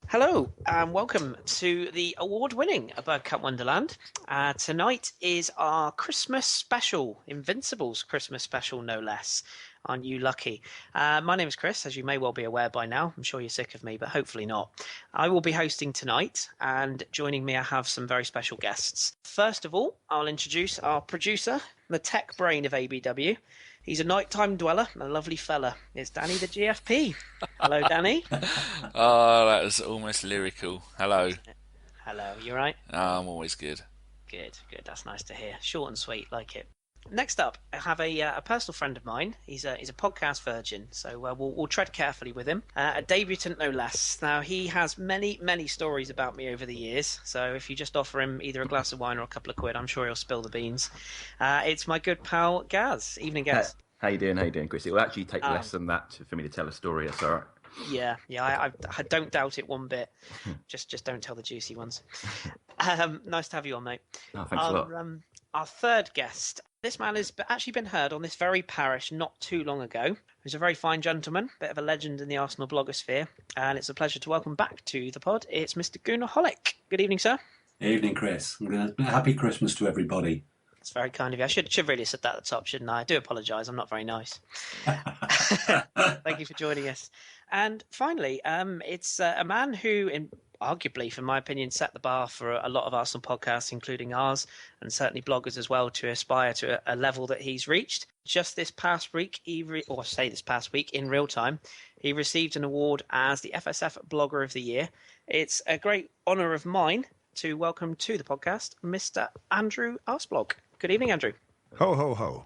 Hello and welcome to the award-winning Bergkamp Wonderland. Tonight is our Christmas special, Invincible's Christmas special, no less. Aren't you lucky? My name is Kris, as you may well be aware by now. I'm sure you're sick of me, but hopefully not. I will be hosting tonight, and joining me I have some very special guests. First of all, I'll introduce our producer, the tech brain of ABW. He's a nighttime dweller, a lovely fella. It's Danny the GFP. Hello, Danny. Oh, that was almost lyrical. Hello. Hello, you right? I'm always good. Good. That's nice to hear. Short and sweet, like it. Next up, I have a personal friend of mine. He's a podcast virgin, so we'll tread carefully with him. A debutant, no less. Now, he has many stories about me over the years, so if you just offer him either a glass of wine or a couple of quid, I'm sure he'll spill the beans. It's my good pal, Gaz. Evening, Gaz. How you doing, Chris? It will actually take less than that for me to tell a story. That's all right. Yeah, I don't doubt it one bit. Just don't tell the juicy ones. Nice to have you on, mate. Oh, thanks a lot. Our third guest. This man has actually been heard on this very parish not too long ago. He's a very fine gentleman, bit of a legend in the Arsenal blogosphere, and it's a pleasure to welcome back to the pod. It's Mr. Goonerholic. Good evening, sir. Evening, Chris. Happy Christmas to everybody. That's very kind of you. I should really have said that at the top, shouldn't I? I do apologise. I'm not very nice. Thank you for joining us. And finally, it's a man who, arguably, from my opinion, set the bar for a lot of Arsenal podcasts, including ours, and certainly bloggers as well, to aspire to a level that he's reached. Just this past week, this past week, in real time, he received an award as the FSF Blogger of the Year. It's a great honour of mine to welcome to the podcast Mr. Andrew Arsblog. Good evening, Andrew. Ho, ho, ho.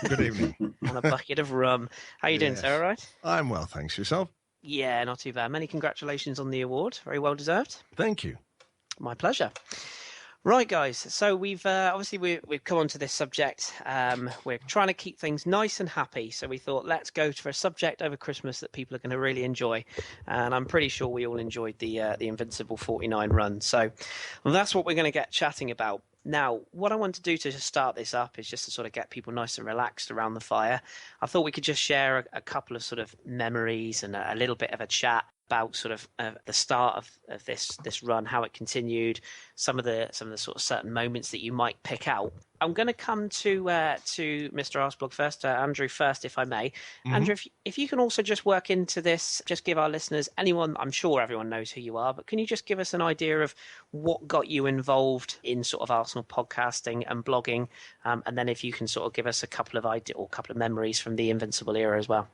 Good evening. On a bucket of rum. How you doing, sir? All right? I'm well, thanks. Yourself? Yeah, not too bad. Many congratulations on the award. Very well deserved. Thank you. My pleasure. Right, guys. So we've we've come on to this subject. We're trying to keep things nice and happy. So we thought, let's go for a subject over Christmas that people are going to really enjoy. And I'm pretty sure we all enjoyed the Invincible 49 run. So that's what we're going to get chatting about. Now, what I want to do to just start this up is just to sort of get people nice and relaxed around the fire. I thought we could just share a couple of sort of memories and a little bit of a chat about sort of the start of this run, how it continued, some of the sort of certain moments that you might pick out. I'm going to come to Mr. Arsblog first, Andrew first, if I may. Mm-hmm. Andrew, if you can also just work into this, just give our listeners, anyone, I'm sure everyone knows who you are, but can you just give us an idea of what got you involved in sort of Arsenal podcasting and blogging, and then if you can sort of give us a couple of memories from the Invincible era as well.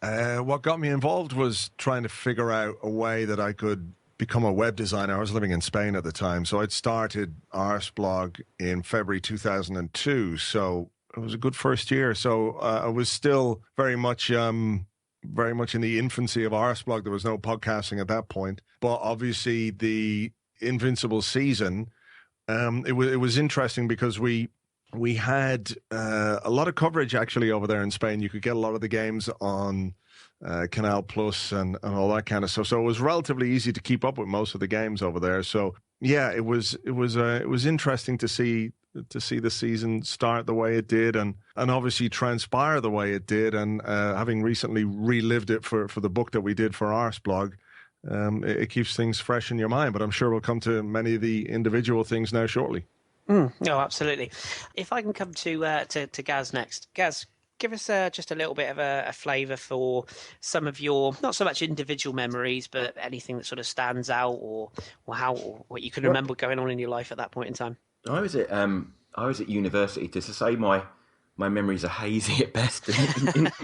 What got me involved was trying to figure out a way that I could become a web designer. I was living in Spain at the time, so I'd started Arsblog in February 2002, so it was a good first year. So I was still very much in the infancy of Arsblog. There was no podcasting at that point, but obviously the Invincible season, it was interesting because we had a lot of coverage actually over there in Spain. You could get a lot of the games on Canal Plus and all that kind of stuff. So it was relatively easy to keep up with most of the games over there. So yeah, it was interesting to see the season start the way it did and obviously transpire the way it did. And having recently relived it for the book that we did for Arsblog, it keeps things fresh in your mind. But I'm sure we'll come to many of the individual things now shortly. No, absolutely. If I can come to Gaz next. Gaz, give us just a little bit of a flavour for some of your, not so much individual memories, but anything that sort of stands out or what you can remember going on in your life at that point in time. I was at university. To say my memories are hazy at best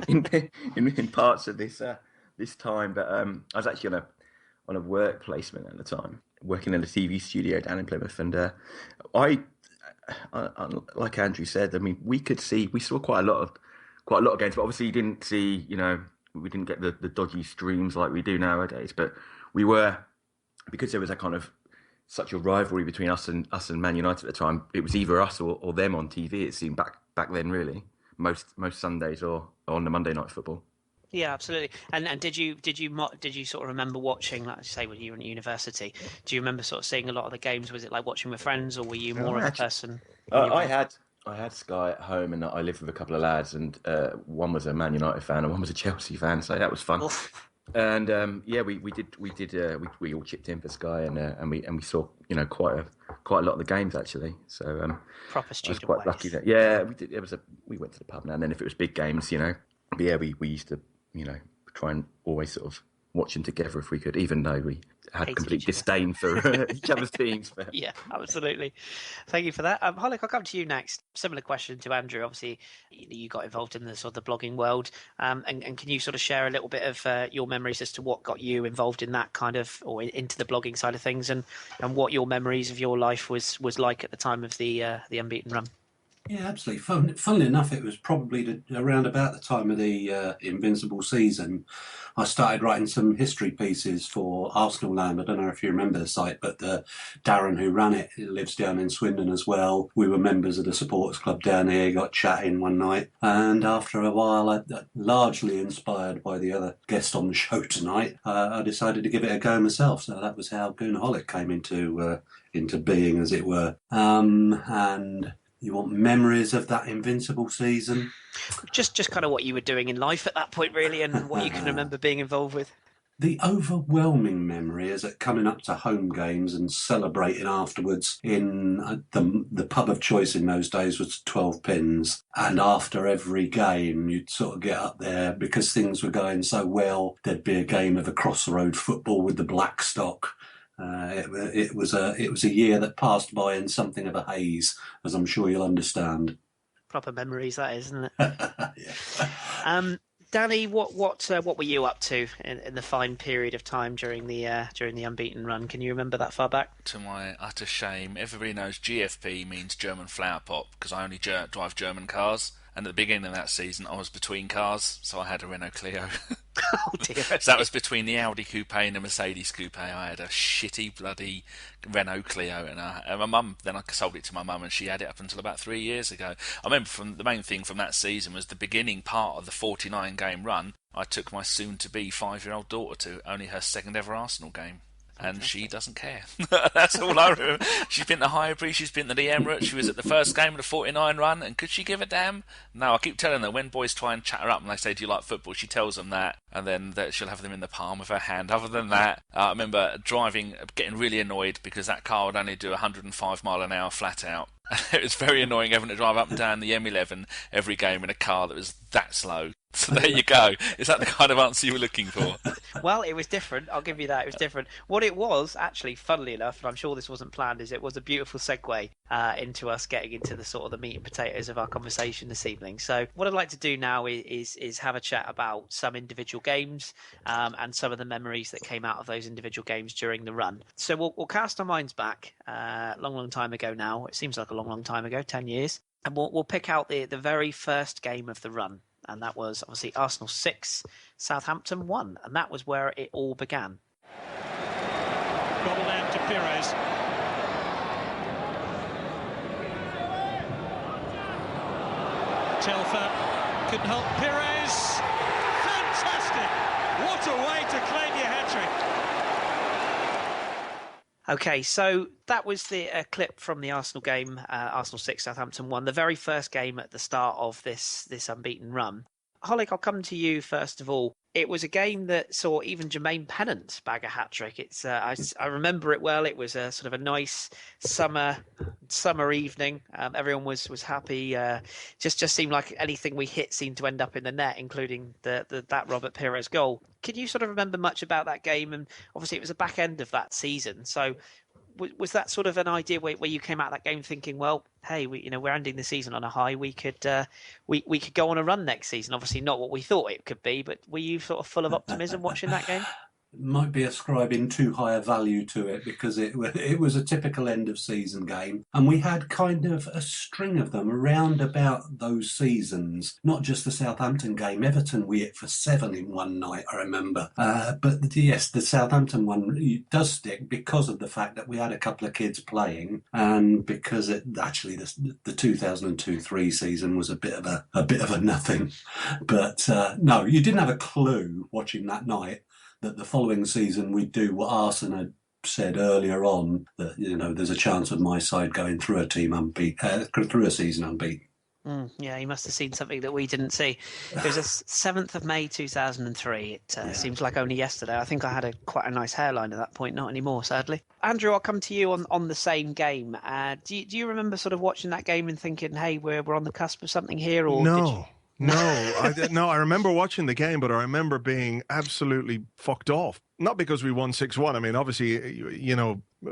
in parts of this time, but I was actually on a work placement at the time, working in a TV studio down in Plymouth, and I like Andrew said, I mean, we saw quite a lot of games, but obviously you didn't see, we didn't get the dodgy streams like we do nowadays, but we were, because there was a kind of such a rivalry between us and Man United at the time, it was either us or them on TV, it seemed back then, really, most Sundays or on the Monday Night Football. Yeah, absolutely. And did you sort of remember watching, like say, when you were in university? Do you remember sort of seeing a lot of the games? Was it like watching with friends, or were you more of a person? I had Sky at home, and I lived with a couple of lads, and one was a Man United fan, and one was a Chelsea fan, so that was fun. And we all chipped in for Sky, and we saw quite a lot of the games actually. So Proper I was student quite ways. lucky that we did. We went to the pub now and then if it was big games, But yeah, we used to try and always sort of watch them together if we could, even though we had Hated complete each other. disdain for each other's teams. But Yeah, absolutely. Thank you for that. Holic, I'll come to you next. Similar question to Andrew. Obviously, you got involved in the sort of the blogging world, and can you sort of share a little bit of your memories as to what got you involved in that kind of, or into the blogging side of things, and what your memories of your life was like at the time of the unbeaten run? Yeah, absolutely. Funnily enough, it was probably around about the time of the Invincible season. I started writing some history pieces for Arsenal Land. I don't know if you remember the site, but Darren, who ran it, lives down in Swindon as well. We were members of the supporters club down here, got chatting one night. And after a while, largely inspired by the other guest on the show tonight, I decided to give it a go myself. So that was how Goonerholic came into being, as it were. And you want memories of that Invincible season? Just kind of what you were doing in life at that point, really, and what you can remember being involved with. The overwhelming memory is at coming up to home games and celebrating afterwards in the pub of choice in those days was 12 Pins. And after every game, you'd sort of get up there because things were going so well. There'd be a game of across the road football with the Blackstock. It was a year that passed by in something of a haze, as I'm sure you'll understand. Proper memories, that is, isn't it? Yeah. Danny, what were you up to in the fine period of time during the unbeaten run? Can you remember that far back? To my utter shame, everybody knows GFP means German flower pot because I only drive German cars. And at the beginning of that season, I was between cars, so I had a Renault Clio. Oh dear. So that was between the Audi Coupe and the Mercedes Coupe. I had a shitty bloody Renault Clio, and my mum, then I sold it to my mum, and she had it up until about 3 years ago. I remember the main thing from that season was the beginning part of the 49-game run. I took my soon-to-be 5-year-old daughter to only her second ever Arsenal game. And she doesn't care. That's all I remember. She's been to Highbury, she's been to the Emirates, she was at the first game of the 49 run, and could she give a damn? No, I keep telling her when boys try and chat her up and they say, do you like football? She tells them that, and then that she'll have them in the palm of her hand. Other than that, I remember getting really annoyed because that car would only do 105 mile an hour flat out. It was very annoying having to drive up and down the M11 every game in a car that was that slow. So there you go. Is that the kind of answer you were looking for? Well, it was different. I'll give you that. It was different. What it was, actually, funnily enough, and I'm sure this wasn't planned, is it was a beautiful segue into us getting into the sort of the meat and potatoes of our conversation this evening. So what I'd like to do now is have a chat about some individual games and some of the memories that came out of those individual games during the run. So we'll cast our minds back long time ago now. It seems like a long time ago, 10 years. And we'll pick out the very first game of the run. And that was obviously Arsenal 6, Southampton 1. And that was where it all began. Bobble down to Pires. Telfer couldn't help Pires. Fantastic! What a way to claim your hat-trick. Okay, so that was the clip from the Arsenal game, Arsenal 6, Southampton 1, the very first game at the start of this unbeaten run. Holic, I'll come to you first of all. It was a game that saw even Jermaine Pennant bag a hat-trick. It's I remember it well. It was a sort of a nice summer evening. Everyone was happy. Just seemed like anything we hit seemed to end up in the net, including that Robert Pires goal. Can you sort of remember much about that game? And obviously it was the back end of that season. So was that sort of an idea where you came out of that game thinking, well, hey, we're ending the season on a high. We could go on a run next season. Obviously not what we thought it could be, but were you sort of full of optimism watching that game? Might be ascribing too high a value to it because it was a typical end of season game, and we had kind of a string of them around about those seasons. Not just the Southampton game. Everton we hit for 7 in one night, I remember. But yes, the Southampton one does stick because of the fact that we had a couple of kids playing, and because the 2002-03 season was a bit of a nothing. But no, you didn't have a clue watching that night that the following season we'd do what Arsene had said earlier on, that there's a chance of my side going through a season unbeaten. Yeah, he must have seen something that we didn't see. It was the 7th of May 2003. It seems like only yesterday. I think I had quite a nice hairline at that point, not anymore, sadly. Andrew, I'll come to you on the same game. Do you remember sort of watching that game and thinking, hey, we're on the cusp of something here? Or No. I remember watching the game, but I remember being absolutely fucked off. Not because we won 6-1. I mean, obviously, it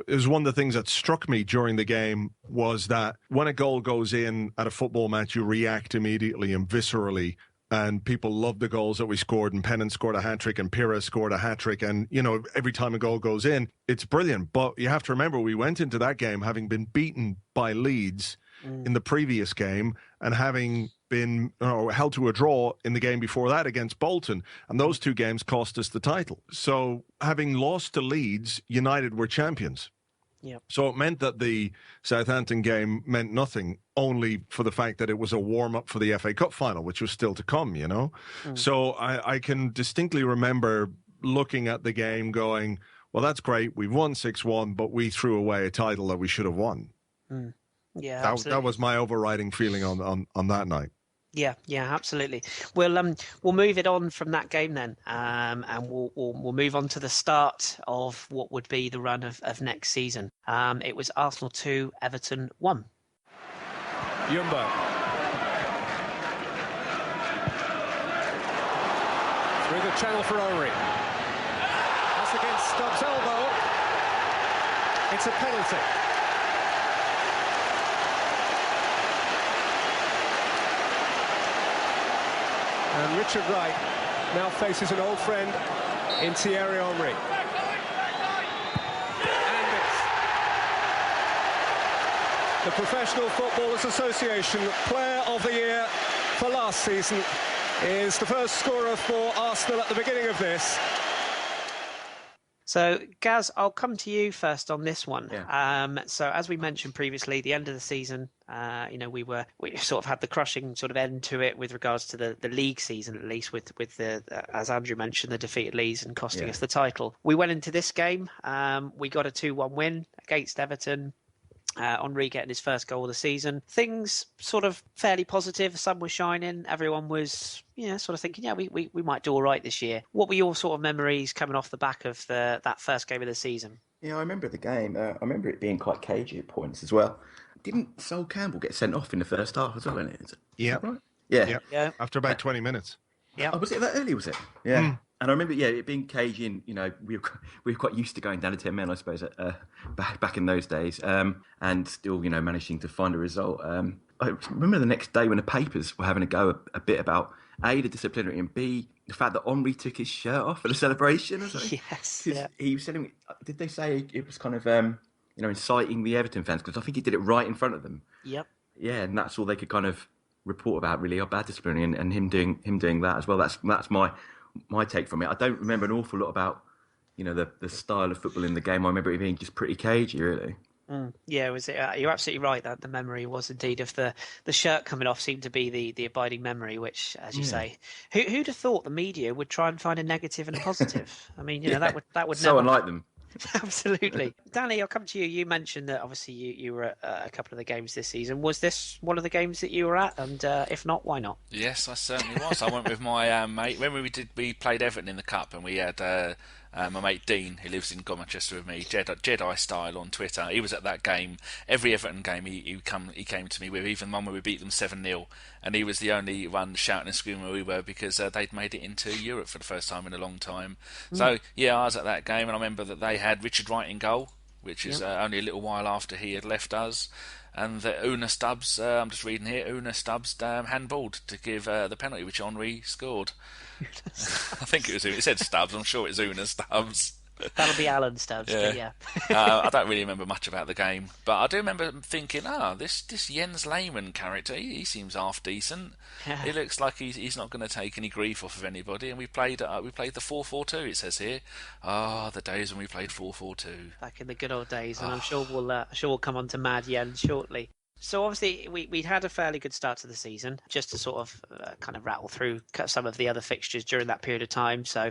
was one of the things that struck me during the game was that when a goal goes in at a football match, you react immediately and viscerally. And people love the goals that we scored, and Pennant scored a hat-trick and Pires scored a hat-trick. And, every time a goal goes in, it's brilliant. But you have to remember, we went into that game having been beaten by Leeds in the previous game and having been held to a draw in the game before that against Bolton, and those two games cost us the title. So having lost to Leeds, United were champions. Yeah. So it meant that the Southampton game meant nothing, only for the fact that it was a warm-up for the FA Cup final, which was still to come, So I can distinctly remember looking at the game going, well, that's great, we've won 6-1, but we threw away a title that we should have won. Yeah, that was my overriding feeling on that night. Yeah, absolutely. We'll move it on from that game then, and we'll move on to the start of what would be the run of next season. It was Arsenal 2, Everton 1. Jumbo. Through the channel for Henry. That's against Stubbs' elbow. It's a penalty. And Richard Wright now faces an old friend in Thierry Henry. And it's the Professional Footballers Association Player of the Year for last season is the first scorer for Arsenal at the beginning of this. So, Gaz, I'll come to you first on this one. Yeah. So, as we mentioned previously, the end of the season, we sort of had the crushing sort of end to it with regards to the league season, at least with the as Andrew mentioned, the defeated Leeds and costing us the title. We went into this game, we got a 2-1 win against Everton. Henry getting his first goal of the season. Things sort of fairly positive. The sun was shining. Everyone was, sort of thinking, we might do all right this year. What were your sort of memories coming off the back of that first game of the season? Yeah, I remember the game. I remember it being quite cagey at points as well. Didn't Sol Campbell get sent off in the first half as well? Is that right? Yeah. After about 20 minutes. Yeah. Oh, was it that early? Was it? Yeah. And I remember, it being cagey, and we were quite used to going down to 10 men, I suppose, back in those days, and still, managing to find a result. I remember the next day when the papers were having a go a bit about A, the disciplinary, and B, the fact that Henry took his shirt off for the celebration. Or something. Yes. He was telling me, did they say it was kind of, inciting the Everton fans? Because I think he did it right in front of them. Yep. Yeah, and that's all they could kind of report about, really, how bad disciplinary, and him doing that as well. That's my take from it. I don't remember an awful lot about, the style of football in the game. I remember it being just pretty cagey, really. Yeah, you're absolutely right that the memory was indeed of the shirt coming off seemed to be the abiding memory, which, as you say, who'd have thought the media would try and find a negative and a positive? I mean, that would so never... unlike them. Absolutely. Danny, I'll come to you. You mentioned that obviously you were at a couple of the games this season. Was this one of the games that you were at? And if not, why not? Yes, I certainly was. I went with my mate. When we played Everton in the Cup, and we had my mate Dean, who lives in Manchester with me, Jedi style on Twitter. He was at that game. Every Everton game he came to me with, even one where we beat them 7-0, and he was the only one shouting and screaming where we were because they'd made it into Europe for the first time in a long time. So I was at that game, and I remember that they had Richard Wright in goal, which is only a little while after he had left us. And the Una Stubbs, I'm just reading here, Una Stubbs handballed to give the penalty, which Henry scored. I think it said Stubbs, I'm sure it's Una Stubbs. That'll be Alan Stubbs, but yeah. I don't really remember much about the game, but I do remember thinking, this Jens Lehmann character, he seems half decent. Yeah. He looks like he's not going to take any grief off of anybody. And we played the 4-4-2. It says here, the days when we played 4-4-2. Back in the good old days, and I'm sure we'll come on to Mad Jens shortly. So obviously we'd had a fairly good start to the season. Just to sort of kind of rattle through some of the other fixtures during that period of time. So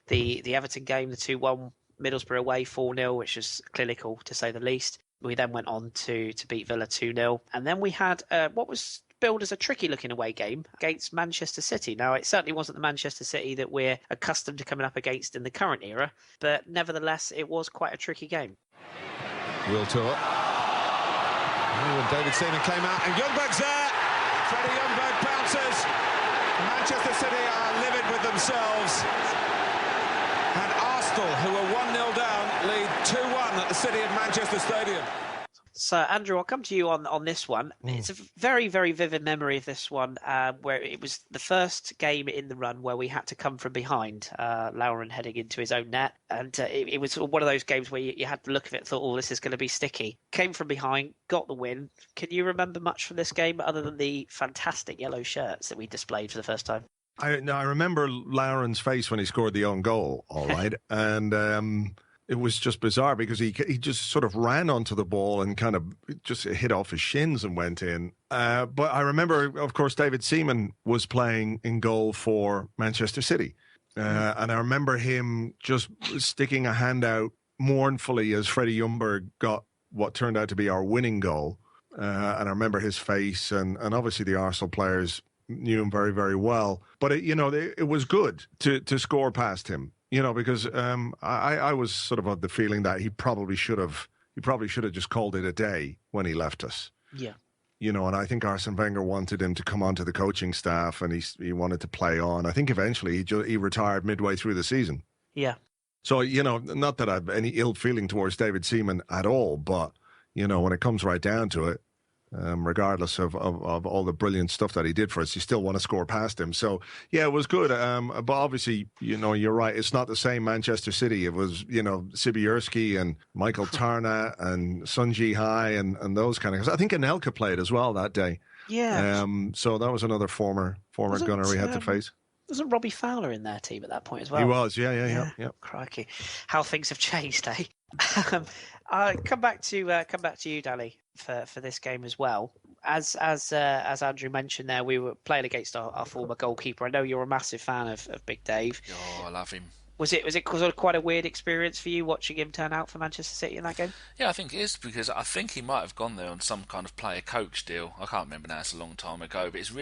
the Everton game, the 2-1, Middlesbrough away 4-0, which is clinical to say the least. We then went on to beat Villa 2-0, and then we had what was billed as a tricky-looking away game against Manchester City. Now, it certainly wasn't the Manchester City that we're accustomed to coming up against in the current era, but nevertheless, it was quite a tricky game. Will Tour. And David Seaman came out, and Youngberg's there. Freddie Youngberg bounces. Manchester City are livid with themselves. And Arsenal, who are 1-0 down, lead 2-1 at the City of Manchester Stadium. So, Andrew, I'll come to you on this one. It's a very, very vivid memory of this one, where it was the first game in the run where we had to come from behind, Lauren heading into his own net. And it was one of those games where you had the look of it and thought, oh, this is going to be sticky. Came from behind, got the win. Can you remember much from this game other than the fantastic yellow shirts that we displayed for the first time? I remember Lauren's face when he scored the own goal, all right. And it was just bizarre because he just sort of ran onto the ball and kind of just hit off his shins and went in. But I remember, of course, David Seaman was playing in goal for Manchester City. And I remember him just sticking a hand out mournfully as Freddie Ljungberg got what turned out to be our winning goal. And I remember his face, and obviously the Arsenal players knew him very, very well. But, it was good to score past him. Because I was sort of the feeling that he probably should have just called it a day when he left us. Yeah. And I think Arsene Wenger wanted him to come onto the coaching staff, and he wanted to play on. I think eventually he retired midway through the season. Yeah. So, not that I have any ill feeling towards David Seaman at all, but, when it comes right down to it, regardless of all the brilliant stuff that he did for us, you still want to score past him. So, yeah, it was good. But obviously, you're right. It's not the same Manchester City. It was, Sibierski and Michael Tarna and Sun Ji-hai and those kind of guys. I think Anelka played as well that day. Yeah. So that was another former gunner we had to face. Wasn't Robbie Fowler in their team at that point as well? He was, yeah. Crikey, how things have changed, eh? Come back to you, Danny, for this game as well. As Andrew mentioned there, we were playing against our former goalkeeper. I know you're a massive fan of Big Dave. Oh, I love him. Was it quite a weird experience for you watching him turn out for Manchester City in that game? Yeah, I think it is, because I think he might have gone there on some kind of player-coach deal. I can't remember now, it's a long time ago, but it's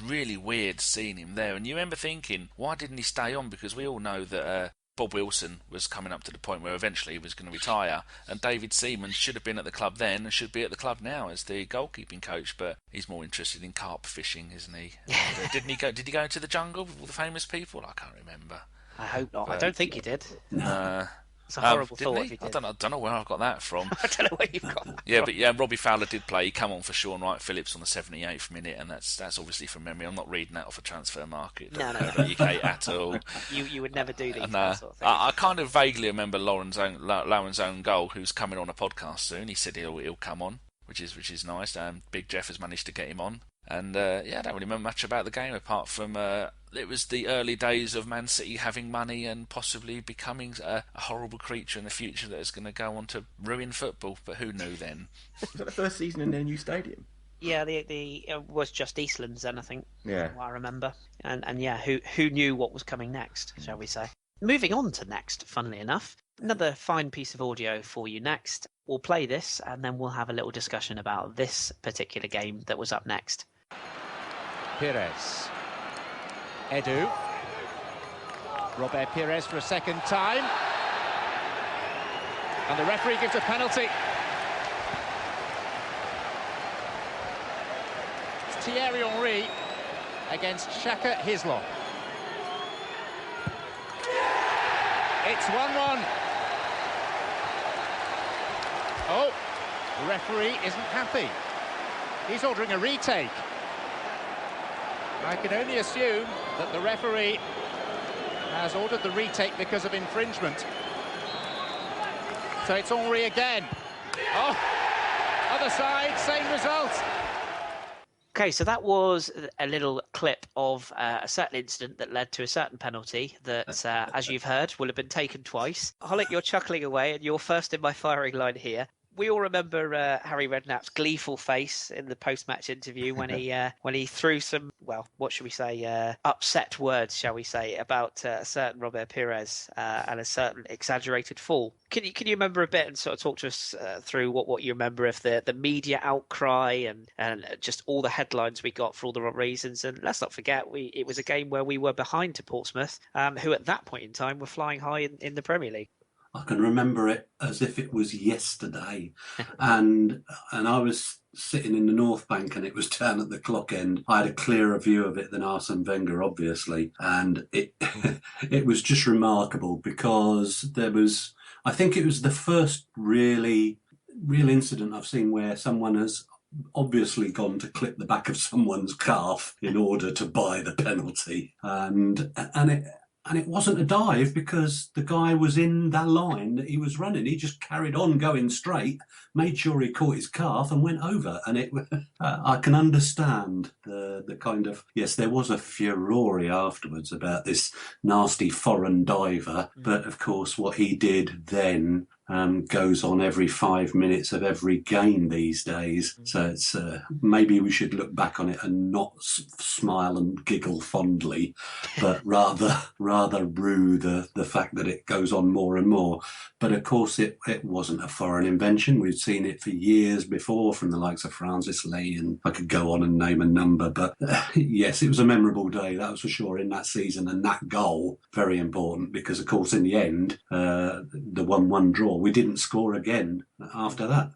really weird seeing him there. And you remember thinking, why didn't he stay on? Because we all know that Bob Wilson was coming up to the point where eventually he was going to retire, and David Seaman should have been at the club then and should be at the club now as the goalkeeping coach, but he's more interested in carp fishing, isn't he? Did he go into the jungle with all the famous people? I can't remember. I hope not. I don't think he did. It's a horrible thought if he did. I don't know where I got that from. I don't know where you've got that from. But yeah, Robbie Fowler did play. He came on for Sean Wright Phillips on the 78th minute, and that's obviously from memory. I'm not reading that off a transfer market. No. UK at all. You would never do these sort of things. I kind of vaguely remember Lauren's own goal, who's coming on a podcast soon. He said he'll come on, which is nice. Big Jeff has managed to get him on. And I don't really remember much about the game apart from it was the early days of Man City having money and possibly becoming a horrible creature in the future that is going to go on to ruin football. But who knew then? Was that the first season in their new stadium? Yeah, it was just Eastlands then, I think. Yeah, I remember. And yeah, who knew what was coming next, shall we say? Moving on to next, funnily enough, another fine piece of audio for you next. We'll play this and then we'll have a little discussion about this particular game that was up next. Pires. Edu. Robert Pires for a second time. And the referee gives a penalty. It's Thierry Henry against Shaka Hislop. It's 1-1. Oh, the referee isn't happy. He's ordering a retake. I can only assume that the referee has ordered the retake because of infringement. So it's Henry again. Oh, other side, same result. Okay, so that was a little clip of a certain incident that led to a certain penalty that, as you've heard, will have been taken twice. Holic, you're chuckling away, and you're first in my firing line here. We all remember Harry Redknapp's gleeful face in the post-match interview when he threw some, well, what should we say, upset words, shall we say, about a certain Robert Pires and a certain exaggerated fall. Can you remember a bit and sort of talk to us through what you remember of the media outcry and just all the headlines we got for all the wrong reasons? And let's not forget, it was a game where we were behind to Portsmouth, who at that point in time were flying high in the Premier League. I can remember it as if it was yesterday, and I was sitting in the North Bank and it was down at the clock end. I had a clearer view of it than Arsene Wenger, obviously, and it it was just remarkable because I think it was the first real incident I've seen where someone has obviously gone to clip the back of someone's calf in order to buy the penalty, and it wasn't a dive because the guy was in that line that he was running. He just carried on going straight, made sure he caught his calf and went over. And I can understand the kind of, yes, there was a furore afterwards about this nasty foreign diver. But of course, what he did then goes on every 5 minutes of every game these days. So it's maybe we should look back on it and not smile and giggle fondly, but rather rue the fact that it goes on more and more. But of course, it wasn't a foreign invention. We'd seen it for years before from the likes of Francis Lee, and I could go on and name a number. But yes, it was a memorable day, that was for sure, in that season. And that goal, very important, because of course, in the end, the 1-1 draw, we didn't score again after that.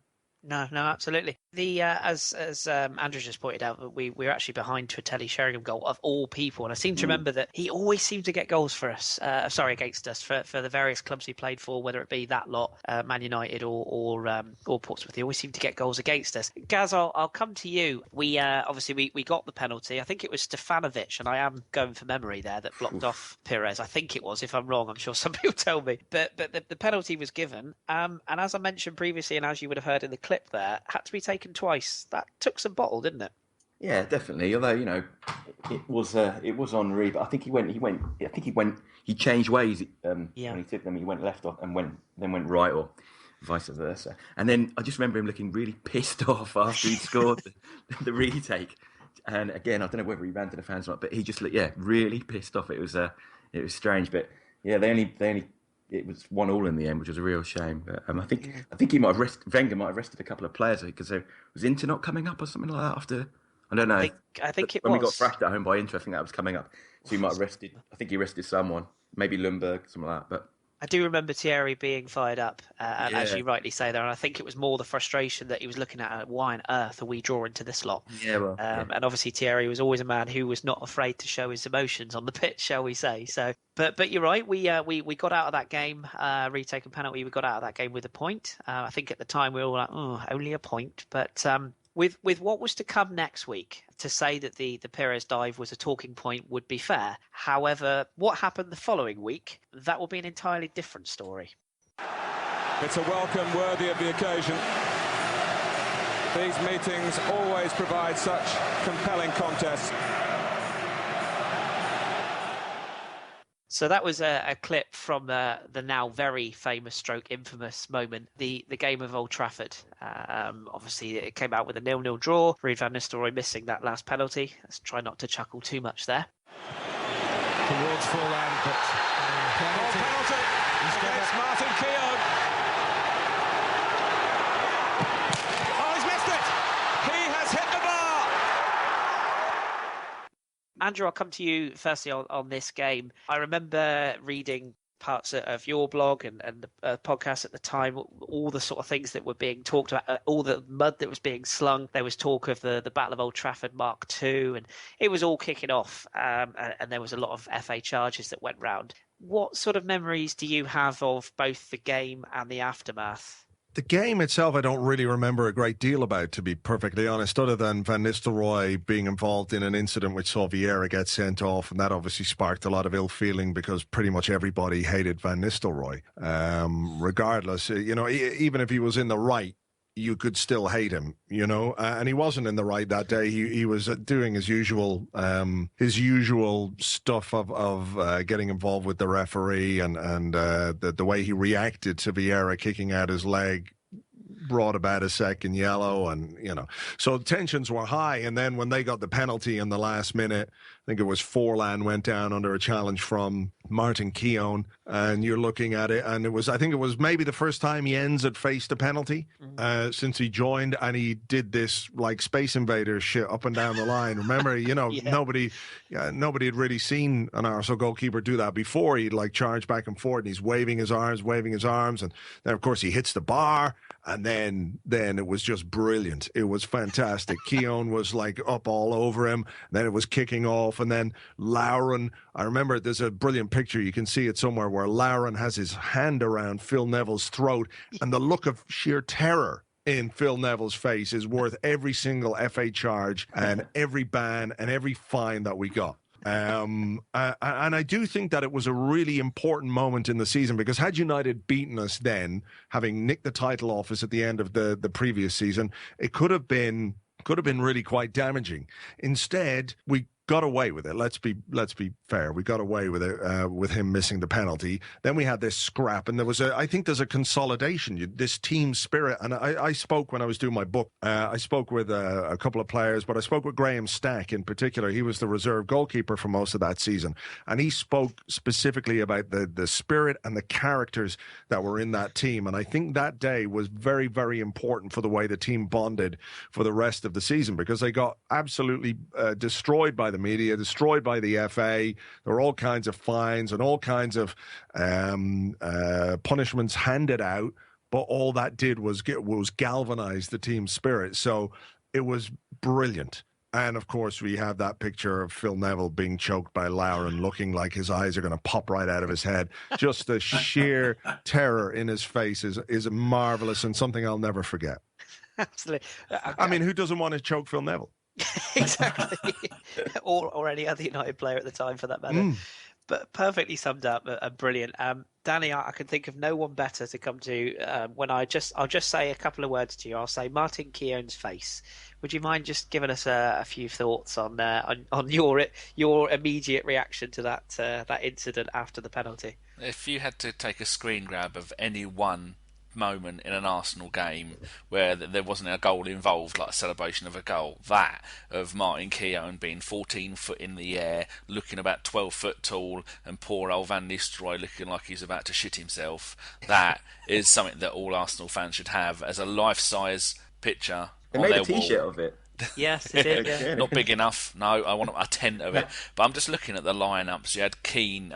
No, absolutely. The as Andrew just pointed out, we were actually behind to a Teddy Sheringham goal of all people, and I seem to remember that he always seemed to get goals for us. Against us for the various clubs he played for, whether it be that lot, Man United or Portsmouth. He always seemed to get goals against us. Gaz, I'll come to you. We obviously we got the penalty. I think it was Stefanovic, and I am going for memory there, that blocked off Pires. I think it was. If I'm wrong, I'm sure somebody will tell me. But the penalty was given, and as I mentioned previously, and as you would have heard in the clip there, had to be taken twice. That took some bottle, didn't it? Yeah, definitely. Although it was Henri, but I think he changed ways when he took them. He went left off and went right, or vice versa. And then I just remember him looking really pissed off after he'd scored the retake. And again, I don't know whether he ran to the fans or not, but he just looked really pissed off. It was strange, but yeah, they only. It was 1-1 in the end, which was a real shame. But I think he Wenger might have rested a couple of players because there was Inter not coming up or something like that after. I don't know. I think it when was. We got thrashed at home by Inter, I think that was coming up. So he might have rested. I think he rested someone, maybe Lundberg, something like that. But I do remember Thierry being fired up, as you rightly say there, and I think it was more the frustration that he was looking at why on earth are we drawing to this lot? And obviously Thierry was always a man who was not afraid to show his emotions on the pitch, shall we say? So, but you're right, we got out of that game, retaken penalty. We got out of that game with a point. I think at the time we were all like, oh, only a point, but. With what was to come next week, to say that the Pires dive was a talking point would be fair. However, what happened the following week, that will be an entirely different story. It's a welcome worthy of the occasion. These meetings always provide such compelling contests. So that was a clip from the now very famous stroke infamous moment, the game of Old Trafford. Obviously, it came out with a 0-0 draw. Ruud van Nistelrooy missing that last penalty. Let's try not to chuckle too much there. Towards Forlan, but penalty. It's Martin Keown. Oh, he's missed it. He has hit the bar. Andrew, I'll come to you firstly on this game. I remember reading parts of your blog and the podcast at the time, all the sort of things that were being talked about, all the mud that was being slung. There was talk of the Battle of Old Trafford Mark II, and it was all kicking off. And there was a lot of FA charges that went round. What sort of memories do you have of both the game and the aftermath? The game itself, I don't really remember a great deal about, to be perfectly honest, other than Van Nistelrooy being involved in an incident which saw Vieira get sent off, and that obviously sparked a lot of ill feeling because pretty much everybody hated Van Nistelrooy. Regardless, even if he was in the right, you could still hate him, and he wasn't in the right that day. He was doing his usual stuff of getting involved with the referee and the way he reacted to Vieira kicking out his leg brought about a second yellow, and so tensions were high. And then when they got the penalty in the last minute, I think it was Forlan went down under a challenge from Martin Keown, and you're looking at it, and I think it was maybe the first time Jens had faced a penalty since he joined, and he did this like Space Invaders shit up and down the line. Remember, nobody had really seen an Arsenal goalkeeper do that before. He'd like charge back and forth, and he's waving his arms, and then of course he hits the bar, and then it was just brilliant. It was fantastic. Keown was like up all over him, and then it was kicking off, and then Lauren, I remember there's a brilliant picture, you can see it somewhere, where Lauren has his hand around Phil Neville's throat, and the look of sheer terror in Phil Neville's face is worth every single FA charge and every ban and every fine that we got. And I do think that it was a really important moment in the season, because had United beaten us then, having nicked the title off us at the end of the previous season, it could have been really quite damaging. Instead, we got away with it. Let's be fair. We got away with it with him missing the penalty. Then we had this scrap, and I think there's a consolidation, this team spirit. And I spoke when I was doing my book. I spoke with a couple of players, but I spoke with Graham Stack in particular. He was the reserve goalkeeper for most of that season, and he spoke specifically about the spirit and the characters that were in that team. And I think that day was very, very important for the way the team bonded for the rest of the season, because they got absolutely destroyed by the media, destroyed by the FA. There were all kinds of fines and all kinds of punishments handed out, but all that did was galvanize the team's spirit. So it was brilliant. And of course, we have that picture of Phil Neville being choked by Lauren, looking like his eyes are going to pop right out of his head. Just the sheer terror in his face is marvelous, and something I'll never forget. Absolutely. I mean, who doesn't want to choke Phil Neville? Exactly. or any other United player at the time, for that matter. But perfectly summed up, brilliant. Danny, I can think of no one better to come to when I'll just say a couple of words to you. I'll say Martin Keown's face. Would you mind just giving us a few thoughts on your immediate reaction to that incident after the penalty? If you had to take a screen grab of any one moment in an Arsenal game where there wasn't a goal involved, like a celebration of a goal, that of Martin Keown being 14 foot in the air, looking about 12 foot tall, and poor old Van Nistelrooy looking like he's about to shit himself, that is something that all Arsenal fans should have as a life-size picture. They made a T-shirt of it. Yes, it did. Yeah. Not big enough. No, I want a tent of it. But I'm just looking at the lineups. You had Keane.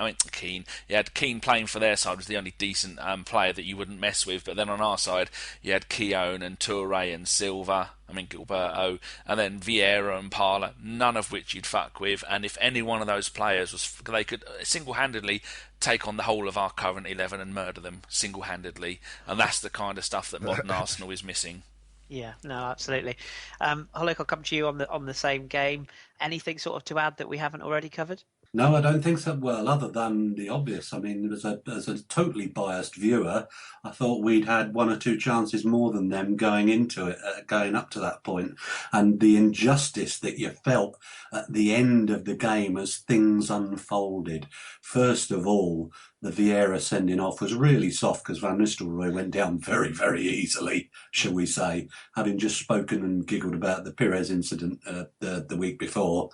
You had Keane playing for their side, was the only decent player that you wouldn't mess with. But then on our side, you had Keown and Touré and Silva. Gilberto, and then Vieira and Parla. None of which you'd fuck with. And if any one of those players they could single-handedly take on the whole of our current 11 and murder them single-handedly. And that's the kind of stuff that modern Arsenal is missing. Yeah, no, absolutely. Holic, I'll come to you on the same game. Anything sort of to add that we haven't already covered? No, I don't think so. Well, other than the obvious. I mean, as a totally biased viewer, I thought we'd had one or two chances more than them going into it, going up to that point. And the injustice that you felt at the end of the game as things unfolded. First of all, the Vieira sending off was really soft because Van Nistelrooy went down very, very easily, shall we say, having just spoken and giggled about the Pires incident the week before.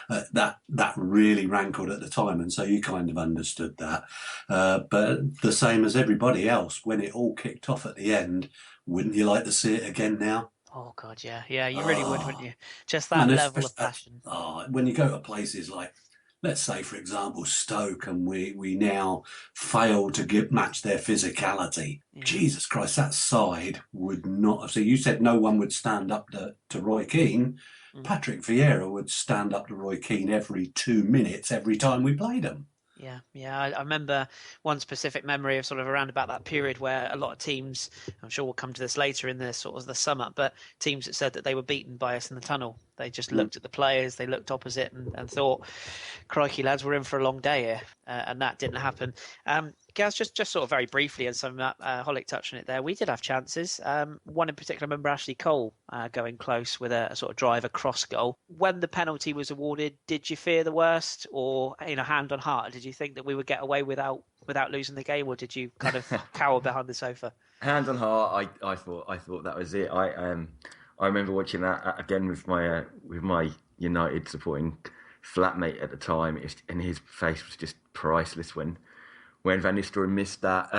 That really rankled at the time, and so you kind of understood that. But the same as everybody else, when it all kicked off at the end, wouldn't you like to see it again now? Oh, God, yeah. Yeah, you really would, wouldn't you? Just that level of passion. When you go to places like, let's say, for example, Stoke, and we now fail to match their physicality. Yeah. Jesus Christ, that side would not have... So you said no one would stand up to Roy Keane. Patrick Vieira would stand up to Roy Keane every 2 minutes every time we played him. Yeah. I remember one specific memory of sort of around about that period where a lot of teams, I'm sure we'll come to this later in the sort of the summer, but teams that said that they were beaten by us in the tunnel. They just looked at the players, they looked opposite and thought, crikey, lads, we're in for a long day here. And that didn't happen. Gaz, just sort of very briefly, and some Holic touched on it there, we did have chances. One in particular, I remember Ashley Cole going close with a sort of drive across goal. When the penalty was awarded, did you fear the worst, or hand on heart, did you think that we would get away without without losing the game, or did you kind of cower behind the sofa? Hand on heart, I thought that was it. I remember watching that again with my United supporting flatmate at the time, and his face was just priceless when Van Nistelrooy missed that.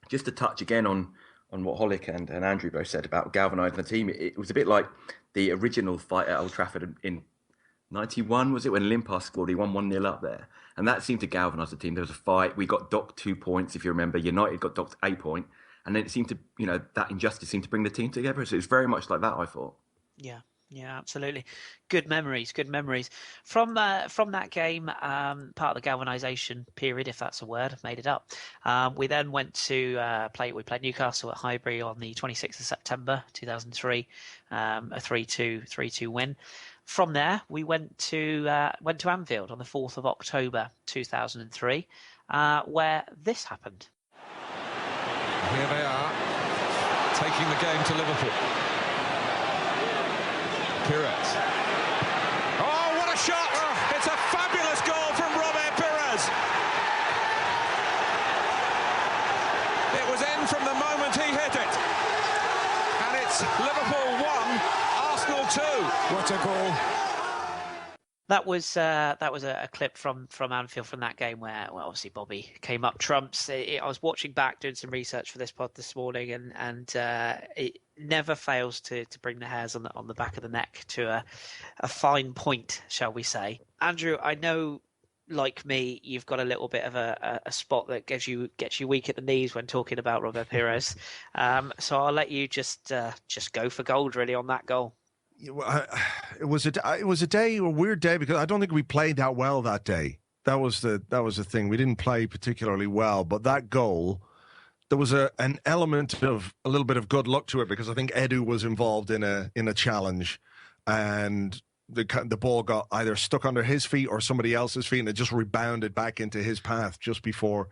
Just to touch again on what Holic and Andrew both said about galvanising the team, it was a bit like the original fight at Old Trafford in 91, was it, when Limpar scored? He won 1-0 up there, and that seemed to galvanise the team. There was a fight. We got docked 2 points, if you remember. United got docked a point, and then it seemed to, that injustice seemed to bring the team together. So it was very much like that, I thought. Yeah, absolutely. Good memories. From that game, part of the galvanisation period, if that's a word, I've made it up. We then went to we played Newcastle at Highbury on the 26th of September 2003, a 3-2 win. From there, we went to Anfield on the 4th of October 2003, where this happened. Here they are, taking the game to Liverpool. Pires. Oh, what a shot! It's a fabulous goal from Robert Pires. It was in from the moment he hit it. And it's Liverpool 1, Arsenal 2. What a goal. That was a clip from Anfield from that game where, well, obviously Bobby came up trumps. I was watching back, doing some research for this pod this morning, and it never fails to bring the hairs on the back of the neck to a fine point, shall we say. Andrew, I know, like me, you've got a little bit of a spot that gets you weak at the knees when talking about Robert Pires. So I'll let you just go for gold really on that goal. It was a weird day because I don't think we played that well that day. That was the thing. We didn't play particularly well, but that goal, there was an element of a little bit of good luck to it because I think Edu was involved in a challenge, and the ball got either stuck under his feet or somebody else's feet, and it just rebounded back into his path just before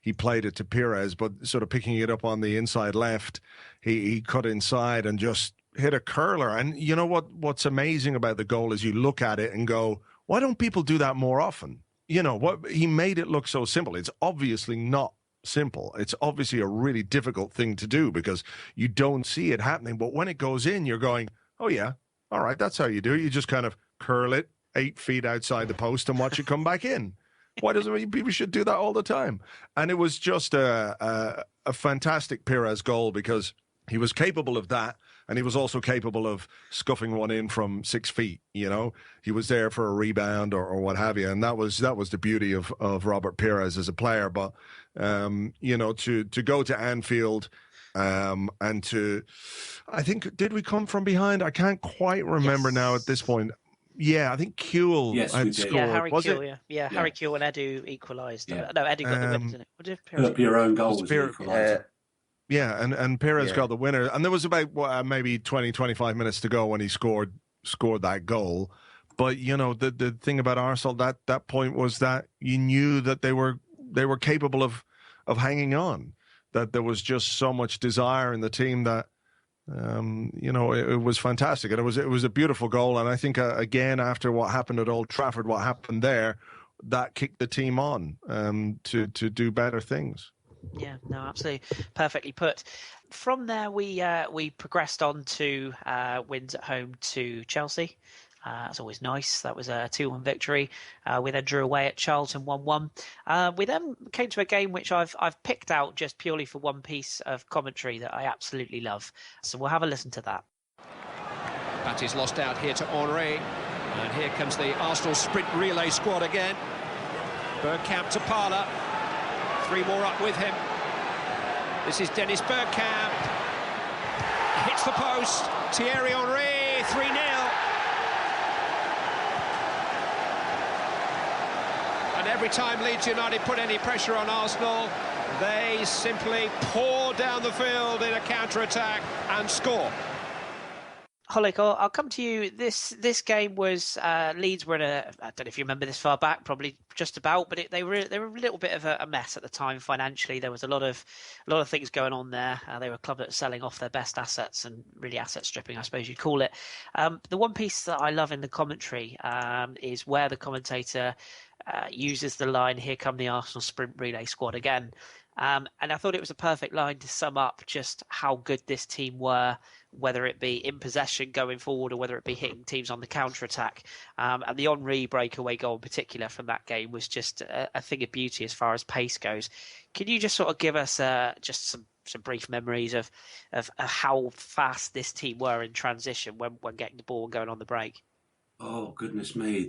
he played it to Pires. But sort of picking it up on the inside left, he cut inside and just hit a curler. And you know what's amazing about the goal is you look at it and go, why don't people do that more often? He made it look so simple. It's obviously not simple. It's obviously a really difficult thing to do because you don't see it happening. But when it goes in, you're going, oh yeah, all right, that's how you do it. You just kind of curl it 8 feet outside the post and watch it come back in. Why doesn't people should do that all the time? And it was just a fantastic Pires goal because he was capable of that. And he was also capable of scuffing one in from 6 feet. He was there for a rebound or what have you. And that was the beauty of Robert Pires as a player. But, to go to Anfield and I think, did we come from behind? I can't quite remember now at this point. Yeah, I think Kewell had scored. Yeah, Harry was Kewell, it? Yeah, Harry Kewell and Edu equalised. Yeah. No, Edu got the win, didn't it? What did Pires Your own goal was Pires- equaliser. Yeah, and Pires got the winner. And there was about maybe 20, 25 minutes to go when he scored that goal. But, the thing about Arsenal, that point was that you knew that they were capable of hanging on, that there was just so much desire in the team that, it was fantastic. And it was a beautiful goal. And I think, again, after what happened at Old Trafford, what happened there, that kicked the team on to do better things. Yeah, no, absolutely. Perfectly put. From there, we progressed on to wins at home to Chelsea. That's always nice. That was a 2-1 victory. We then drew away at Charlton 1-1. We then came to a game which I've picked out just purely for one piece of commentary that I absolutely love. So we'll have a listen to that. Patty's lost out here to Henry. And here comes the Arsenal sprint relay squad again. Bergkamp to Parler. 3 more up with him. This is Dennis Bergkamp. Hits the post. Thierry Henry, 3-0. And every time Leeds United put any pressure on Arsenal, they simply pour down the field in a counter-attack and score. Holic, I'll come to you. This game was Leeds were in a. I don't know if you remember this far back, probably just about, but they were a little bit of a mess at the time financially. There was a lot of things going on there. They were a club that was selling off their best assets and really asset stripping, I suppose you'd call it. The one piece that I love in the commentary is where the commentator uses the line, "Here come the Arsenal sprint relay squad again." And I thought it was a perfect line to sum up just how good this team were, whether it be in possession going forward or whether it be hitting teams on the counter-attack. And the Henry breakaway goal in particular from that game was just a thing of beauty as far as pace goes. Can you just sort of give us just some brief memories of how fast this team were in transition when getting the ball and going on the break? Oh, goodness me.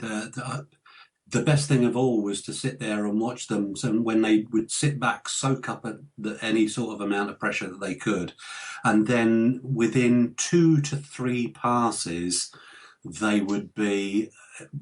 The best thing of all was to sit there and watch them. So when they would sit back, soak up any sort of amount of pressure that they could. And then within 2 to 3 passes, they would be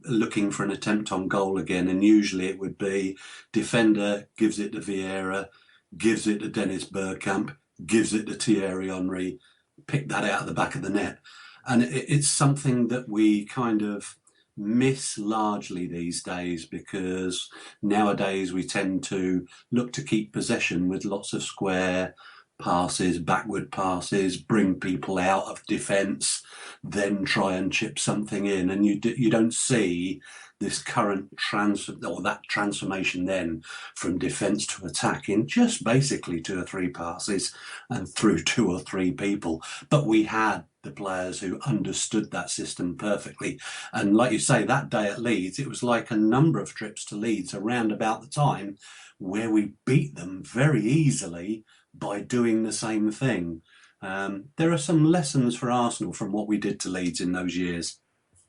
looking for an attempt on goal again. And usually it would be defender gives it to Vieira, gives it to Dennis Bergkamp, gives it to Thierry Henry, pick that out of the back of the net. And it's something that we kind of miss largely these days, because nowadays we tend to look to keep possession with lots of square passes, backward passes, bring people out of defence, then try and chip something in, and you don't see this current transformation then from defence to attack in just basically 2 or 3 passes and through 2 or 3 people. But we had the players who understood that system perfectly. And like you say, that day at Leeds, it was like a number of trips to Leeds around about the time where we beat them very easily by doing the same thing. There are some lessons for Arsenal from what we did to Leeds in those years.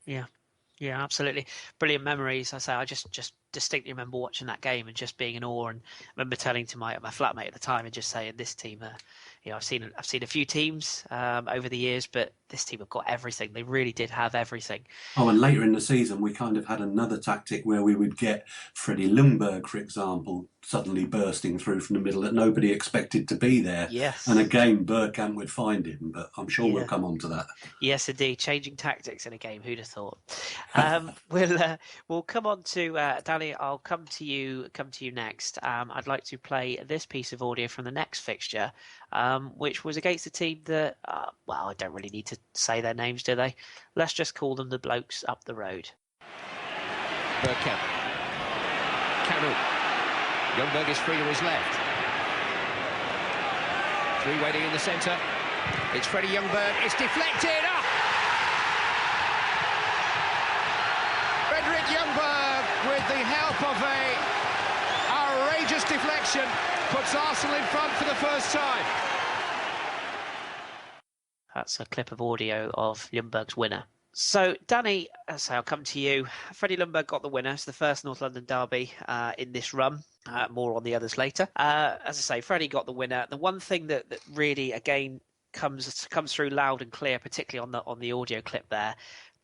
Yeah, absolutely. Brilliant memories. I just distinctly remember watching that game and just being in awe. And I remember telling to my flatmate at the time and just saying, this team, I've seen a few teams over the years, but this team have got everything. They really did have everything. Oh, and later in the season, we kind of had another tactic where we would get Freddie Ljungberg, for example, suddenly bursting through from the middle that nobody expected to be there. Yes. And again, Bergkamp would find him, but I'm sure we'll come on to that. Yes, indeed. Changing tactics in a game. Who'd have thought? We'll come on to Danny. I'll come to you next. I'd like to play this piece of audio from the next fixture, which was against a team that, I don't really need to say their names, do they? Let's just call them the blokes up the road. Bergkamp. Canu. Ljungberg is free to his left. 3 waiting in the centre. It's Freddie Ljungberg. It's deflected. Frederick Ljungberg, with the help of a outrageous deflection, puts Arsenal in front for the first time. That's a clip of audio of Ljungberg's winner. So, Danny, I'll come to you. Freddie Ljungberg got the winner. It's the first North London derby in this run. More on the others later. As I say, Freddie got the winner. The one thing that really, again, comes through loud and clear, particularly on the audio clip there,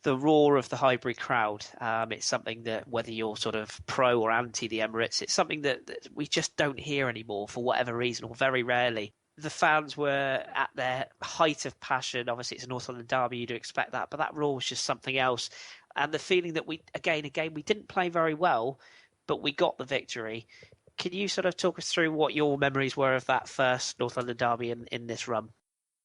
the roar of the Highbury crowd. It's something that, whether you're sort of pro or anti the Emirates, it's something that we just don't hear anymore for whatever reason, or very rarely. The fans were at their height of passion. Obviously, it's a North London derby, you'd expect that, but that roar was just something else. And the feeling that we didn't play very well, but we got the victory. Can you sort of talk us through what your memories were of that first North London derby in this run?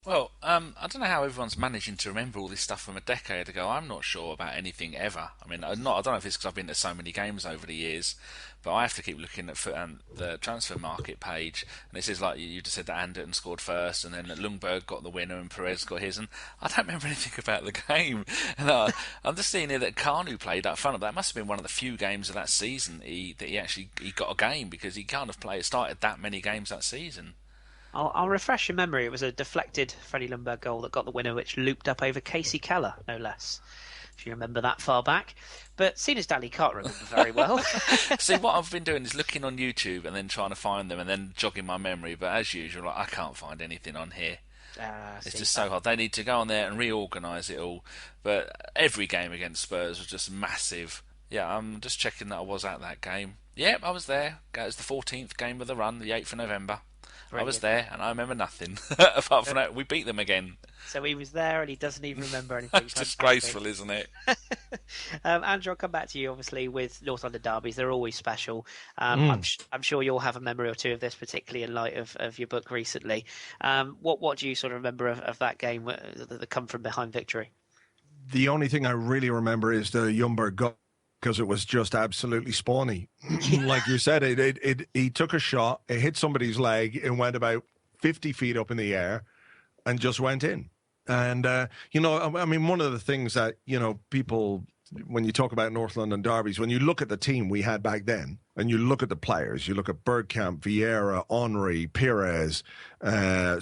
Well, I don't know how everyone's managing to remember all this stuff from a decade ago. I'm not sure about anything ever. I mean, I don't know if it's because I've been to so many games over the years, but I have to keep looking at the transfer market page, and it says, like you just said, that Anderton scored first, and then Ljungberg got the winner, and Perez got his, and I don't remember anything about the game. And I'm just seeing here that Kanu played up front. That must have been one of the few games of that season that he actually got a game, because he kind of started that many games that season. I'll refresh your memory. It was a deflected Freddie Ljungberg goal that got the winner, which looped up over Casey Keller, no less, if you remember that far back. But seeing as Danny can't remember very well. See, what I've been doing is looking on YouTube and then trying to find them and then jogging my memory. But as usual, I can't find anything on here. It's just so hard. They need to go on there and reorganise it all. But every game against Spurs was just massive. Yeah, I'm just checking that I was at that game. Yep, I was there. It was the 14th game of the run, the 8th of November. I was Brilliant. there, and I remember nothing apart from that. We beat them again. So he was there and he doesn't even remember anything. It's disgraceful, isn't it? Andrew, I'll come back to you, obviously, with North London derbies. They're always special. I'm sure you'll have a memory or two of this, particularly in light of your book recently. What do you sort of remember of that game, the come from behind victory? The only thing I really remember is the Ljungberg goal, because it was just absolutely spawny. Like you said, he took a shot, it hit somebody's leg, and went about 50 feet up in the air and just went in. And, I mean, one of the things that, people, when you talk about North London derbies, when you look at the team we had back then, and you look at the players, you look at Bergkamp, Vieira, Henry, Pires,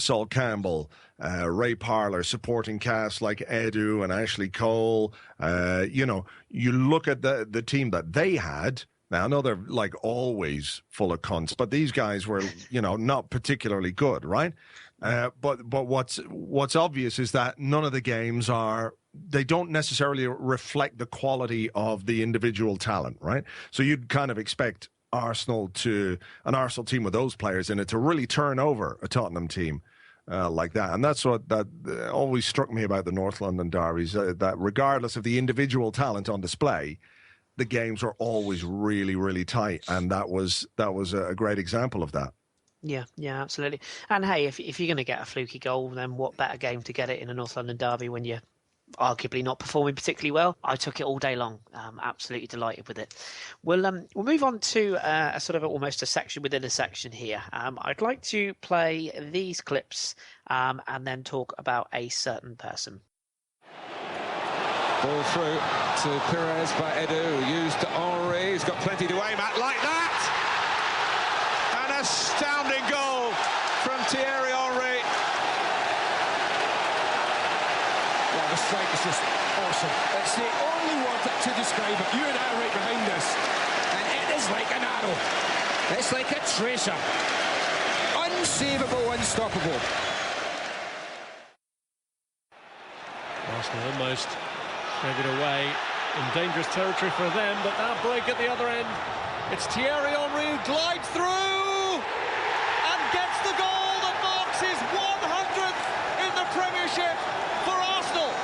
Sol Campbell, Ray Parler, supporting cast like Edu and Ashley Cole, you look at the team that they had. Now, I know they're like always full of cunts, but these guys were, not particularly good, right? But what's obvious is that none of the games they don't necessarily reflect the quality of the individual talent, right? So you'd kind of expect an Arsenal team with those players in it to really turn over a Tottenham team like that. And that's what that always struck me about the North London derbies, that regardless of the individual talent on display, the games were always really, really tight. And that was a great example of that. Yeah, absolutely. And hey, if you're going to get a fluky goal, then what better game to get it in a North London derby when you're arguably not performing particularly well? I took it all day long. Absolutely delighted with it. We'll move on to a sort of almost a section within a section here. I'd like to play these clips and then talk about a certain person. Ball through to Pires by Edu, used to Henry. He's got plenty to aim at, like that. An astounding goal from Thierry Henry. Well, the strike is just awesome. It's the only word to describe it. You and I are right behind this, and it is like an arrow. It's like a tracer. Unsavable, unstoppable. Arsenal almost gave it away in dangerous territory for them, but that break at the other end, it's Thierry Henry who glides through and gets the goal that marks his 100th in the Premiership for Arsenal.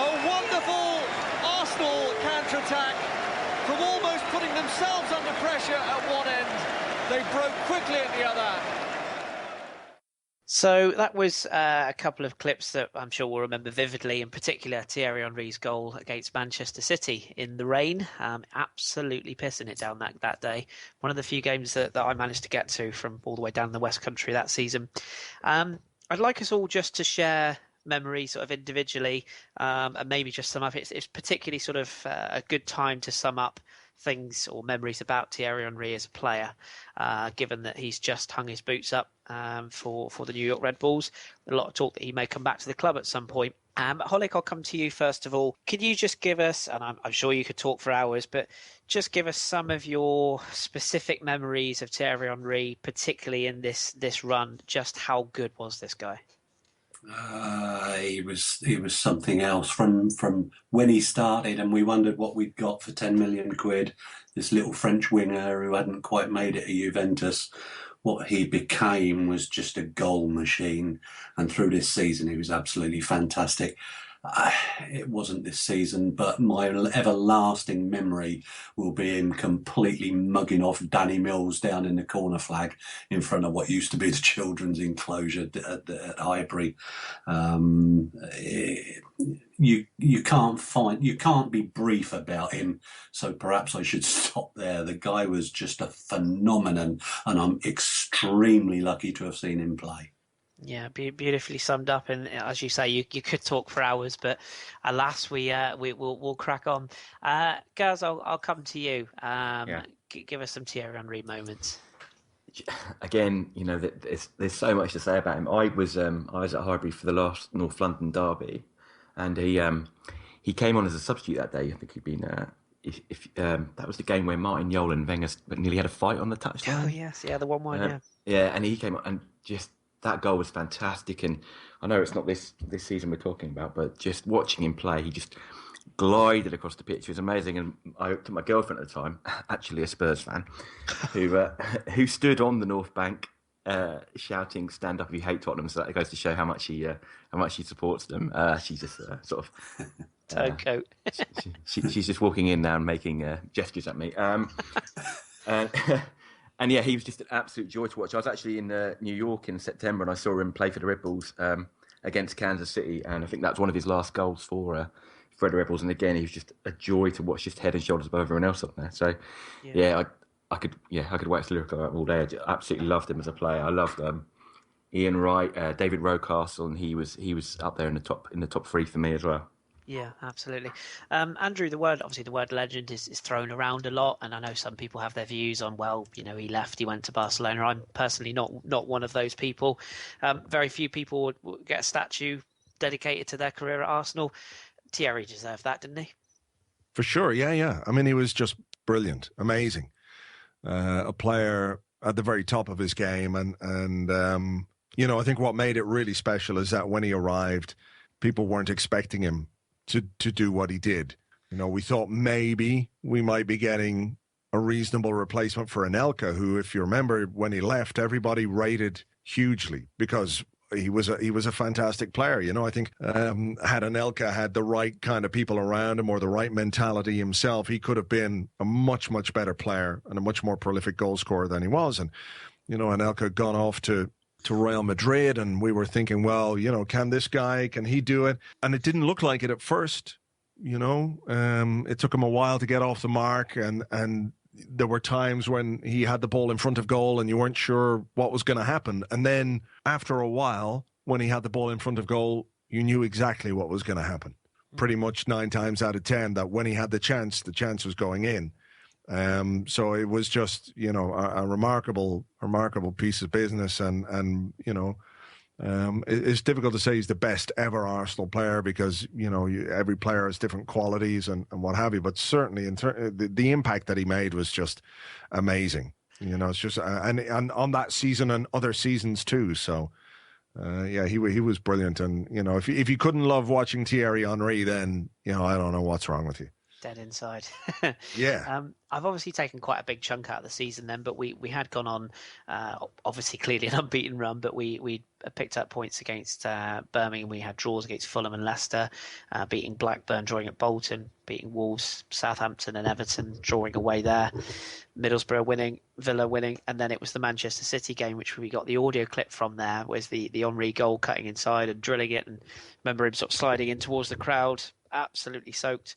A wonderful Arsenal counter-attack. From almost putting themselves under pressure at one end, they broke quickly at the other. So that was a couple of clips that I'm sure we'll remember vividly, in particular Thierry Henry's goal against Manchester City in the rain. Absolutely pissing it down that day. One of the few games that I managed to get to from all the way down the West Country that season. I'd like us all just to share memories sort of individually and maybe just sum up. It's particularly sort of a good time to sum up things or memories about Thierry Henry as a player, given that he's just hung his boots up for the New York Red Bulls. A lot of talk that he may come back to the club at some point. Holic, I'll come to you first of all. Could you just give us, and I'm sure you could talk for hours, but just give us some of your specific memories of Thierry Henry, particularly in this run. Just how good was this guy? He was something else from when he started, and we wondered what we'd got for 10 million quid. This little French winger who hadn't quite made it at Juventus. What he became was just a goal machine, and through this season he was absolutely fantastic. It wasn't this season, but my everlasting memory will be him completely mugging off Danny Mills down in the corner flag in front of what used to be the children's enclosure at Highbury. You can't be brief about him, so perhaps I should stop there. The guy was just a phenomenon, and I'm extremely lucky to have seen him play. Yeah, beautifully summed up. And as you say, you could talk for hours, but alas, we'll crack on. Gaz, I'll come to you. Give us some Thierry Henry moments. Again, there's so much to say about him. I was at Highbury for the last North London derby, and he came on as a substitute that day. I think he'd been. That was the game where Martin Jol and Wenger nearly had a fight on the touchline. Oh yes, yeah, the 1-1, yeah, and he came on and just. That goal was fantastic, and I know it's not this season we're talking about, but just watching him play, glided across the pitch. It was amazing. And I looked at my girlfriend at the time, actually a Spurs fan, who stood on the North Bank shouting, "Stand up if you hate Tottenham." So that goes to show how much she supports them. She's just sort of turncoat. She's just walking in now and making gestures at me. And yeah, he was just an absolute joy to watch. I was actually in New York in September, and I saw him play for the Red Bulls against Kansas City, and I think that's one of his last goals for the Red Bulls. And again, he was just a joy to watch, just head and shoulders above everyone else up there. So I could wax lyrical all day. I absolutely loved him as a player. I loved Ian Wright, David Rocastle, and he was up there in the top three for me as well. Yeah, absolutely. Andrew, the word legend is thrown around a lot, and I know some people have their views on, well, he left, he went to Barcelona. I'm personally not one of those people. Very few people would get a statue dedicated to their career at Arsenal. Thierry deserved that, didn't he? For sure, yeah. I mean, he was just brilliant, amazing. A player at the very top of his game, and I think what made it really special is that when he arrived, people weren't expecting him to do what he did. We thought maybe we might be getting a reasonable replacement for Anelka, who, if you remember, when he left, everybody rated hugely because he was a fantastic player. I think had Anelka had the right kind of people around him or the right mentality himself, he could have been a much, much better player and a much more prolific goal scorer than he was. And, Anelka had gone off to Real Madrid, and we were thinking, well, can he do it? And it didn't look like it at first. It took him a while to get off the mark, and there were times when he had the ball in front of goal and you weren't sure what was going to happen. And then after a while, when he had the ball in front of goal, you knew exactly what was going to happen. Pretty much 9 times out of 10 that when he had the chance was going in. So it was just, a remarkable piece of business, and it's difficult to say he's the best ever Arsenal player because, every player has different qualities and what have you, but certainly the impact that he made was just amazing. It's just, and on that season and other seasons too. So, he was brilliant. And, if you couldn't love watching Thierry Henry, then, I don't know what's wrong with you. Dead inside. Yeah. I've obviously taken quite a big chunk out of the season then, but we had gone on, obviously clearly an unbeaten run, but we picked up points against Birmingham. We had draws against Fulham and Leicester, beating Blackburn, drawing at Bolton, beating Wolves, Southampton and Everton, drawing away there, Middlesbrough winning, Villa winning, and then it was the Manchester City game, which we got the audio clip from there, was the Henry goal, cutting inside and drilling it, and remember him sort of sliding in towards the crowd, absolutely soaked.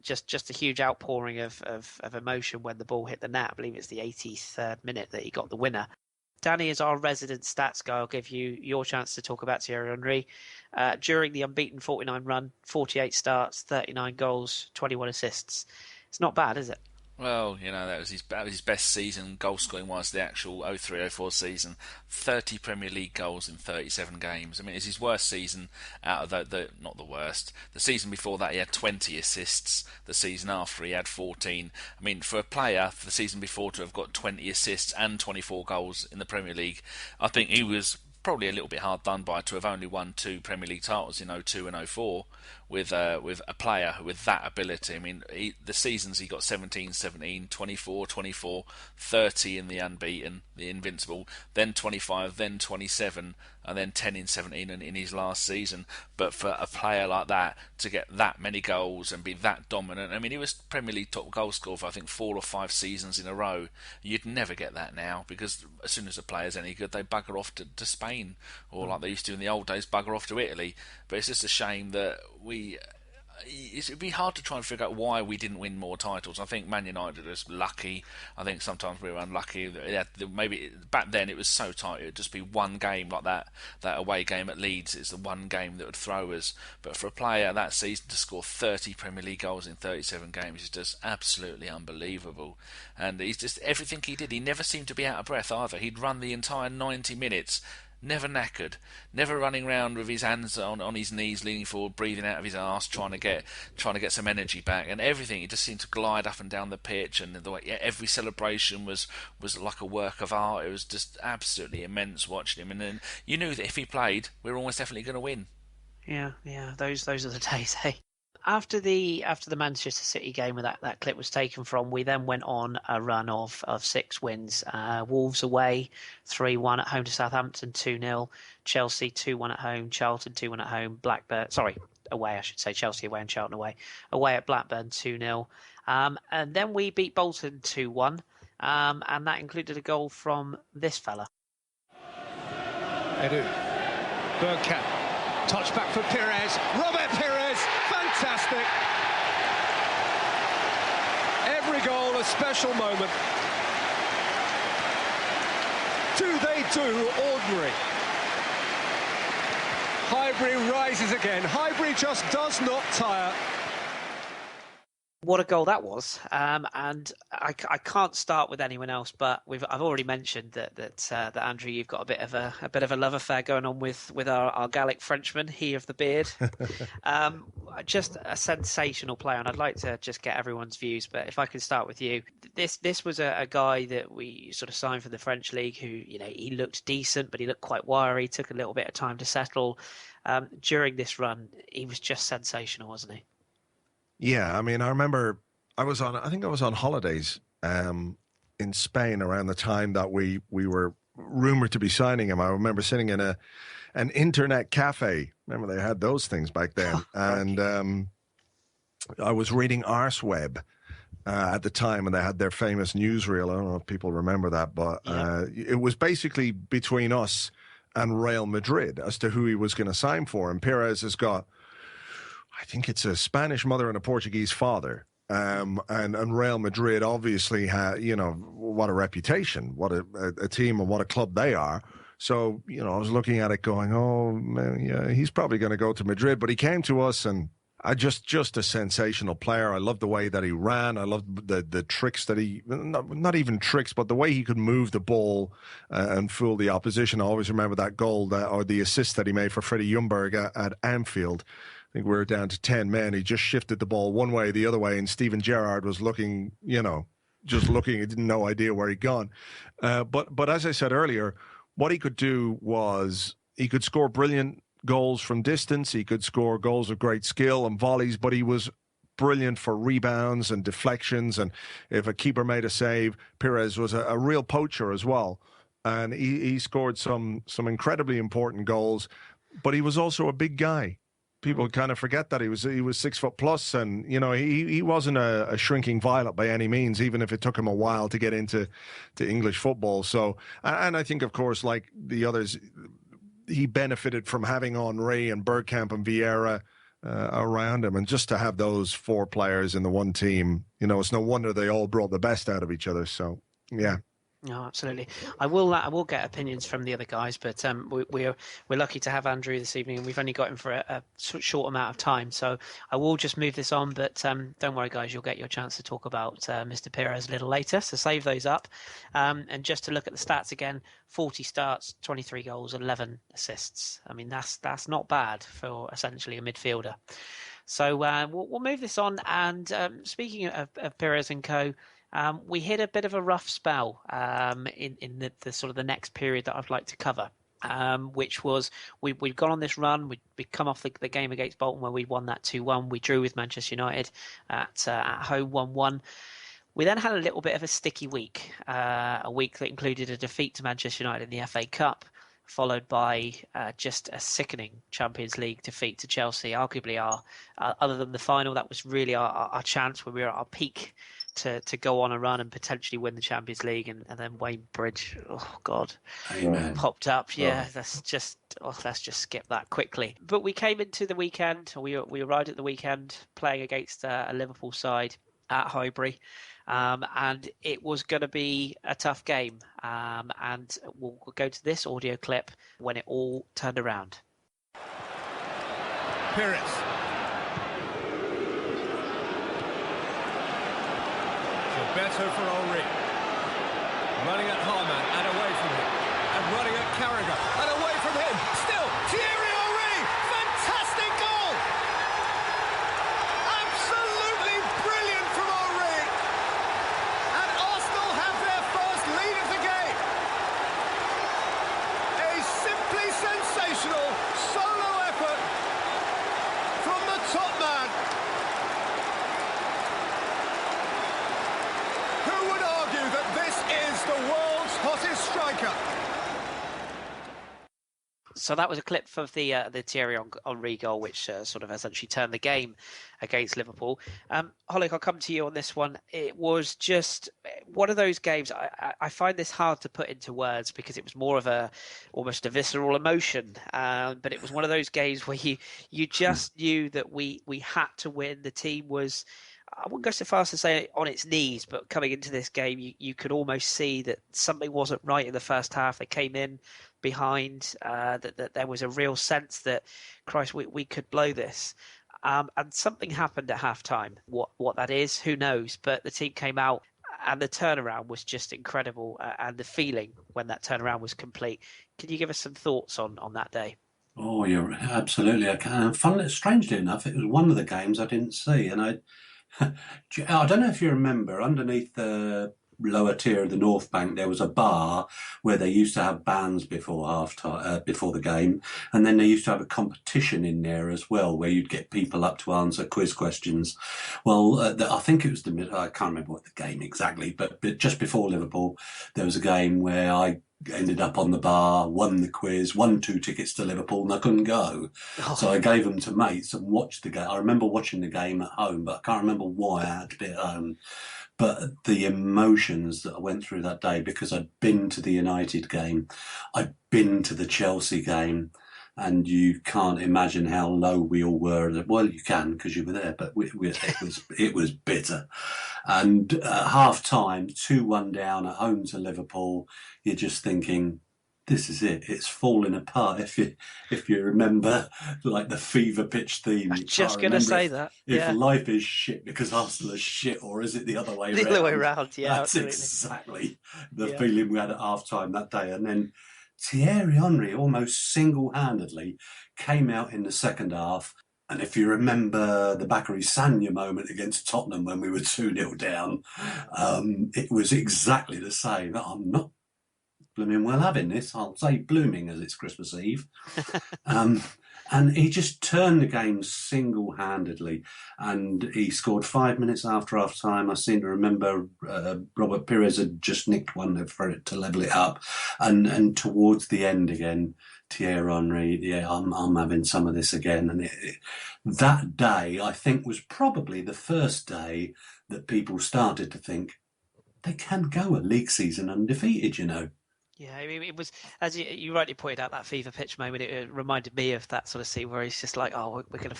Just a huge outpouring of emotion when the ball hit the net. I believe it's the 83rd minute that he got the winner. Danny is our resident stats guy. I'll give you your chance to talk about Thierry Henry. During the unbeaten 49 run, 48 starts, 39 goals, 21 assists. It's not bad, is it? Well, that was his best season goal scoring wise, the actual 03-04 season. 30 Premier League goals in 37 games. I mean, it's his worst season out of the not the worst. The season before that he had 20 assists. The season after he had 14. I mean, for a player for the season before to have got 20 assists and 24 goals in the Premier League, I think he was probably a little bit hard done by to have only won 2 Premier League titles in 02 and 04 with a player with that ability. I mean, the seasons he got 17-17, 24-24, 30 in the unbeaten, the Invincible, then 25, then 27, and then 10 in 17 in his last season. But for a player like that to get that many goals and be that dominant, I mean, he was Premier League top goal scorer for I think 4 or 5 seasons in a row. You'd never get that now because as soon as a player's any good, they bugger off to Spain, or like they used to in the old days, bugger off to Italy. But it's just a shame that it'd be hard to try and figure out why we didn't win more titles. I think Man United was lucky. I think sometimes we were unlucky. Maybe back then it was so tight. It would just be one game like that away game at Leeds. It's the one game that would throw us. But for a player that season to score 30 Premier League goals in 37 games is just absolutely unbelievable. And he's just everything he did. He never seemed to be out of breath either. He'd run the entire 90 minutes. Never knackered, never running around with his hands on his knees, leaning forward, breathing out of his arse, trying to get some energy back, and everything. He just seemed to glide up and down the pitch, and the way every celebration was like a work of art. It was just absolutely immense watching him, and then you knew that if he played, we were almost definitely going to win. Yeah, those are the days, hey. after the Manchester City game where that clip was taken from, we then went on a run of 6 wins. Wolves away 3-1 at home to Southampton 2-0, Chelsea 2-1 at home, Charlton 2-1 at home, away I should say, Chelsea away and Charlton away at Blackburn 2-0, and then we beat Bolton 2-1, and that included a goal from this fella. Edu, Bergkamp, touch back for Pires, Robert Pires, fantastic! Every goal a special moment. Do they do ordinary? Highbury rises again. Highbury just does not tire. What a goal that was, and I can't start with anyone else, but I've already mentioned that Andrew, you've got a bit of a love affair going on with our Gallic Frenchman, he of the beard. Just a sensational player, and I'd like to just get everyone's views. But if I can start with you, this was a guy that we sort of signed for the French league, who he looked decent, but he looked quite wiry. Took a little bit of time to settle. During this run, he was just sensational, wasn't he? Yeah, I mean, I remember I think I was on holidays in Spain around the time that we were rumored to be signing him. I remember sitting in an internet cafe. Remember they had those things back then. And I was reading Arseweb at the time, and they had their famous newsreel. I don't know if people remember that, but it was basically between us and Real Madrid as to who he was going to sign for. And Pires has got, I think it's a Spanish mother and a Portuguese father. And Real Madrid obviously had, what a reputation, what a team and what a club they are. So, I was looking at it going, oh, man, yeah, he's probably going to go to Madrid. But he came to us, and just a sensational player. I loved the way that he ran. I loved the tricks that not even tricks, but the way he could move the ball and fool the opposition. I always remember that goal or the assist that he made for Freddie Ljungberg at Anfield. I think we were down to 10 men. He just shifted the ball one way, the other way, and Steven Gerrard was looking, just looking. He didn't no idea where he'd gone. But as I said earlier, what he could do was he could score brilliant goals from distance. He could score goals of great skill and volleys, but he was brilliant for rebounds and deflections. And if a keeper made a save, Pires was a real poacher as well. And he scored some incredibly important goals, but he was also a big guy. People kind of forget that he was 6 foot plus, and he wasn't a shrinking violet by any means, even if it took him a while to get into English football. So, and I think, of course, like the others, he benefited from having Henry and Bergkamp and Vieira around him, and just to have those 4 players in the one team, it's no wonder they all brought the best out of each other. So, yeah. No, absolutely. I will get opinions from the other guys, but we're lucky to have Andrew this evening, and we've only got him for a short amount of time. So I will just move this on, but don't worry, guys, you'll get your chance to talk about Mr. Pires a little later. So save those up. And just to look at the stats again: 40 starts, 23 goals, 11 assists. I mean, that's not bad for essentially a midfielder. So we'll move this on. And speaking of Pires and co. We hit a bit of a rough spell in the sort of the next period that I'd like to cover, which was we'd gone on this run. We'd come off the game against Bolton where we won that 2-1. We drew with Manchester United at home 1-1. We then had a little bit of a sticky week, a week that included a defeat to Manchester United in the FA Cup, followed by just a sickening Champions League defeat to Chelsea. Arguably other than the final, that was really our chance when we were at our peak to go on a run and potentially win the Champions League, and then Wayne Bridge, oh God, Amen. popped up. Yeah, let's just skip that quickly. But we came into the weekend, we arrived at the weekend playing against a Liverpool side at Highbury, and it was going to be a tough game. And we'll go to this audio clip when it all turned around. Pires. Better for Henry. Running at Harman and away from him. And running at Carragher and away from him. Still, Thierry Henry! Fantastic goal! Absolutely brilliant from Henry! And Arsenal have their first lead of the game. A simply sensational solo effort from the top man. the world's hottest striker. So that was a clip of the Thierry Henry goal, which sort of essentially turned the game against Liverpool. Holic, I'll come to you on this one. It was just one of those games. I find this hard to put into words because it was more of almost a visceral emotion. But it was one of those games where you just knew that we had to win. The team was, I wouldn't go so far as to say on its knees, but coming into this game, you could almost see that something wasn't right in the first half. They came in behind, that there was a real sense that, Christ, we could blow this. And something happened at half-time. What that is, who knows? But the team came out and the turnaround was just incredible. And the feeling when that turnaround was complete. Can you give us some thoughts on that day? Oh, you're absolutely. I can. Strangely enough, it was one of the games I didn't see. And I don't know if you remember, underneath the lower tier of the North Bank, there was a bar where they used to have bands before half-time, before the game, and then they used to have a competition in there as well, where you'd get people up to answer quiz questions. Well, I think it was I can't remember what the game exactly, but just before Liverpool, there was a game where I ended up on the bar, won the quiz, won 2 tickets to Liverpool, and I couldn't go. So I gave them to mates and watched the game. I remember watching the game at home, but I can't remember why I had to be at home. But the emotions that I went through that day, because I'd been to the United game, I'd been to the Chelsea game, and you can't imagine how low we all were. Well, you can because you were there, but it was bitter. And at half-time, 2-1 down at home to Liverpool, you're just thinking, this is it. It's falling apart. If you remember, like the fever pitch theme. I was just going to say that. If life is shit because Arsenal is shit, or is it the other way around? The other way around, yeah. That's absolutely. exactly the feeling we had at half-time that day. And then Thierry Henry almost single-handedly came out in the second half. And if you remember the Bakary Sagna moment against Tottenham when we were 2-0 down, it was exactly the same. I'm not blooming well having this. I'll say blooming as it's Christmas Eve. And he just turned the game single-handedly. And he scored 5 minutes after half-time. I seem to remember Robert Pires had just nicked one for it to level it up. And towards the end again, Thierry Henry, I'm having some of this again. And that day, I think, was probably the first day that people started to think they can go a league season undefeated, you know. Yeah, I mean, it was, as you rightly pointed out, that fever pitch moment. It reminded me of that sort of scene where he's just like, "Oh, we're gonna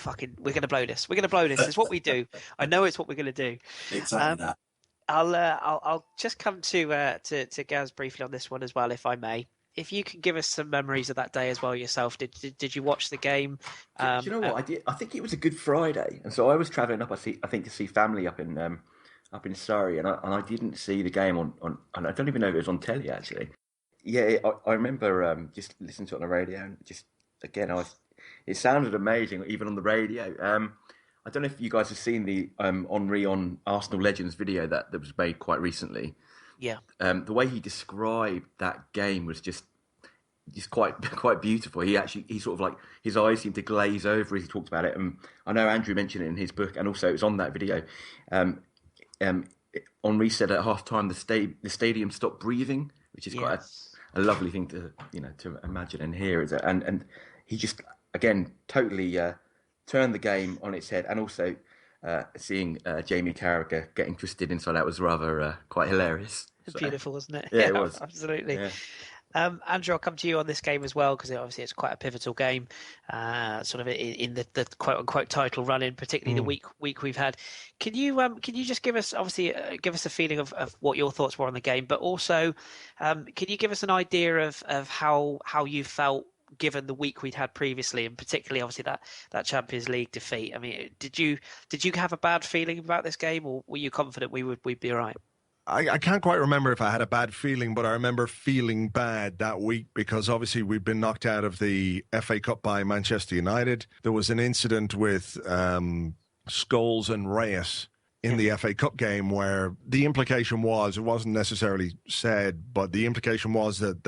blow this. We're gonna blow this. It's what we do. I know it's what we're gonna do." Exactly that. I'll just come to Gaz briefly on this one as well, if I may. If you can give us some memories of that day as well yourself. Did you watch the game? Do you know what I did? I think it was a Good Friday, and so I was travelling up. I think to see family up in Surrey, and I didn't see the game on. And I don't even know if it was on telly actually. Yeah, I remember just listening to it on the radio, and just again, it sounded amazing even on the radio. I don't know if you guys have seen the Henry on Arsenal Legends video that was made quite recently. Yeah. The way he described that game was just quite beautiful. He sort of like his eyes seemed to glaze over as he talked about it. And I know Andrew mentioned it in his book, and also it was on that video. Henry said at half time the stadium stopped breathing, which is quite a lovely thing to imagine and hear. And he just again totally turned the game on its head, and also seeing Jamie Carragher get interested inside out was rather quite hilarious. So, beautiful, wasn't it? Yeah, it was. Absolutely. Yeah. Andrew, I'll come to you on this game as well, because obviously it's quite a pivotal game, sort of in the quote unquote title run in, particularly the week we've had. Can you just give us a feeling of what your thoughts were on the game, but also can you give us an idea of how you felt given the week we'd had previously, and particularly obviously that Champions League defeat? I mean, did you have a bad feeling about this game, or were you confident we'd be all right? I can't quite remember if I had a bad feeling, but I remember feeling bad that week because obviously we'd been knocked out of the FA Cup by Manchester United. There was an incident with Scholes and Reyes in the FA Cup game where the implication was, it wasn't necessarily said, but the implication was that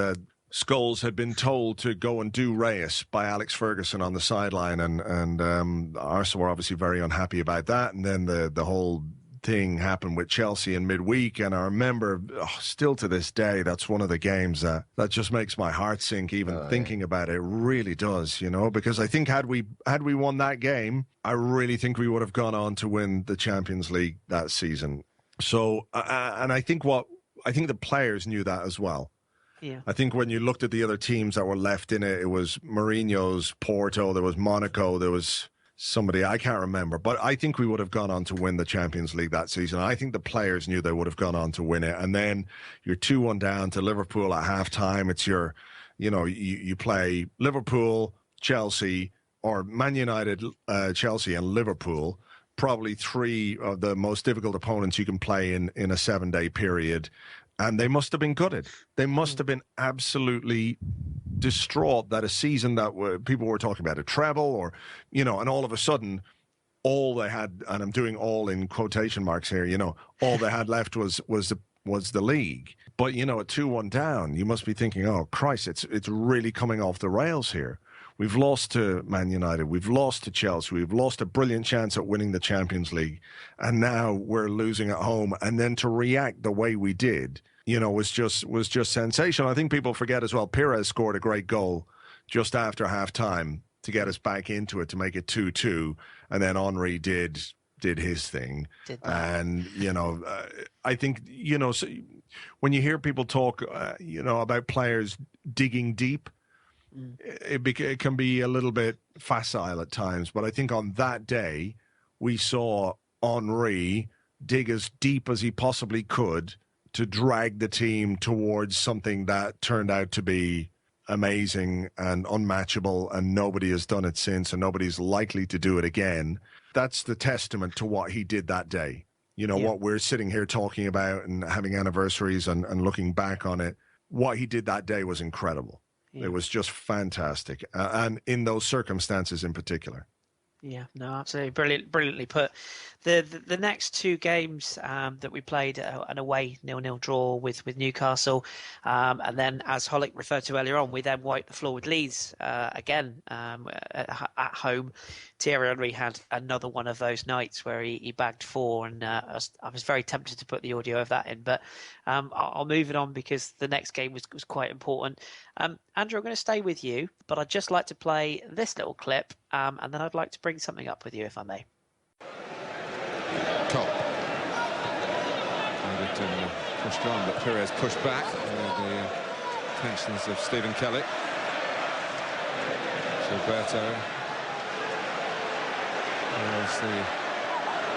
Scholes had been told to go and do Reyes by Alex Ferguson on the sideline, and Arsenal were obviously very unhappy about that. And then the whole thing happened with Chelsea in midweek, and I remember still to this day, that's one of the games that just makes my heart sink even thinking about it. It really does, because I think had we won that game, I really think we would have gone on to win the Champions League that season. So, and I think the players knew that as well. Yeah. I think when you looked at the other teams that were left in it, it was Mourinho's Porto, there was Monaco, there was somebody I can't remember, but I think we would have gone on to win the Champions League that season. I think the players knew they would have gone on to win it. And then you're 2-1 down to Liverpool at halftime. It's you play Liverpool, Chelsea, or Man United, Chelsea, and Liverpool. Probably three of the most difficult opponents you can play in a 7-day period. And they must have been gutted. They must have been absolutely distraught that a season that people were talking about a treble or, and all of a sudden, all they had, and I'm doing all in quotation marks here, all they had left was the league. But, at 2-1 down, you must be thinking, oh, Christ, it's really coming off the rails here. We've lost to Man United. We've lost to Chelsea. We've lost a brilliant chance at winning the Champions League. And now we're losing at home. And then to react the way we did, was just sensational. I think people forget as well, Pires scored a great goal just after half-time to get us back into it, to make it 2-2. And then Henry did his thing. And, I think, so when you hear people talk, about players digging deep, it can be a little bit facile at times, but I think on that day we saw Henry dig as deep as he possibly could to drag the team towards something that turned out to be amazing and unmatchable, and nobody has done it since, and nobody's likely to do it again. That's the testament to what he did that day. What we're sitting here talking about and having anniversaries and looking back on it, what he did that day was incredible. It was just fantastic, and in those circumstances in particular. Yeah, no, absolutely brilliantly put. The next two games that we played, an away 0-0 draw with Newcastle, and then, as Holic referred to earlier on, we then wiped the floor with Leeds again at home. Thierry Henry had another one of those nights where he bagged 4, and I was very tempted to put the audio of that in, but I'll move it on because the next game was quite important. Andrew, I'm going to stay with you, but I'd just like to play this little clip, and then I'd like to bring something up with you, if I may. Top. Pushed on, but Pires pushed back with the tensions of Stephen Kelly. Gilberto as the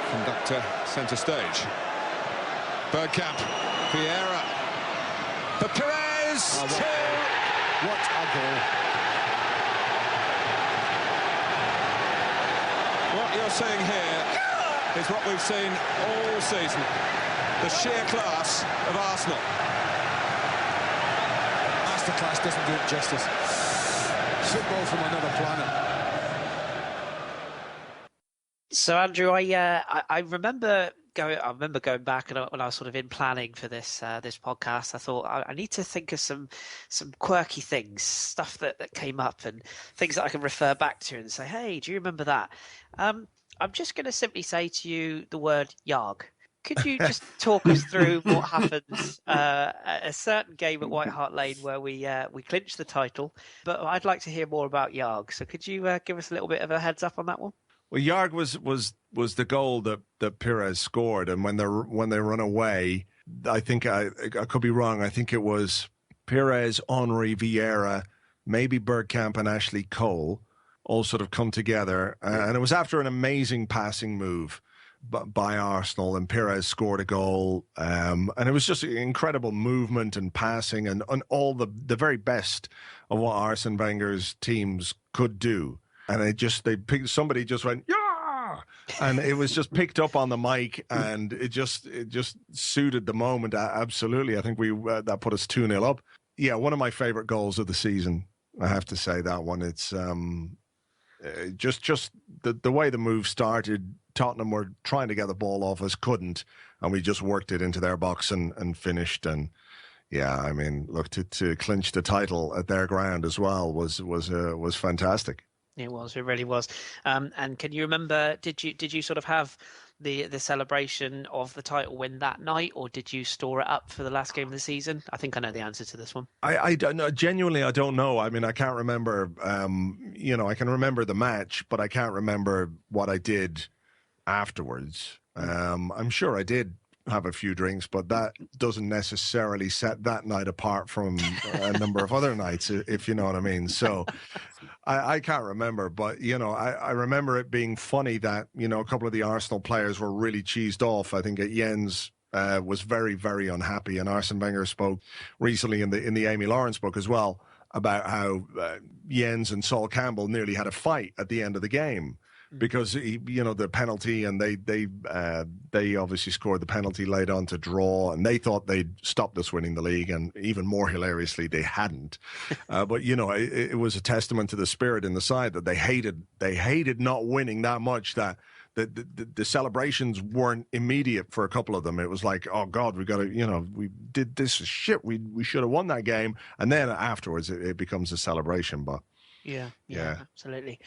conductor centre stage. Bergkamp, Vieira, for Pires. What a goal. What you're seeing here is what we've seen all season. The sheer class of Arsenal. Masterclass doesn't do it justice. Football from another planet. So, Andrew, I remember going back, and when I was sort of in planning for this podcast, I thought I need to think of some quirky things, stuff that came up, and things that I can refer back to and say, hey, do you remember that? I'm just going to simply say to you the word Yarg. Could you just talk us through what happens at a certain game at White Hart Lane where we clinched the title? But I'd like to hear more about Yarg. So could you give us a little bit of a heads up on that one? Well, Yarg was the goal that Pires scored, and when they run away, I think I could be wrong. I think it was Pires, Henry, Vieira, maybe Bergkamp and Ashley Cole all sort of come together, and it was after an amazing passing move by Arsenal, and Pires scored a goal, and it was just incredible movement and passing and all the very best of what Arsene Wenger's teams could do. And somebody just went, yeah, and it was just picked up on the mic, and it just suited the moment absolutely. I think that put us 2-0 up. Yeah, one of my favorite goals of the season. I have to say that one. It's just the way the move started. Tottenham were trying to get the ball off us, couldn't, and we just worked it into their box and finished. And yeah, I mean, look, to clinch the title at their ground as well was fantastic. It was. It really was. And can you remember? Did you sort of have the celebration of the title win that night, or did you store it up for the last game of the season? I think I know the answer to this one. I don't know. Genuinely, I don't know. I mean, I can't remember. I can remember the match, but I can't remember what I did afterwards. I'm sure I did have a few drinks, but that doesn't necessarily set that night apart from a number of other nights, if you know what I mean. So I can't remember, but, I remember it being funny that, a couple of the Arsenal players were really cheesed off. I think Jens was very, very unhappy, and Arsene Wenger spoke recently in the Amy Lawrence book as well about how Jens and Sol Campbell nearly had a fight at the end of the game. Because the penalty, and they obviously scored the penalty late on to draw, and they thought they'd stopped us winning the league, and even more hilariously, they hadn't. But it was a testament to the spirit in the side that they hated not winning that much that the celebrations weren't immediate for a couple of them. It was like, oh God, we got to, we did this shit. We should have won that game, and then afterwards it becomes a celebration. But yeah, absolutely.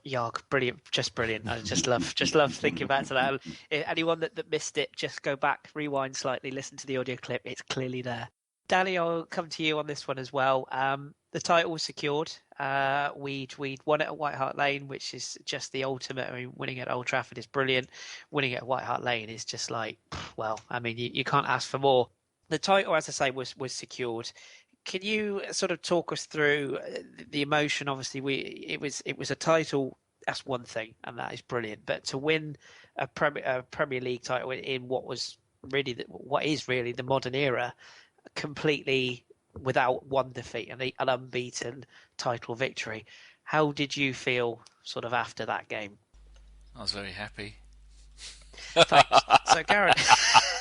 Yarg, brilliant, just brilliant. I just love thinking back to that. Anyone that missed it, just go back, rewind slightly, listen to the audio clip. It's clearly there. Danny, I'll come to you on this one as well. The title was secured. We'd won it at White Hart Lane, which is just the ultimate. I mean, winning at Old Trafford is brilliant. Winning at White Hart Lane is just like, well, I mean, you can't ask for more. The title, as I say, was secured. Can you sort of talk us through the emotion? Obviously, it was a title. That's one thing, and that is brilliant. But to win a Premier League title in what is really the modern era, completely without one defeat and an unbeaten title victory, how did you feel sort of after that game? I was very happy. Thanks. So, Gareth.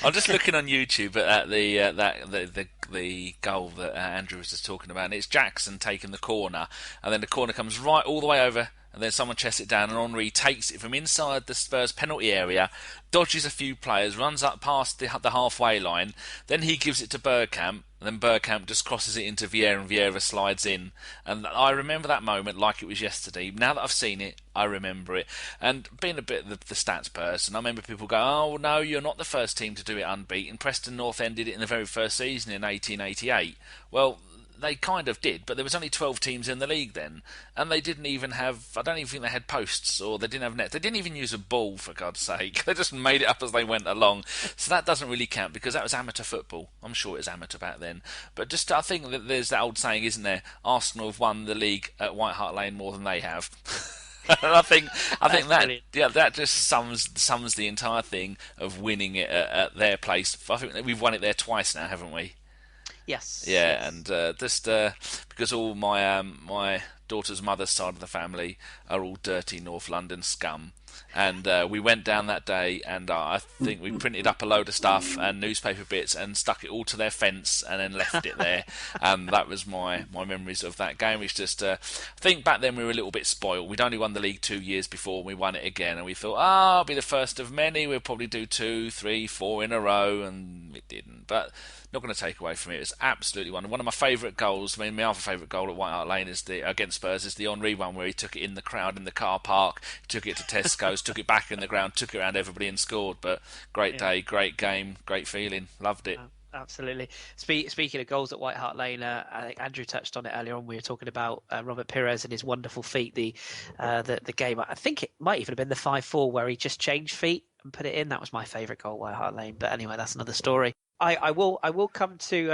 I'm just looking on YouTube at the goal that Andrew was just talking about, and it's Jackson taking the corner, and then the corner comes right all the way over, and then someone chests it down, and Henry takes it from inside the Spurs penalty area, dodges a few players, runs up past the halfway line, then he gives it to Bergkamp, and then Bergkamp just crosses it into Vieira, and Vieira slides in. And I remember that moment like it was yesterday. Now that I've seen it, I remember it. And being a bit of the stats person, I remember people go, oh no, you're not the first team to do it unbeaten. Preston North End did it in the very first season in 1888. Well, they kind of did, but there was only 12 teams in the league then, and they didn't even have, I don't even think they had posts, or they didn't have nets. They didn't even use a ball, for God's sake. They just made it up as they went along. So that doesn't really count, because that was amateur football. I'm sure it was amateur back then. But just, I think that there's that old saying, isn't there? Arsenal have won the league at White Hart Lane more than they have. And I think that just sums the entire thing of winning it at their place. I think that we've won it there twice now, haven't we? Yes. Yeah, and just because all my daughter's mother's side of the family are all dirty North London scum, and we went down that day, and I think we printed up a load of stuff and newspaper bits and stuck it all to their fence and then left it there. And that was my memories of that game. It's just I think back then we were a little bit spoiled. We'd only won the league 2 years before, and we won it again, and we thought, I'll be the first of many. We'll probably do 2, 3, 4 in a row, and it didn't. But not going to take away from it. It's absolutely one of my favourite goals. I mean, my other favourite goal at White Hart Lane is against Spurs is the Henry one, where he took it in the crowd in the car park, took it to Tesco's, took it back in the ground, took it around everybody and scored. But great day, great game, great feeling. Loved it. Absolutely. Speaking of goals at White Hart Lane, I think Andrew touched on it earlier on. We were talking about Robert Pires and his wonderful feat. The game, I think it might even have been the 5-4 where he just changed feet and put it in. That was my favourite goal at White Hart Lane. But anyway, that's another story. I will come to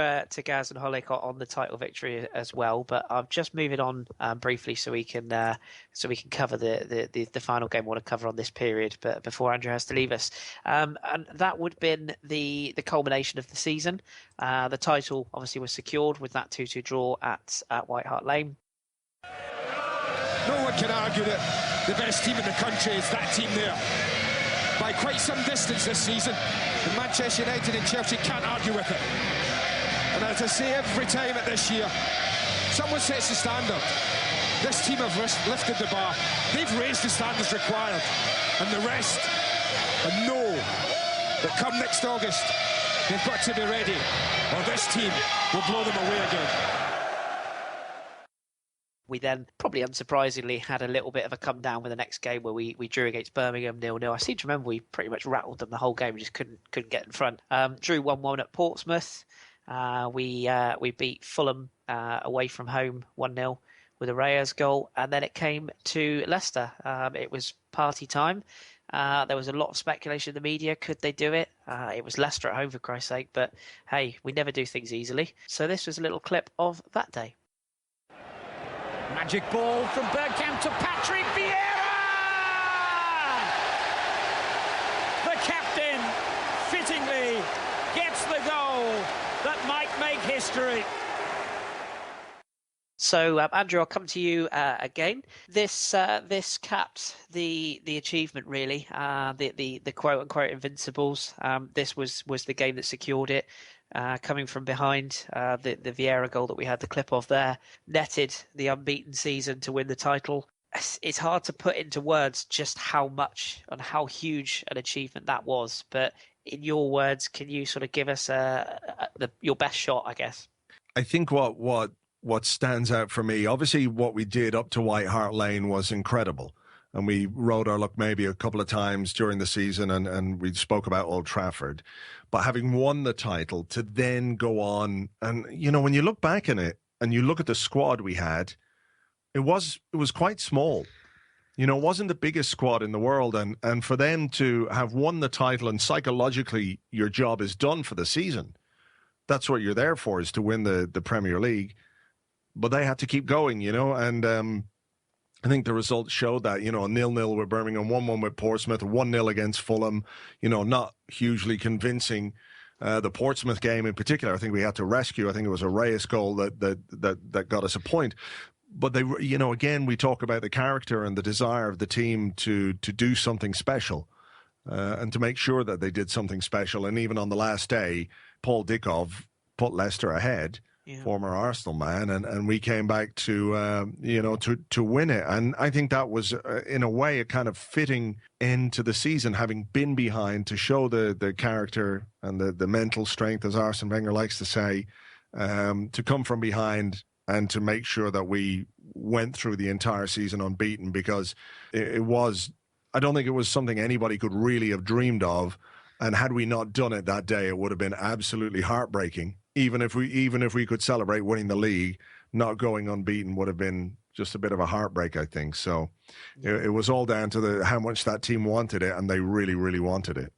Gaz and Holic on the title victory as well, but I'm just moving on briefly so we can cover the final game I want to cover on this period, but before Andrew has to leave us, and that would have been the culmination of the season. The title obviously was secured with that 2-2 draw at White Hart Lane. No one can argue that the best team in the country is that team there. By quite some distance this season, and Manchester United and Chelsea can't argue with it. And as I say every time at this year, someone sets the standard. This team have lifted the bar. They've raised the standards required, and the rest know that come next August, they've got to be ready, or this team will blow them away again. We then, probably unsurprisingly, had a little bit of a come down with the next game where we drew against Birmingham 0-0. I seem to remember we pretty much rattled them the whole game. We just couldn't get in front. Drew 1-1 at Portsmouth. We beat Fulham away from home 1-0 with a Reyes goal. And then it came to Leicester. It was party time. There was a lot of speculation in the media. Could they do it? It was Leicester at home, for Christ's sake. But hey, we never do things easily. So this was a little clip of that day. Magic ball from Bergkamp to Patrick Vieira! The captain, fittingly, gets the goal that might make history. So, Andrew, I'll come to you again. This capped the achievement, really. The quote unquote Invincibles. This was the game that secured it. Coming from behind, the Vieira goal that we had the clip of there netted the unbeaten season to win the title. It's hard to put into words just how much and how huge an achievement that was. But in your words, can you sort of give us your best shot, I guess? I think what stands out for me, obviously what we did up to White Hart Lane was incredible. And we rode our luck maybe a couple of times during the season, and we spoke about Old Trafford. But having won the title, to then go on, and, you know, when you look back in it and you look at the squad we had, it was quite small. You know, it wasn't the biggest squad in the world. And for them to have won the title and psychologically your job is done for the season, that's what you're there for, is to win the Premier League. But they had to keep going, you know, and I think the results showed that, you know, 0-0 with Birmingham, 1-1 with Portsmouth, 1-0 against Fulham, you know, not hugely convincing. The Portsmouth game in particular, I think we had to rescue. I think it was a Reyes goal that got us a point. But they, you know, again, we talk about the character and the desire of the team to do something special and to make sure that they did something special. And even on the last day, Paul Dickov put Leicester ahead. Yeah. Former Arsenal man, and we came back to win it. And I think that was in a way a kind of fitting end to the season, having been behind, to show the character and the mental strength, as Arsene Wenger likes to say, to come from behind and to make sure that we went through the entire season unbeaten, because it was, I don't think it was something anybody could really have dreamed of. And had we not done it that day, it would have been absolutely heartbreaking. Even if we could celebrate winning the league, not going unbeaten would have been just a bit of a heartbreak, I think. So it was all down to how much that team wanted it, and they really, really wanted it.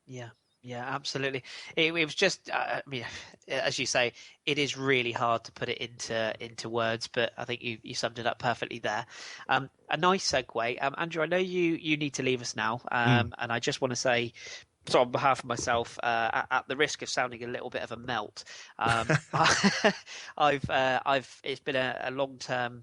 Yeah, absolutely. It was just, I mean, as you say, it is really hard to put it into words, but I think you summed it up perfectly there. A nice segue. Andrew, I know you need to leave us now, and I just want to say, so on behalf of myself, at the risk of sounding a little bit of a melt, it's been a long-term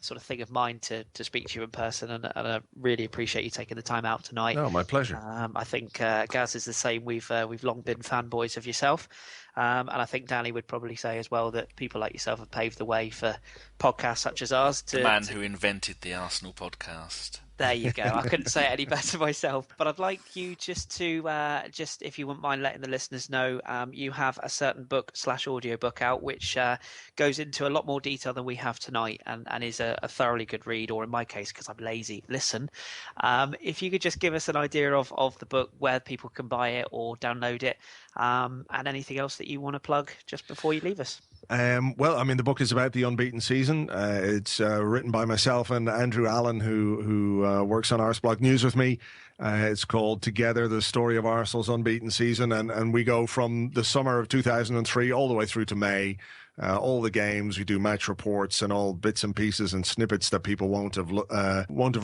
sort of thing of mine to speak to you in person, and I really appreciate you taking the time out tonight. No, my pleasure. I think Gaz is the same. We've long been fanboys of yourself, and I think Danny would probably say as well that people like yourself have paved the way for podcasts such as ours. The man who invented the Arsenal podcast. There you go. I couldn't say it any better myself. But I'd like you just to, if you wouldn't mind letting the listeners know, you have a certain book/audio book out, which goes into a lot more detail than we have tonight, and is a thoroughly good read, or in my case, because I'm lazy, listen. If you could just give us an idea of the book, where people can buy it or download it, and anything else that you want to plug just before you leave us. Well, I mean, the book is about the unbeaten season. It's written by myself and Andrew Allen, who works on Arseblog News with me. It's called Together, the Story of Arsenal's Unbeaten Season. And we go from the summer of 2003 all the way through to May. All the games, we do match reports and all bits and pieces and snippets that people won't have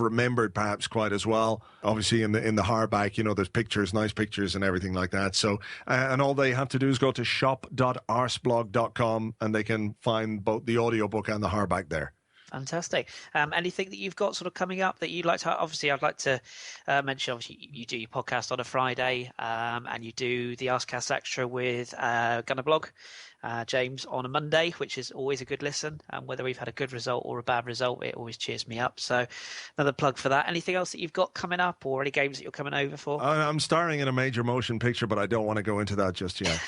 remembered perhaps quite as well. Obviously, in the hardback, you know, there's pictures, nice pictures and everything like that. So, and all they have to do is go to shop.arseblog.com and they can find both the audiobook and the hardback there. Fantastic. Anything that you've got sort of coming up that you'd like to? Obviously, I'd like to mention. Obviously, you do your podcast on a Friday, and you do the Arscast Extra with Gunnerblog, James, on a Monday, which is always a good listen. And whether we've had a good result or a bad result, it always cheers me up. So, another plug for that. Anything else that you've got coming up, or any games that you're coming over for? I'm starring in a major motion picture, but I don't want to go into that just yet.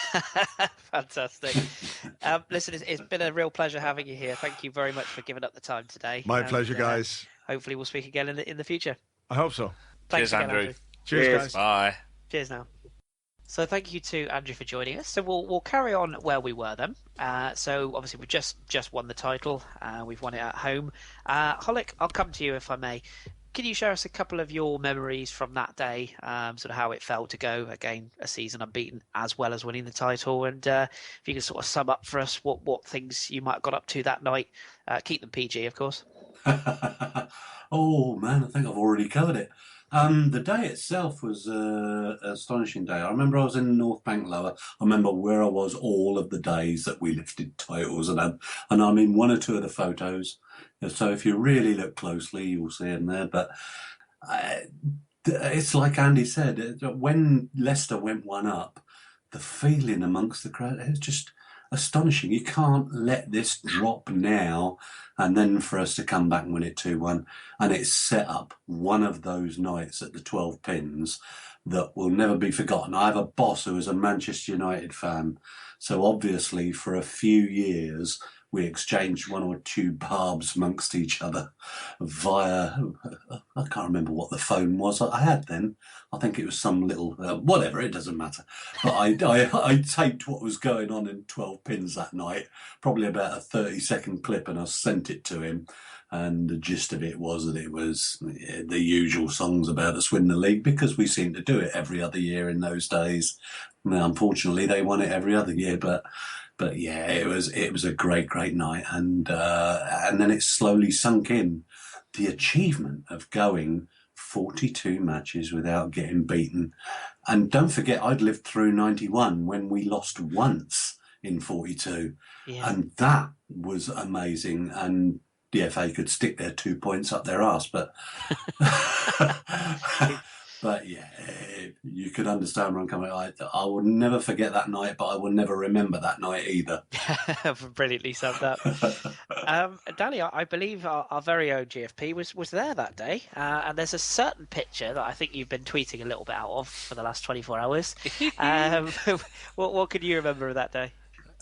Fantastic. Listen, it's been a real pleasure having you here. Thank you very much for giving up the time. time today. My pleasure, guys. Hopefully we'll speak again in the future. I hope so. Thanks Cheers, again, Andrew. Cheers, guys. Bye. Cheers now. So thank you to Andrew for joining us. So we'll carry on where we were then. So obviously we've just won the title. We've won it at home. Holic, I'll come to you if I may. Can you share us a couple of your memories from that day, sort of how it felt to go again a season unbeaten as well as winning the title, and if you could sort of sum up for us what things you might have got up to that night. Keep them PG, of course. Oh man, I think I've already covered it. The day itself was an astonishing day. I remember I was in North Bank Lower. I remember where I was all of the days that we lifted titles, and I'm in one or two of the photos. So if you really look closely, you'll see them there. But it's like Andy said, when Leicester went one up, the feeling amongst the crowd, it was just astonishing. You can't let this drop now and then for us to come back and win it 2-1. And it's set up one of those nights at the 12 pins that will never be forgotten. I have a boss who is a Manchester United fan. So obviously for a few years, we exchanged one or two barbs amongst each other via, I can't remember what the phone was I had then. I think it was some little, whatever, it doesn't matter. But I taped what was going on in 12 pins that night, probably about a 30-second clip, and I sent it to him. And the gist of it was that it was the usual songs about us win the league, because we seemed to do it every other year in those days. Now, unfortunately, they won it every other year, but yeah, it was a great night, and then it slowly sunk in, the achievement of going 42 matches without getting beaten. And don't forget, I'd lived through 91 when we lost once in 42, and that was amazing. And the FA could stick their 2 points up their arse, but but yeah, you could understand where I'm coming. I will never forget that night, but I will never remember that night either. Brilliantly summed up. Danny, I believe our very own GFP was there that day, and there's a certain picture that I think you've been tweeting a little bit out of for the last 24 hours. What can you remember of that day?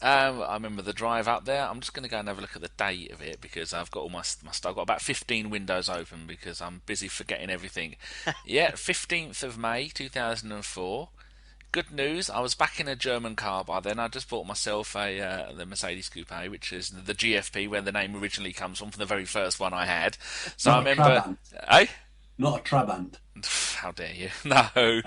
I remember the drive up there. I'm just going to go and have a look at the date of it, because I've got all my stuff. I've got about 15 windows open because I'm busy forgetting everything. Yeah, 15th of May 2004. Good news, I was back in a German car by then. I just bought myself the Mercedes Coupe, which is the GFP, where the name originally comes from the very first one I had. So Not I remember... Not a Trabant. How dare you? No.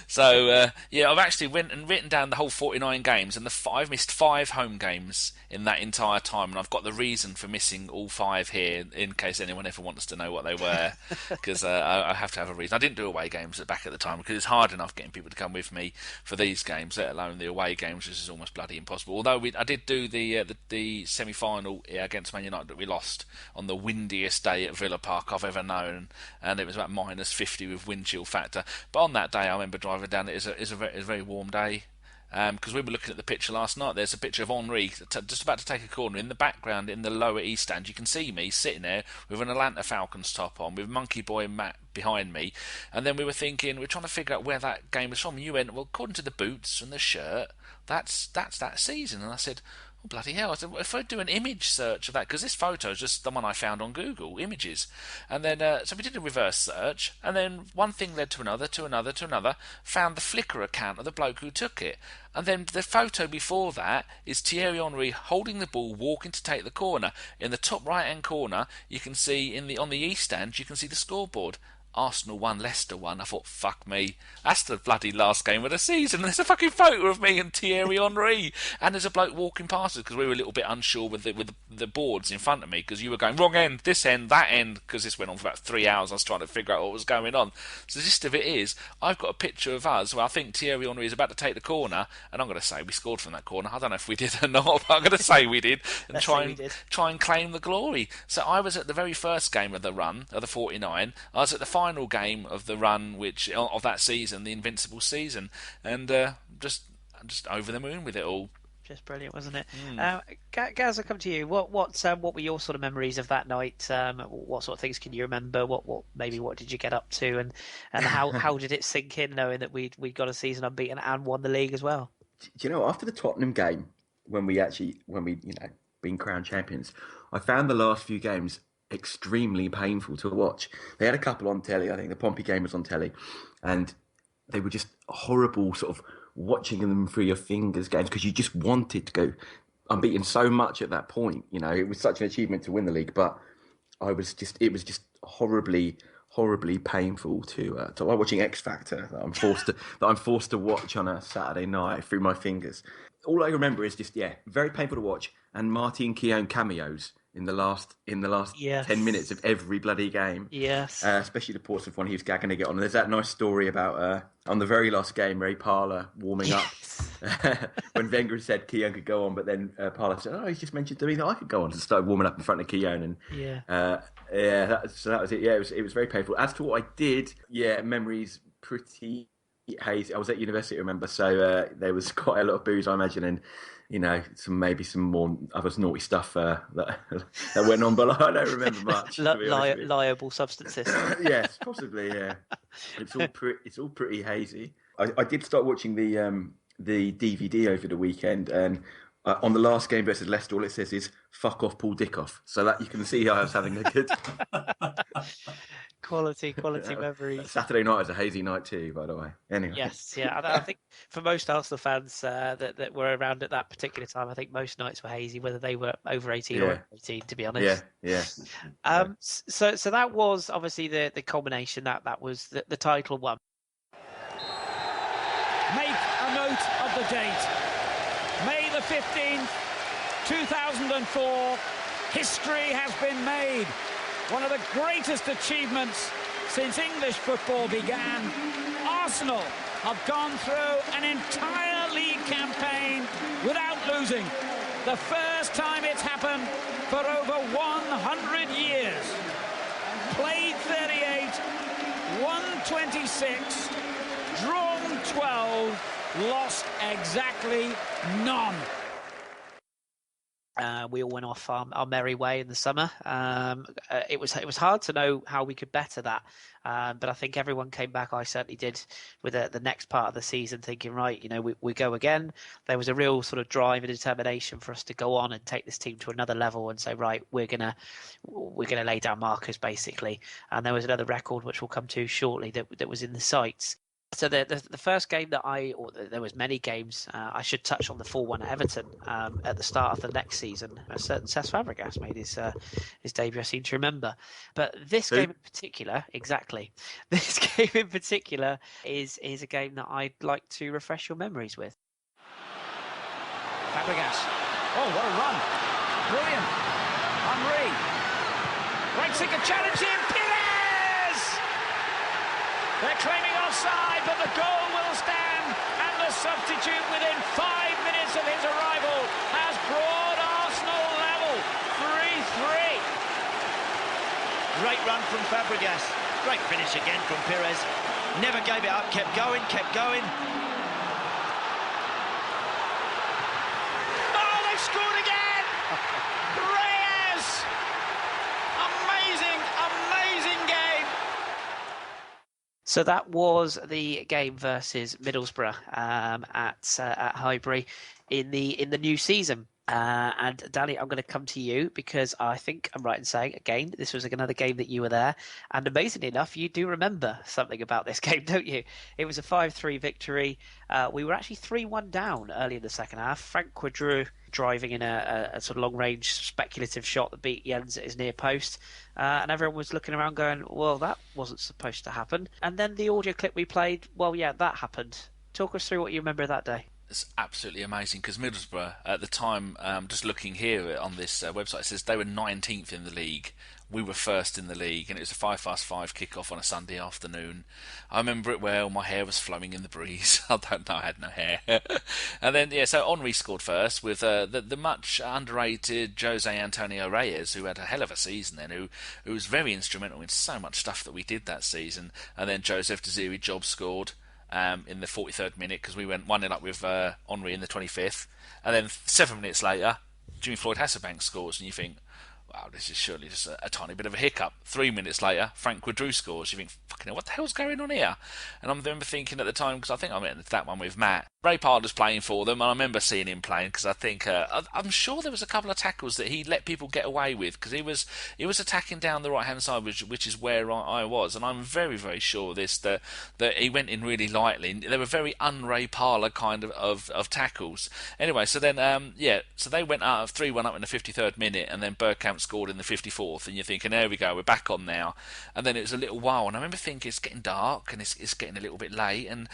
So, yeah, I've actually went and written down the whole 49 games, and I've missed 5 home games in that entire time, and I've got the reason for missing all 5 here, in case anyone ever wants to know what they were, because I have to have a reason. I didn't do away games back at the time, because it's hard enough getting people to come with me for these games, let alone the away games, which is almost bloody impossible. Although I did do the semi-final against Man United that we lost on the windiest day at Villa Park I've ever known, and it was about minus 50 with wind chill factor. But on that day, I remember driving down. It was a very warm day, because we were looking at the picture last night. There's a picture of Henri just about to take a corner. In the background, in the lower east stand, you can see me sitting there with an Atlanta Falcons top on, with Monkey Boy and Matt behind me. And then we're trying to figure out where that game was from. And you went, well, according to the boots and the shirt, that's that season. And I said, oh, bloody hell. I said, well, if I do an image search of that, because this photo is just the one I found on Google Images. And then, so we did a reverse search, and then one thing led to another, found the Flickr account of the bloke who took it. And then the photo before that is Thierry Henry holding the ball, walking to take the corner. In the top right-hand corner, you can see on the east stand, you can see the scoreboard. Arsenal 1, Leicester 1. I thought, fuck me, that's the bloody last game of the season. There's a fucking photo of me and Thierry Henry, and there's a bloke walking past us, because we were a little bit unsure with the boards in front of me, because you were going wrong end, this end, that end, because this went on for about 3 hours. I was trying to figure out what was going on. So the gist of it is, I've got a picture of us where I think Thierry Henry is about to take the corner, and I'm going to say we scored from that corner. I don't know if we did or not, but I'm going to say we did, and try and claim the glory. So I was at the very first game of the run of the 49. I was at the final game of the run, which of that season, the Invincible season, and just over the moon with it all. Just brilliant, wasn't it? Gaz, I'll come to you. What were your sort of memories of that night? What sort of things can you remember? What did you get up to, and how did it sink in, knowing that we got a season unbeaten and won the league as well? Do you know, after the Tottenham game, when we been crowned champions, I found the last few games extremely painful to watch. They had a couple on telly. I think the Pompey game was on telly, and they were just horrible, sort of watching them through your fingers games because you just wanted to go unbeaten so much at that point. You know, it was such an achievement to win the league, but it was just horribly painful to like watching X Factor that I'm forced to watch on a Saturday night through my fingers. All I remember is just very painful to watch, and Marty and Keown cameos in the last Yes. 10 minutes of every bloody game. Yes. Especially the Portsmouth one, he was gagging to get on. And there's that nice story about on the very last game, Ray Parler warming up when Wenger said Keown could go on, but then Parler said, "Oh, he's just mentioned to me that I could go on," and started warming up in front of Keown. And that was it. Yeah, it was very painful. As to what I did, memories pretty hazy. I was at university, remember, so there was quite a lot of booze, I imagine, and maybe some more other naughty stuff that went on, but I don't remember much. Liable substances. Yes, possibly. Yeah, it's all pretty hazy. I did start watching the DVD over the weekend, and on the last game versus Leicester, all it says is "fuck off, Paul Dickoff," so that you can see how I was having a good. Quality memories. Saturday night was a hazy night too, by the way. Anyway. Yes, yeah. I think for most Arsenal fans that were around at that particular time, I think most nights were hazy, whether they were over 18 or 18, to be honest. Yeah. So that was obviously the culmination. That was the title one. Make a note of the date. May the 15th, 2004. History has been made. One of the greatest achievements since English football began. Arsenal have gone through an entire league campaign without losing. The first time it's happened for over 100 years. Played 38, won 26, drawn 12, lost exactly none. We all went off our merry way in the summer. It was hard to know how we could better that, but I think everyone came back. I certainly did with the next part of the season, thinking, right, we go again. There was a real sort of drive and determination for us to go on and take this team to another level and say, right, we're gonna lay down markers basically. And there was another record which we'll come to shortly that was in the sights. So the first game there was many games. I should touch on the 4-1 at Everton at the start of the next season. A certain Cesc Fabregas made his debut, I seem to remember. But this game in particular, exactly. This game in particular is a game that I'd like to refresh your memories with. Fabregas. Oh, what a run. Brilliant. Henry. Right-singer challenge in. Pires! They're claiming offside, but the goal will stand, and the substitute within 5 minutes of his arrival has brought Arsenal level 3-3. Great run from Fabregas. Great finish again from Pires. Never gave it up, kept going. Oh, they've scored again! Reyes! Amazing game. So that was the game versus Middlesbrough at Highbury in the new season. And Danny, I'm going to come to you because I think I'm right in saying, again, this was another game that you were there. And amazingly enough, you do remember something about this game, don't you? It was a 5-3 victory. We were actually 3-1 down early in the second half. Frank Quadru driving in a sort of long-range speculative shot that beat Jens at his near post. And everyone was looking around going, well, that wasn't supposed to happen. And then the audio clip we played, well, yeah, that happened. Talk us through what you remember that day. It's absolutely amazing because Middlesbrough at the time, just looking here on this website, it says they were 19th in the league. We were first in the league, and it was a 5-5 kick-off on a Sunday afternoon. I remember it well. My hair was flowing in the breeze. I don't know, I had no hair. And then, so Henry scored first with the much underrated Jose Antonio Reyes, who had a hell of a season then, who was very instrumental in so much stuff that we did that season. And then Joseph Desiree Job scored in the 43rd minute because we went 1-0 up with Henry in the 25th. And then 7 minutes later, Jimmy Floyd Hasselbank scores, and you think, wow, this is surely just a tiny bit of a hiccup. 3 minutes later, Frank Quadru scores. You think, fucking hell, what the hell's going on here? And I remember thinking at the time, because I think I met that one with Matt, Ray Parler's playing for them, and I remember seeing him playing because I think I'm sure there was a couple of tackles that he let people get away with, because he was attacking down the right hand side, which is where I was, and I'm very, very sure that he went in really lightly. They were very un-Ray Parler kind of tackles. Anyway, so then so they went out of 3-1 up in the 53rd minute, and then Bergkamp scored in the 54th, and you're thinking, there we go, we're back on now. And then it was a little while, and I remember thinking it's getting dark and it's getting a little bit late, and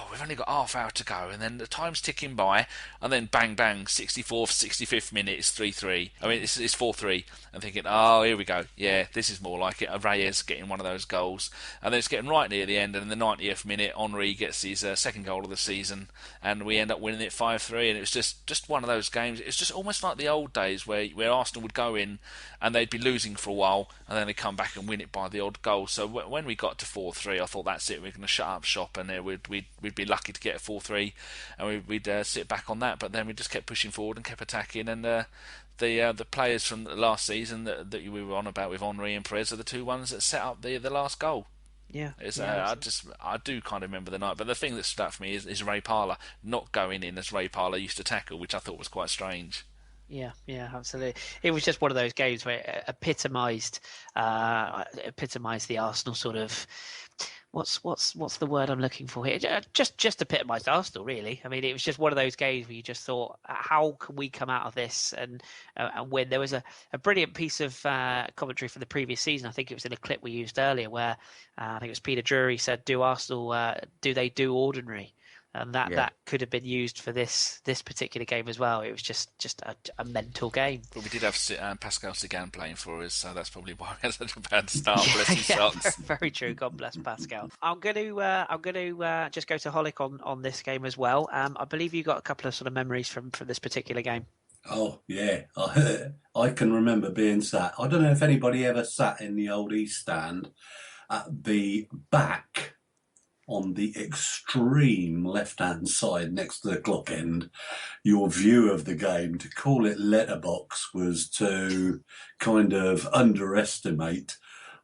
we've only got half hour to go, and then the time's ticking by, and then bang bang, 64th, 65th minute, it's 3-3. I mean, it's 4-3. I'm thinking, oh, here we go. Yeah, this is more like it. Reyes getting one of those goals, and then it's getting right near the end, and in the 90th minute, Henry gets his second goal of the season, and we end up winning it 5-3. And it was just one of those games. It's just almost like the old days where Arsenal would go in and they'd be losing for a while, and then they'd come back and win it by the odd goal. So when we got to 4-3, I thought, that's it, we're going to shut up shop, and we'd be lucky to get a 4-3, and we'd sit back on that. But then we just kept pushing forward and kept attacking, and the players from the last season that we were on about with Henry and Perez are the two ones that set up the last goal. Yeah, I do kind of remember the night, but the thing that stood out for me is Ray Parler not going in as Ray Parler used to tackle, which I thought was quite strange. Yeah, absolutely. It was just one of those games where it epitomised the Arsenal sort of. What's the word I'm looking for here? Just epitomised Arsenal, really. I mean, it was just one of those games where you just thought, how can we come out of this and win? There was a brilliant piece of commentary from the previous season. I think it was in a clip we used earlier where I think it was Peter Drury said, "Do Arsenal do they do ordinary?" And that could have been used for this particular game as well. It was just a mental game. But we did have Pascal Sagan playing for us, so that's probably why we had such a bad start. Bless his socks. Very true. God bless Pascal. I'm going to just go to Holic on this game as well. I believe you got a couple of sort of memories from this particular game. Oh yeah, I can remember being sat. I don't know if anybody ever sat in the old East Stand at the back, on the extreme left-hand side next to the clock end. Your view of the game, to call it letterbox, was to kind of underestimate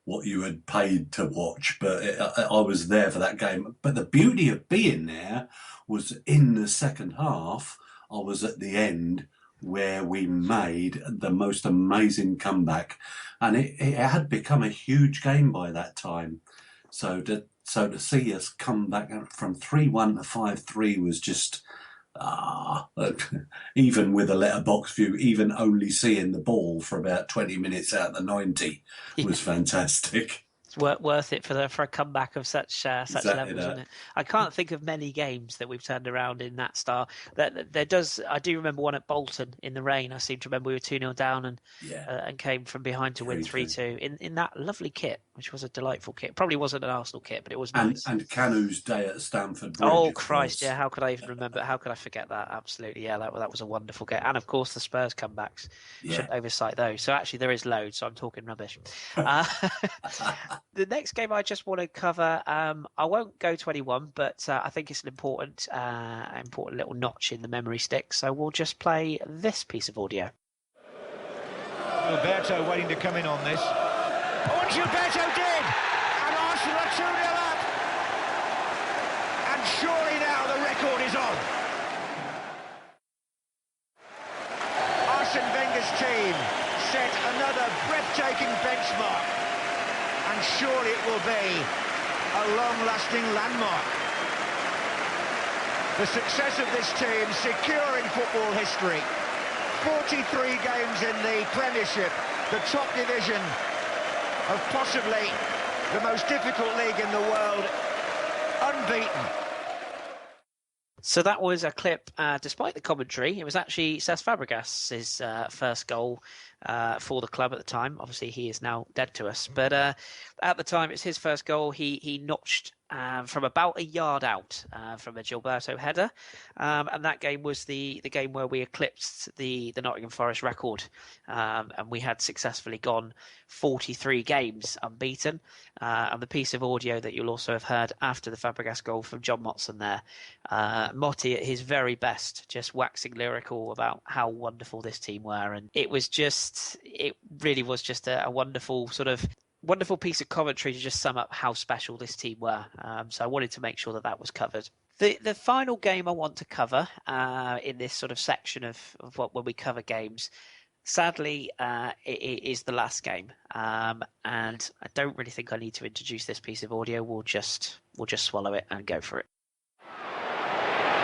what you had paid to watch. But I was there for that game. But the beauty of being there was in the second half, I was at the end where we made the most amazing comeback. And it had become a huge game by that time. So to see us come back from 3-1 to 5-3 was just, even with a letterbox view, even only seeing the ball for about 20 minutes out of the 90 was fantastic. It's worth it for a comeback of such Exactly levels, that. isn't it? I can't think of many games that we've turned around in that style. I do remember one at Bolton in the rain. I seem to remember we were 2-0 down and came from behind to win 3-2 in that lovely kit, which was a delightful kit. Probably wasn't an Arsenal kit, but it was nice. And Canu's day at Stamford Bridge. Oh Christ, yeah! How could I even remember? How could I forget that? Absolutely, yeah. That was a wonderful game, and of course the Spurs comebacks. Yeah. Shouldn't oversight those. So actually, there is loads. So I'm talking rubbish. The next game I just want to cover, I won't go to anyone, but I think it's an important little notch in the memory stick. So we'll just play this piece of audio. Gilberto waiting to come in on this. Oh, and Gilberto did! And Arsenal are 2-0 up! And surely now the record is on. Arsene Wenger's team set another breathtaking benchmark. And surely it will be a long-lasting landmark. The success of this team secure in football history. 43 games in the Premiership, the top division of possibly the most difficult league in the world, unbeaten. So that was a clip, despite the commentary. It was actually Cesc Fabregas's first goal for the club at the time. Obviously, he is now dead to us. But at the time, it's his first goal. He notched from about a yard out from a Gilberto header. And that game was the game where we eclipsed the Nottingham Forest record. And we had successfully gone 43 games unbeaten. And the piece of audio that you'll also have heard after the Fabregas goal from John Motson there, Motti at his very best, just waxing lyrical about how wonderful this team were. And it really was just a wonderful piece of commentary to just sum up how special this team were. So I wanted to make sure that was covered. The final game I want to cover in this sort of section of when we cover games, sadly, it is the last game. And I don't really think I need to introduce this piece of audio. We'll just swallow it and go for it.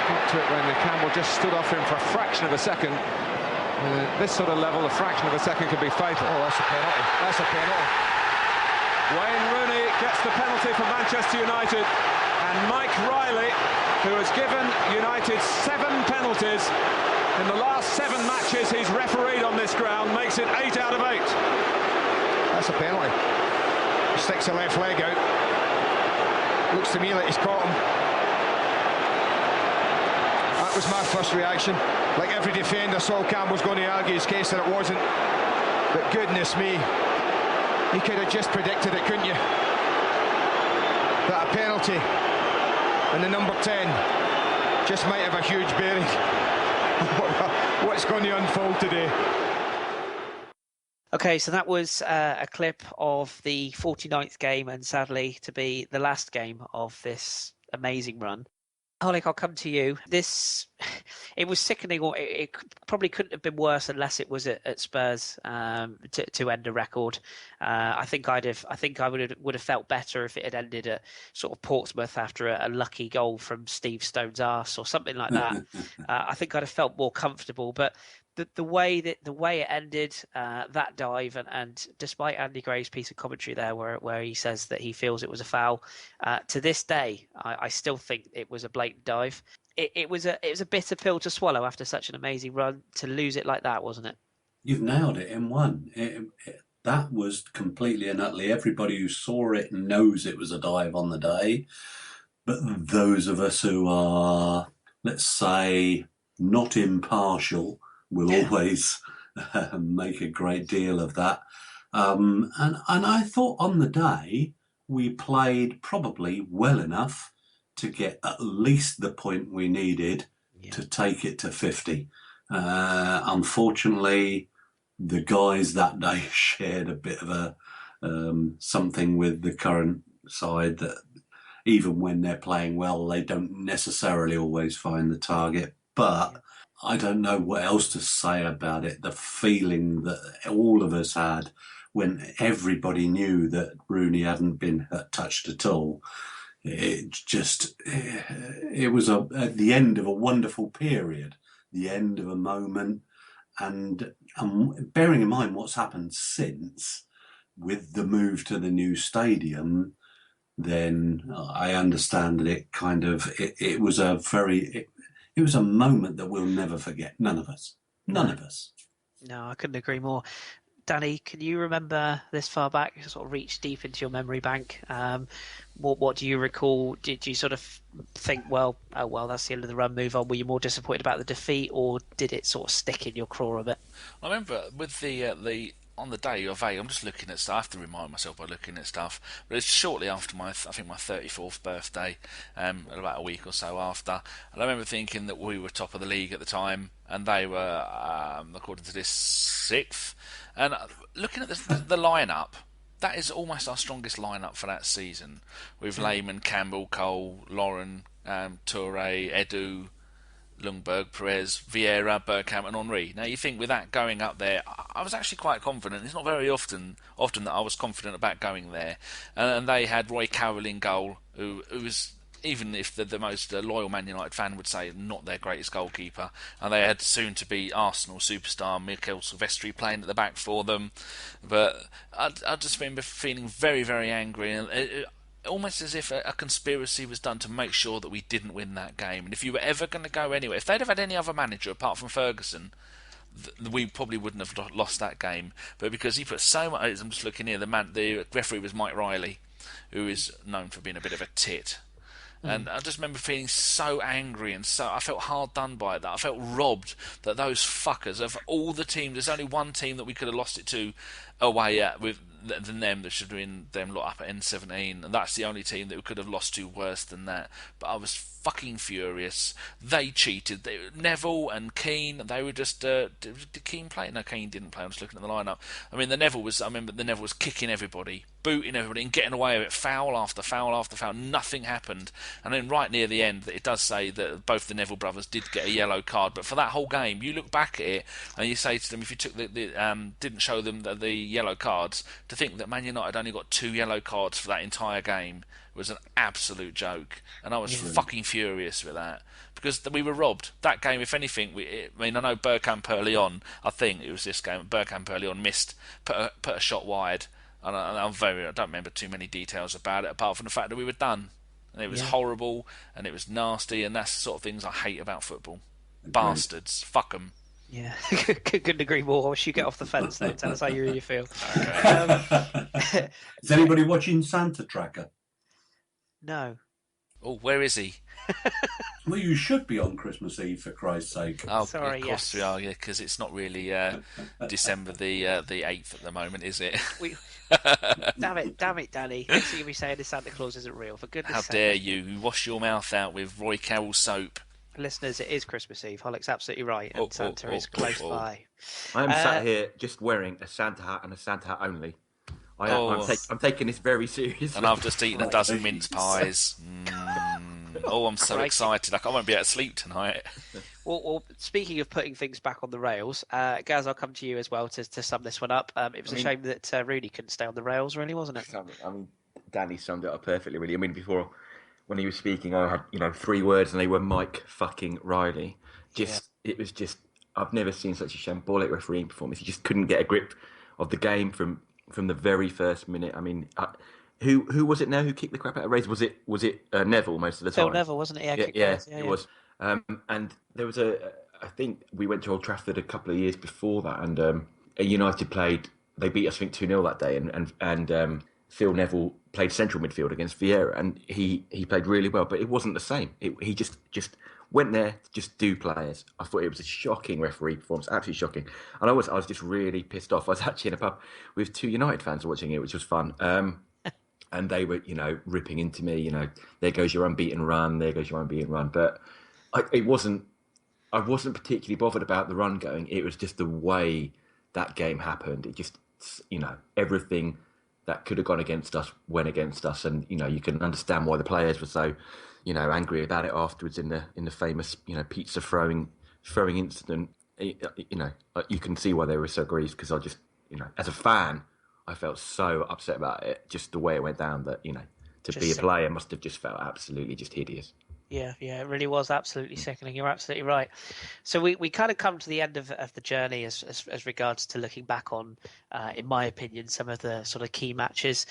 Got to it when Campbell just stood off him for a fraction of a second. This sort of level, a fraction of a second can be fatal. Oh, that's a penalty. That's a penalty. Wayne Rooney gets the penalty for Manchester United, and Mike Riley, who has given United 7 penalties in the last 7 matches he's refereed on this ground, makes it 8 out of 8. That's a penalty. He sticks the left leg out. Looks to me like he's caught him. That was my first reaction. Like every defender, Sol Campbell's going to argue his case that it wasn't. But goodness me, you could have just predicted it, couldn't you? That a penalty and the number 10 just might have a huge bearing what's going to unfold today. Okay, so that was a clip of the 49th game, and sadly to be the last game of this amazing run. Holic, I'll come to you. It was sickening, or it probably couldn't have been worse unless it was at Spurs to end a record. I think I would have felt better if it had ended at sort of Portsmouth after a lucky goal from Steve Stone's arse or something like that. I think I'd have felt more comfortable, but the way it ended, that dive, and despite Andy Gray's piece of commentary there where he says that he feels it was a foul, to this day I still think it was a blatant dive. It was a bitter pill to swallow after such an amazing run, to lose it like that, wasn't it? You've nailed it in one. That was completely and utterly, everybody who saw it knows it was a dive on the day, but those of us who are, let's say, not impartial will always make a great deal of that. And I thought on the day we played probably well enough to get at least the point we needed to take it to 50. Unfortunately, the guys that day shared a bit of a something with the current side, that even when they're playing well, they don't necessarily always find the target. But I don't know what else to say about it. The feeling that all of us had when everybody knew that Rooney hadn't been touched at all, it was at the end of a wonderful period, the end of a moment. And bearing in mind what's happened since with the move to the new stadium, then I understand that it was a moment that we'll never forget. None of us. No, I couldn't agree more. Danny, can you remember this far back? You sort of reach deep into your memory bank. What do you recall? Did you sort of think, well, that's the end of the run, move on? Were you more disappointed about the defeat, or did it sort of stick in your craw a bit? I remember with the on the day of I'm just looking at stuff. I have to remind myself by looking at stuff. But it's shortly after my 34th birthday, about a week or so after. And I remember thinking that we were top of the league at the time, and they were, according to this, 6th. And looking at the lineup, that is almost our strongest lineup for that season, with Lehmann, Campbell, Cole, Lauren, Toure, Edu, Lundberg, Perez, Vieira, Bergkamp and Henry. Now you think with that going up there, I was actually quite confident. It's not very often that I was confident about going there. And they had Roy Carroll in goal, who was, even if the most loyal Man United fan would say, not their greatest goalkeeper. And they had soon-to-be Arsenal superstar Mikel Silvestri playing at the back for them. But I just remember feeling very, very angry. And almost as if a conspiracy was done to make sure that we didn't win that game. And if you were ever going to go anywhere, if they'd have had any other manager apart from Ferguson, we probably wouldn't have lost that game. But because he put so much, I'm just looking here, the referee was Mike Riley. who is known for being a bit of a tit. And I just remember feeling so angry and so I felt hard done by that. I felt robbed that those fuckers of all the teams. There's only one team that we could have lost it to away at than them. That should have been them lot up at N17, and that's the only team that we could have lost to worse than that. But I was fucking furious. They cheated. Neville and Keane. They were just. Did Keane play? No, Keane didn't play. I'm just looking at the lineup. I mean, I remember the Neville was kicking everybody, booting everybody, and getting away with it. Foul after foul after foul. Nothing happened. And then right near the end, it does say that both the Neville brothers did get a yellow card. But for that whole game, you look back at it and you say to them, if you took didn't show them the yellow cards, to think that Man United only got 2 yellow cards for that entire game was an absolute joke, and I was fucking furious with that because we were robbed. That game, if anything, I know Bergkamp early on. I think it was this game. Bergkamp early on put a shot wide, and I don't remember too many details about it apart from the fact that we were done, and it was horrible and it was nasty, and that's the sort of things I hate about football. Bastards, fuck them. Yeah, couldn't agree more. I wish you get off the fence then. Tell us how you really feel. Okay. Is anybody watching Santa Tracker? No. Oh, where is he? Well, you should be on Christmas Eve, for Christ's sake. Oh, sorry, of course we are, because it's not really December the 8th at the moment, is it? Damn it, Danny. Next thing you'll be saying is Santa Claus isn't real, for goodness sake. How dare you wash your mouth out with Roy Carroll soap. Listeners, it is Christmas Eve. Holic's absolutely right, and Santa is close by. I am sat here just wearing a Santa hat and a Santa hat only. I'm taking this very seriously. And I've just eaten a dozen mince pies. Oh, I'm so excited. I won't be able to sleep tonight. Well, speaking of putting things back on the rails, Gaz, I'll come to you as well to sum this one up. It was a shame that Rooney couldn't stay on the rails, really, wasn't it? I mean, Danny summed it up perfectly, really. I mean, before, when he was speaking, I had, 3 words, and they were Mike fucking Riley. It was just, I've never seen such a shambolic refereeing performance. He just couldn't get a grip of the game from the very first minute. I mean, who was it now who kicked the crap out of Reyes? Was it Neville most of the time? Phil Neville, wasn't it? Yeah, it was. And there was I think we went to Old Trafford a couple of years before that, and United they beat us, I think, 2-0 that day, and Phil Neville played central midfield against Vieira, and he played really well, but it wasn't the same. He just went there to just do players. I thought it was a shocking referee performance, absolutely shocking. And I was just really pissed off. I was actually in a pub with 2 United fans watching it, which was fun. And they were, ripping into me, there goes your unbeaten run, there goes your unbeaten run. But I wasn't particularly bothered about the run going. It was just the way that game happened. It just, everything that could have gone against us went against us. And, you can understand why the players were so, angry about it afterwards in the famous, pizza throwing incident. You can see why they were so aggrieved, because I just, as a fan, I felt so upset about it, just the way it went down, that, to be a player must have just felt absolutely just hideous. Yeah, it really was absolutely sickening. You're absolutely right. So we kind of come to the end of the journey as regards to looking back on, in my opinion, some of the sort of key matches.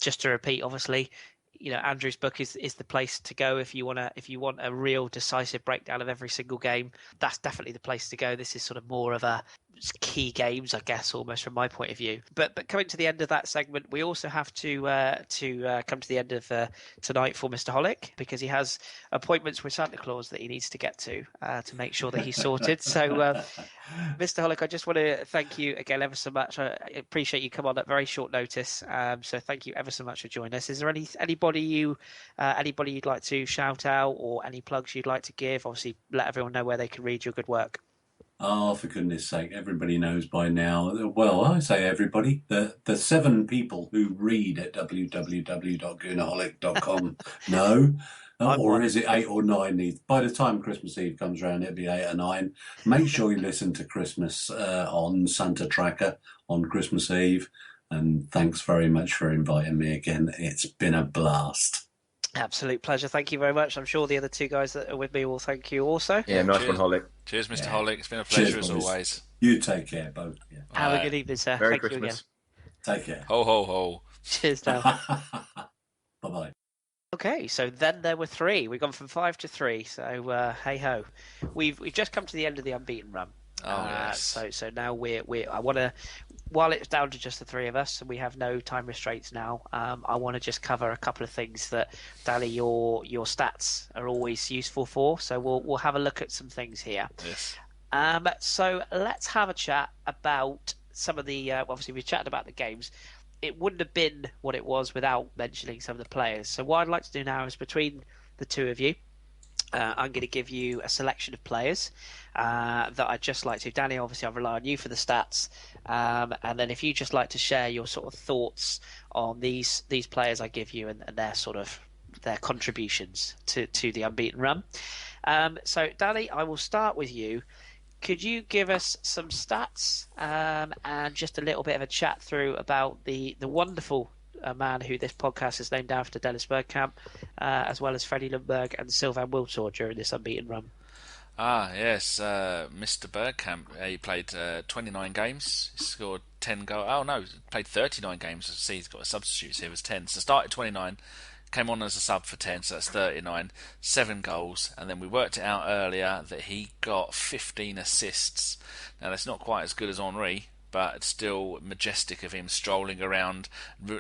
Just to repeat, obviously, Andrew's book is the place to go if you want a real decisive breakdown of every single game. That's definitely the place to go. This is sort of more of a key games, I guess, almost from my point of view. But coming to the end of that segment, we also have to come to the end of tonight for Mr. Holic, because he has appointments with Santa Claus that he needs to get to make sure that he's sorted. So, Mr. Holic, I just want to thank you again ever so much. I appreciate you come on at very short notice. So thank you ever so much for joining us. Is there anybody you'd like to shout out, or any plugs you'd like to give? Obviously, let everyone know where they can read your good work. Oh, for goodness sake, everybody knows by now. Well, I say everybody. The 7 people who read at www.goonerholic.com know. Or is it 8 or 9? By the time Christmas Eve comes around, it'll be 8 or 9. Make sure you listen to Christmas on Santa Tracker on Christmas Eve. And thanks very much for inviting me again. It's been a blast. Absolute pleasure. Thank you very much. I'm sure the other 2 guys that are with me will thank you also. Yeah, nice one, Holic. Cheers, Mr. Holic. It's been a pleasure as always. You take care, both. Yeah. Have a good evening, sir. Merry Thank Christmas. you again. Take care. Ho, ho, ho. Cheers, now. Bye-bye. Okay, so then there were 3. We've gone from 5 to 3. So hey ho, we've just come to the end of the unbeaten run. Oh yes. So now we while it's down to just the three of us and we have no time restraints now, I want to just cover a couple of things that, Dally, your stats are always useful for. So we'll have a look at some things here. Yes. So let's have a chat about some of the. Obviously, we chatted about the games. It wouldn't have been what it was without mentioning some of the players. So what I'd like to do now is between the two of you, I'm going to give you a selection of players that I'd just like to. Danny, obviously, I'll rely on you for the stats. And then if you just like to share your sort of thoughts on these players I give you and their sort of their contributions to the unbeaten run. So, Danny, I will start with you. Could you give us some stats and just a little bit of a chat through about the wonderful man who this podcast is named after, Dennis Bergkamp, as well as Freddie Ljungberg and Sylvain Wiltord during this unbeaten run? Yes, Mr. Bergkamp. He played 29 games. He scored 10 goals. Oh no, he played 39 games. See, he's got a substitute here. It was 10. So started 29. Came on as a sub for 10, so that's 39, 7 goals, and then we worked it out earlier that he got 15 assists. Now that's not quite as good as Henry, but it's still majestic of him strolling around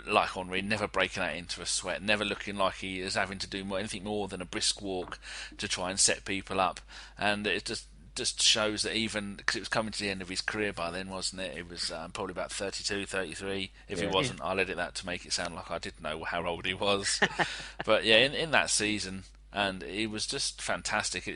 like Henry, never breaking out into a sweat, never looking like he is having to do anything more than a brisk walk to try and set people up. And it just shows that even because it was coming to the end of his career by then, wasn't it? It was probably about 32, 33. If he wasn't, I'll edit that to make it sound like I didn't know how old he was. But yeah, in that season, and he was just fantastic.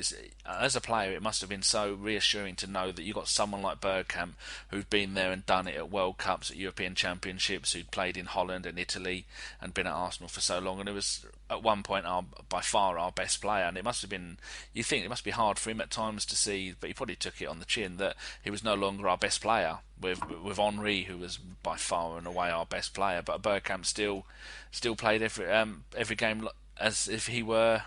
As a player, it must have been so reassuring to know that you got someone like Bergkamp who'd been there and done it at World Cups, at European Championships, who'd played in Holland and Italy and been at Arsenal for so long, and it was at one point by far our best player. And it must have been, you think it must be hard for him at times to see, but he probably took it on the chin, that he was no longer our best player with Henry, who was by far and away our best player. But Bergkamp still played every game as if he were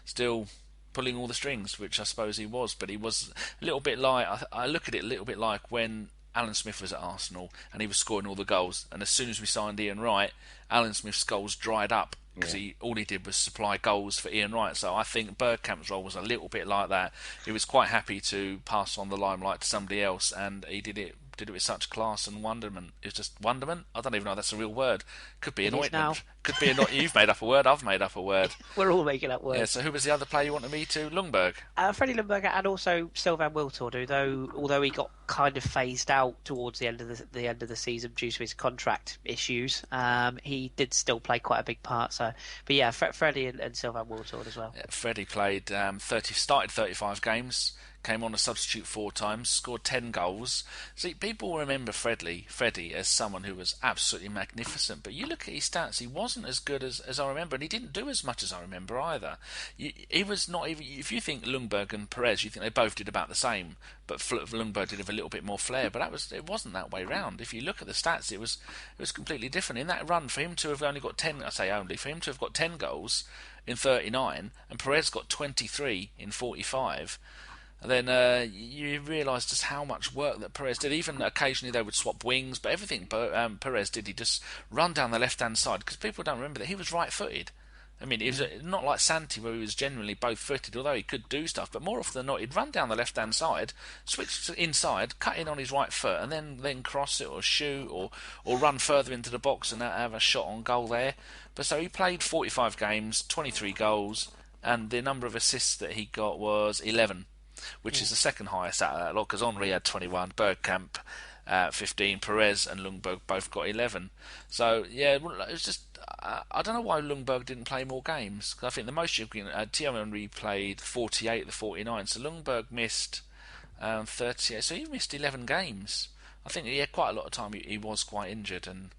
still pulling all the strings, which I suppose he was. But he was a little bit like, I look at it a little bit like when Alan Smith was at Arsenal and he was scoring all the goals, and as soon as we signed Ian Wright, Alan Smith's goals dried up because all he did was supply goals for Ian Wright. So I think Bergkamp's role was a little bit like that. He was quite happy to pass on the limelight to somebody else, and he did it with such class and wonderment. It was just wonderment. I don't even know if that's a real word. Could be an ointment. Could be you've made up a word. I've made up a word. We're all making up words. Yeah. So who was the other player you wanted me to? Ljungberg. Freddie Ljungberg, and also Sylvain Wiltord, although he got kind of phased out towards the end of the season due to his contract issues, he did still play quite a big part. So, but yeah, Freddie and Sylvain Wiltord as well. Yeah, Freddie played started 35 games. Came on a substitute 4 times, scored 10 goals. See, people remember Freddie as someone who was absolutely magnificent, but you look at his stats, he wasn't as good as I remember, and he didn't do as much as I remember either. He was not even, if you think Ljungberg and Perez, you think they both did about the same, but Ljungberg did have a little bit more flair, but it wasn't that way round. If you look at the stats, it was completely different. In that run, for him to have only got 10, I say only, for him to have got 10 goals in 39, and Perez got 23 in 45, then you realise just how much work that Perez did. Even occasionally they would swap wings, but everything Perez did, he just run down the left-hand side, because people don't remember that he was right-footed. I mean, it was not like Santi, where he was generally both-footed, although he could do stuff, but more often than not, he'd run down the left-hand side, switch to inside, cut in on his right foot, and then cross it or shoot or run further into the box and have a shot on goal there. But so he played 45 games, 23 goals, and the number of assists that he got was 11. Which is the second highest out of that lot, because Henry had 21, Bergkamp 15, Perez and Ljungberg both got 11. So yeah, it was just, I don't know why Ljungberg didn't play more games, because I think the most you can, Thierry Henry played 48 of the 49, so Ljungberg missed 38, so he missed 11 games. I think he had quite a lot of time he was quite injured, and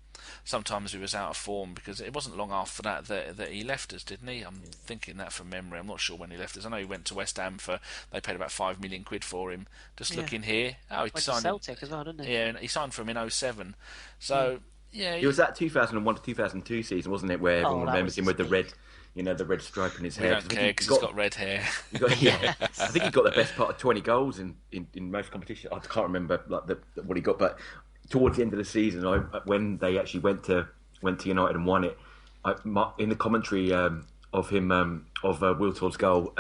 sometimes he was out of form, because it wasn't long after that he left us, didn't he? I'm thinking that from memory. I'm not sure when he left us. I know he went to West Ham they paid about £5 million for him. Just looking here, he went signed to Celtic as well, didn't he? Yeah, and he signed for him in 07. So yeah, it was that 2001 to 2002 season, wasn't it, where everyone remembers him with the red, the red stripe in his hair. We don't care because he's got red hair. I think he got the best part of 20 goals in most competitions. I can't remember what he got, but towards the end of the season, when they actually went to United and won it, in the commentary of Wiltord's goal,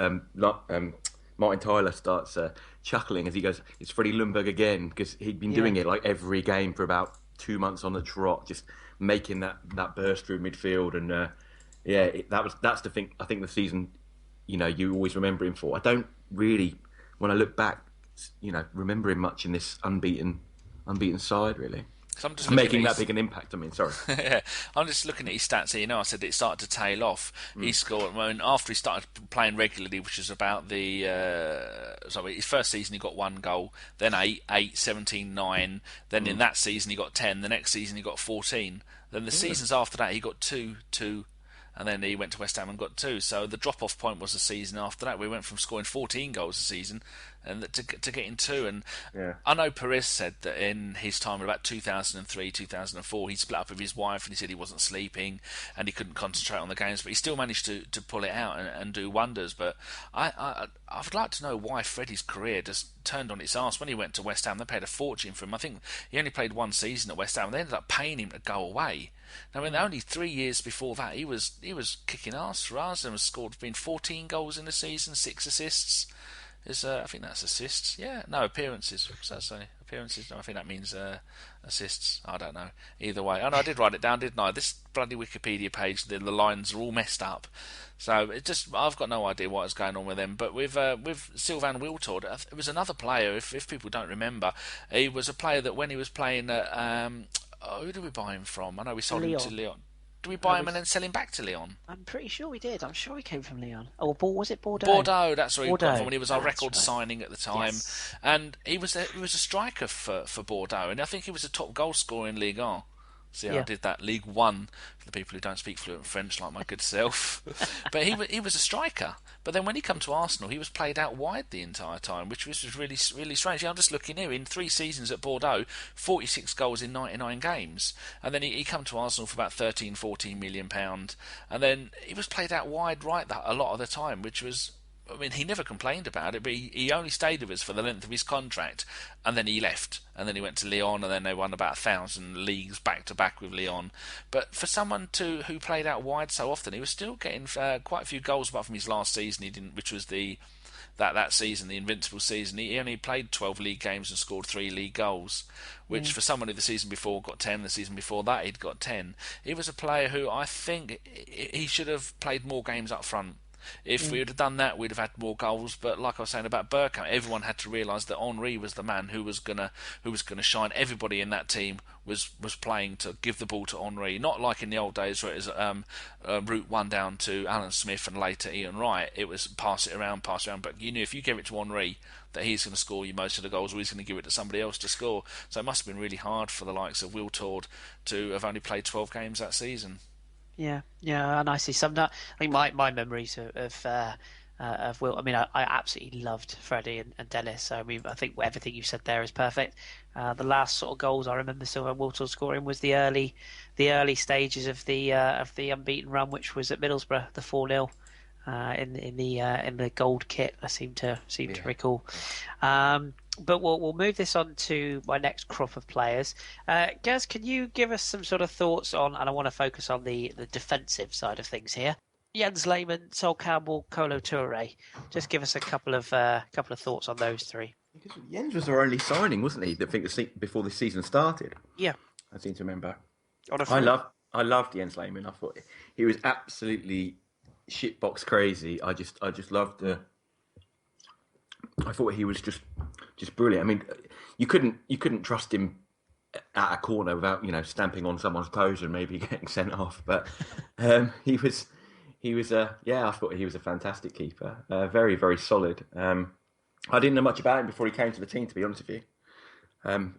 Martin Tyler starts chuckling as he goes, "It's Freddie Ljungberg again," because he'd been doing it like every game for about 2 months on the trot, just making that burst through midfield, and that's the thing. I think the season, you always remember him for. I don't really, when I look back, remember him much in this unbeaten side, really. I'm just making that big an impact. I mean, sorry. Yeah, I'm just looking at his stats here. I said it started to tail off. He scored after he started playing regularly, which is about his first season he got 1 goal, then 8, 17, 9. Then in that season he got 10. The next season he got 14. Then the seasons after that he got 2, and then he went to West Ham and got 2. So the drop-off point was the season after that. We went from scoring 14 goals a season and to getting 2. And I know Perez said that in his time, about 2003, 2004, he split up with his wife and he said he wasn't sleeping and he couldn't concentrate on the games, but he still managed to pull it out and do wonders. But I would like to know why Freddie's career just turned on its arse. When he went to West Ham, they paid a fortune for him. I think he only played 1 season at West Ham and they ended up paying him to go away. Now, only 3 years before that, he was kicking arse for us and scored 14 goals in the season, 6 assists. I think that's assists. Yeah, no, appearances. What's that say? Appearances? No, I think that means assists. I don't know. Either way. Oh, no, I did write it down, didn't I? This bloody Wikipedia page, the lines are all messed up. So I've got no idea what is going on with them. But with Sylvain Wiltord, it was another player. If people don't remember, he was a player that when he was playing at who did we buy him from? I know we sold him to Lyon. Did we buy him and then sell him back to Lyon? I'm pretty sure we did. I'm sure he came from Lyon. Oh, was it Bordeaux? Bordeaux, that's where he got from when he was our record signing at the time. Yes. And he was a striker for Bordeaux, and I think he was a top goal scorer in Ligue 1. See how I did that? League One, for the people who don't speak fluent French like my good self. But he was a striker. But then when he came to Arsenal, he was played out wide the entire time, which was really, really strange. I'm just looking here, in 3 seasons at Bordeaux, 46 goals in 99 games. And then he came to Arsenal for about 13, 14 million pounds. And then he was played out wide right a lot of the time, which was... I mean, he never complained about it, but he only stayed with us for the length of his contract, and then he left, and then he went to Lyon, and then they won about 1,000 leagues back to back with Lyon. But for someone who played out wide so often, he was still getting quite a few goals. Apart from his last season, he didn't, which was that season, the Invincible season. He only played 12 league games and scored 3 league goals, which for someone who the season before got 10, the season before that he'd got 10. He was a player who I think he should have played more games up front. If we would have done that, we'd have had more goals. But like I was saying about Bergkamp, everyone had to realise that Henry was the man who was gonna shine. Everybody in that team was playing to give the ball to Henry, not like in the old days where it was route one down to Alan Smith and later Ian Wright. It was pass it around. But you knew if you gave it to Henry, that he's going to score you most of the goals, or he's going to give it to somebody else to score. So it must have been really hard for the likes of Wiltord to have only played 12 games that season. Yeah, and I see some. I think my memories of Will. I mean, I absolutely loved Freddie and Dennis. So I mean, I think everything you said there is perfect. The last sort of goals I remember Sylvain Wiltord scoring was the early stages of the unbeaten run, which was at Middlesbrough, the 4-0 in the gold kit. I seem to recall. But we'll move this on to my next crop of players. Gaz, can you give us some sort of thoughts on, and I want to focus on the defensive side of things here. Jens Lehmann, Sol Campbell, Kolo Touré. Just give us a couple of thoughts on those 3. Because Jens was our only signing, wasn't he? I think before the season started. Yeah, I seem to remember. I loved Jens Lehmann. I thought he was absolutely shitbox crazy. I just loved the. I thought he was just brilliant. I mean, you couldn't trust him at a corner without stamping on someone's toes and maybe getting sent off. But he was I thought he was a fantastic keeper. Very, very solid. I didn't know much about him before he came to the team, to be honest with you.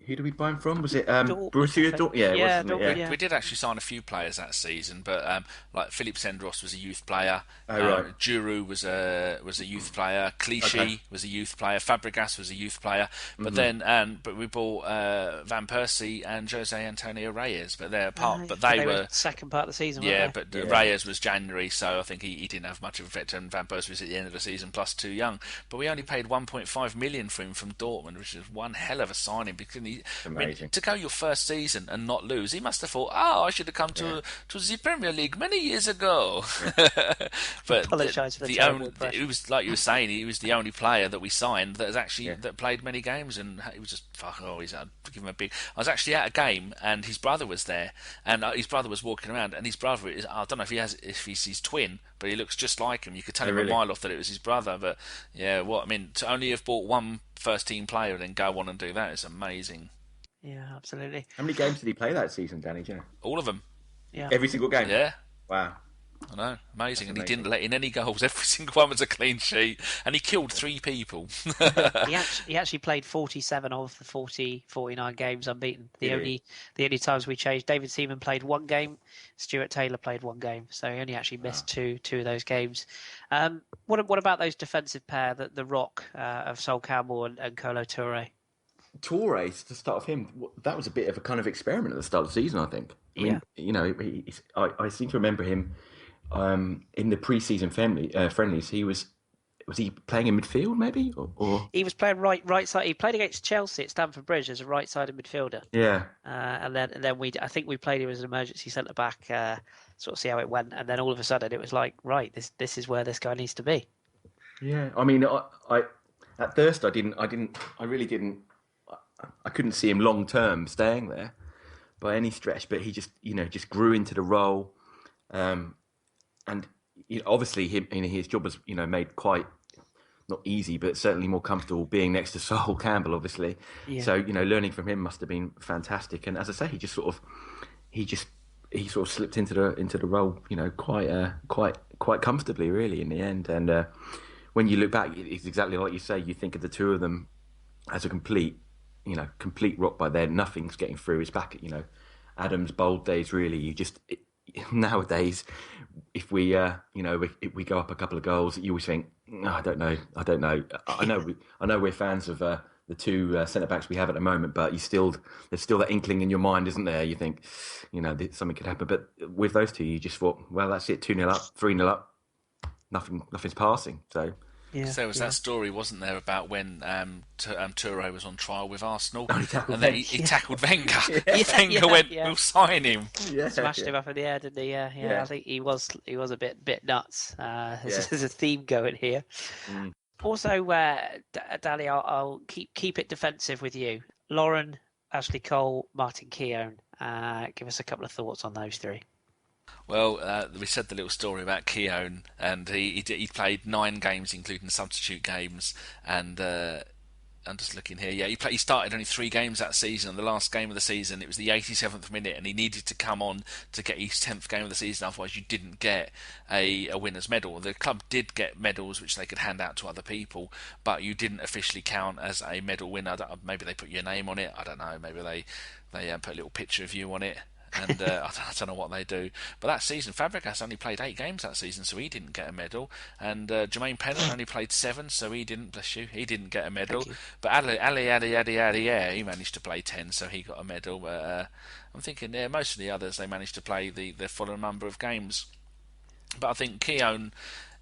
Who did we buy him from? Was it Borussia Dortmund? Yeah. We did actually sign a few players that season, but like Philippe Sendros was a youth player. Right. Giroud was a youth player. Clichy was a youth player. Fabregas was a youth player. But then, we bought Van Persie and Jose Antonio Reyes. But they're part. But they were second part of the season. Yeah, but Reyes was January, so I think he didn't have much of an effect. And Van Persie was at the end of the season, plus too young. But we only paid 1.5 million for him from Dortmund, which is one hell of a signing because Amazing. To go your first season and not lose, he must have thought, "Oh, I should have come to the Premier League many years ago." But apologise for the terrible impression. it was like you were saying, he was the only player that we signed that has actually that played many games, and he was just I'd give him a big. I was actually at a game, and his brother was there, and his brother was walking around, and his brother is, I don't know if he's his twin, but he looks just like him. You could tell him a mile off that it was his brother. But to only have bought one first team player and then go on and do that is amazing. Yeah, absolutely. How many games did he play that season, Danny? Do you know? All of them. Yeah. Every single game? Yeah. Wow. I know, amazing. And he amazing. didn't let in any goals. Every single one was a clean sheet. And he killed 3 people. He actually played 47 of the 49 games unbeaten. The only times we changed, David Seaman played 1 game, Stuart Taylor played 1 game. So he only actually missed two of those games. What about those defensive pair, the Rock of Sol Campbell and Kolo Touré? Touré, to start with him, that was a bit of a kind of experiment at the start of the season, I think. I mean, I seem to remember him in the pre-season friendlies. Was he playing in midfield, maybe? Or he was playing right side. He played against Chelsea at Stamford Bridge as a right-sided midfielder. Yeah. And then I think we played him as an emergency centre back, sort of see how it went. And then all of a sudden it was like, right, this is where this guy needs to be. Yeah. I mean, I at first I couldn't see him long term staying there by any stretch, but he just grew into the role, and obviously his job was made quite not easy, but certainly more comfortable being next to Sol Campbell, obviously. Yeah. So learning from him must have been fantastic. And as I say, he sort of slipped into the role, quite comfortably, really, in the end. And when you look back, it's exactly like you say. You think of the two of them as a complete rock by then. Nothing's getting through his back. Adam's bold days, really. Nowadays, if we go up a couple of goals, you always think, I don't know. I know we're fans of the two centre backs we have at the moment, but there's still that inkling in your mind, isn't there? You think, something could happen. But with those two, you just thought, well, that's it. 2-0 up, 3-0 up. Nothing's passing. So. Yeah, so there was that story, wasn't there, about when Touré was on trial with Arsenal, and then he tackled Wenger. Wenger went, "We'll sign him." Smashed him up in the air, didn't he? Yeah. I think he was a bit nuts. There's a theme going here. Mm. Also, Danny, I'll keep it defensive with you. Lauren, Ashley Cole, Martin Keown. Give us a couple of thoughts on those 3. Well, we said the little story about Keown, and he played 9 games, including substitute games, and I'm just looking here. Yeah, he started only 3 games that season. And the last game of the season, it was the 87th minute, and he needed to come on to get his 10th game of the season. Otherwise, you didn't get a winner's medal. The club did get medals which they could hand out to other people, but you didn't officially count as a medal winner. Maybe they put your name on it. I don't know. Maybe they put a little picture of you on it. And I don't know what they do. But that season, Fabregas only played 8 games that season, so he didn't get a medal. And Jermaine Pennant only played 7, so he didn't get a medal. But Ali, he managed to play 10, so he got a medal. But I'm thinking, most of the others, they managed to play the full number of games. But I think Keown,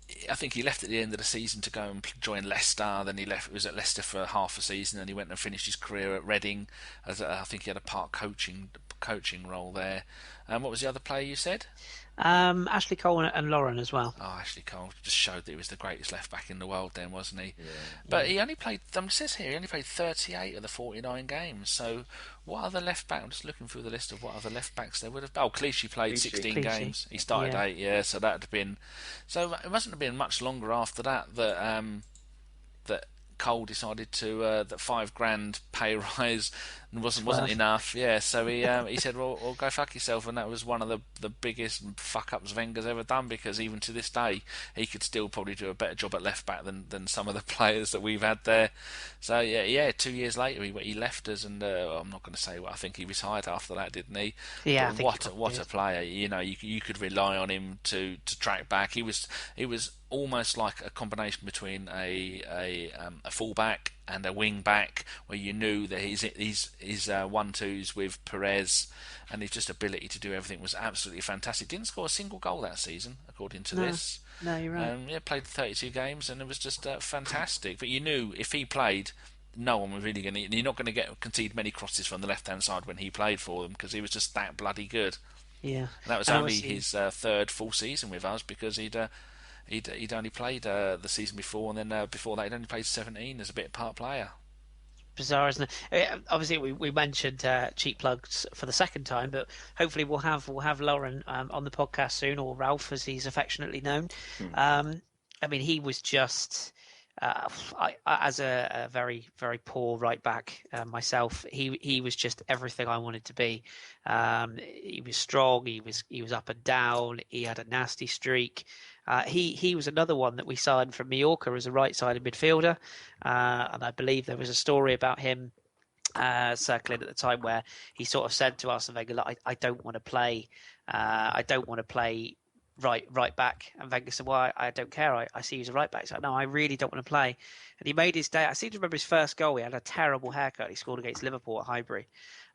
he left at the end of the season to go and join Leicester. Then he was at Leicester for half a season, and he went and finished his career at Reading. I think he had a part coaching role there. What was the other player you said? Ashley Cole and Lauren as well. Oh, Ashley Cole just showed that he was the greatest left back in the world then, wasn't he? Yeah. But he only played, it says here, he only played 38 of the 49 games. So what other left back? I'm just looking through the list of what other left backs there would have. Oh, Clichy played 16 games. He started 8, so that would have been. So it mustn't have been much longer after that that Cole decided to that $5,000 pay rise wasn't enough. Yeah, so he said, well, go fuck yourself, and that was one of the biggest fuck ups Wenger's ever done, because even to this day he could still probably do a better job at left back than some of the players that we've had there. So yeah, 2 years later he left us, and I'm not going to say what I think he retired after that, didn't he? Yeah, but what a player! You could rely on him to track back. He was almost like a combination between a fullback and a wing back, where you knew that his 1-2s with Perez and his just ability to do everything was absolutely fantastic. Didn't score a single goal that season, according to this. No, you're right. Played 32 games, and it was just fantastic. But you knew if he played, no one was really going to. You're not going to concede many crosses from the left-hand side when he played for them because he was just that bloody good. Yeah, and that was only his third full season with us because he'd only played the season before, and then before that he'd only played 17 as a bit part player. Bizarre, isn't it? Obviously, we mentioned cheap plugs for the second time, but hopefully we'll have Lauren on the podcast soon, or Ralph, as he's affectionately known. I mean, he was just as a very, very poor right back myself. He was just everything I wanted to be. He was strong. He was up and down. He had a nasty streak. He was another one that we signed from Mallorca as a right-sided midfielder, and I believe there was a story about him circling at the time where he sort of said to Arsene Wenger, like, I don't want to play. I don't want to play right back. And Wenger said, well, I don't care. I see you as a right back. He's like, no, I really don't want to play. And he made his day. I seem to remember his first goal. He had a terrible haircut. He scored against Liverpool at Highbury.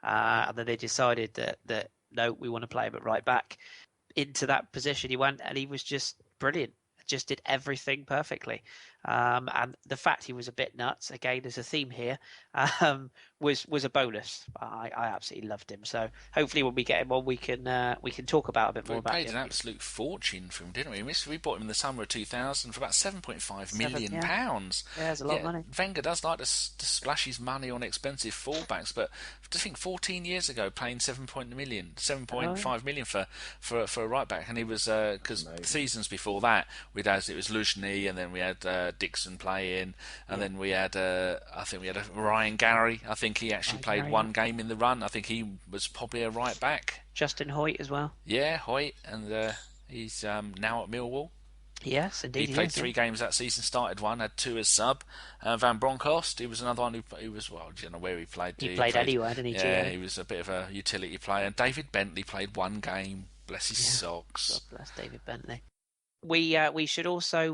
And then they decided that no, we want to play him at right back. Into that position he went, and he was just brilliant. Just did everything perfectly. And the fact he was a bit nuts, again, there's a theme here, was a bonus. I absolutely loved him. So hopefully when we get him on, we can talk about a bit more about him. We paid an absolute fortune for him, didn't we? We bought him in the summer of 2000 for about £7.5 million. Yeah, it's a lot of money. Wenger does like to splash his money on expensive fullbacks, but I think 14 years ago, paying £7.5 million for a right back, and he was because seasons before that it was Luzhny, and then we had Dixon playing, and then we had I think we had Ryan Gary. I think he actually played one game in the run. I think he was probably a right back. Justin Hoyt as well. Yeah, Hoyt, and he's now at Millwall. Yes, indeed. He played 3 games that season, started one, had 2 as sub. Van Bronckhorst, he was another one who was, well, I don't know where he played. He played anywhere, didn't he? Yeah, he was a bit of a utility player. And David Bentley played 1 game. Bless his socks. God bless David Bentley. We should also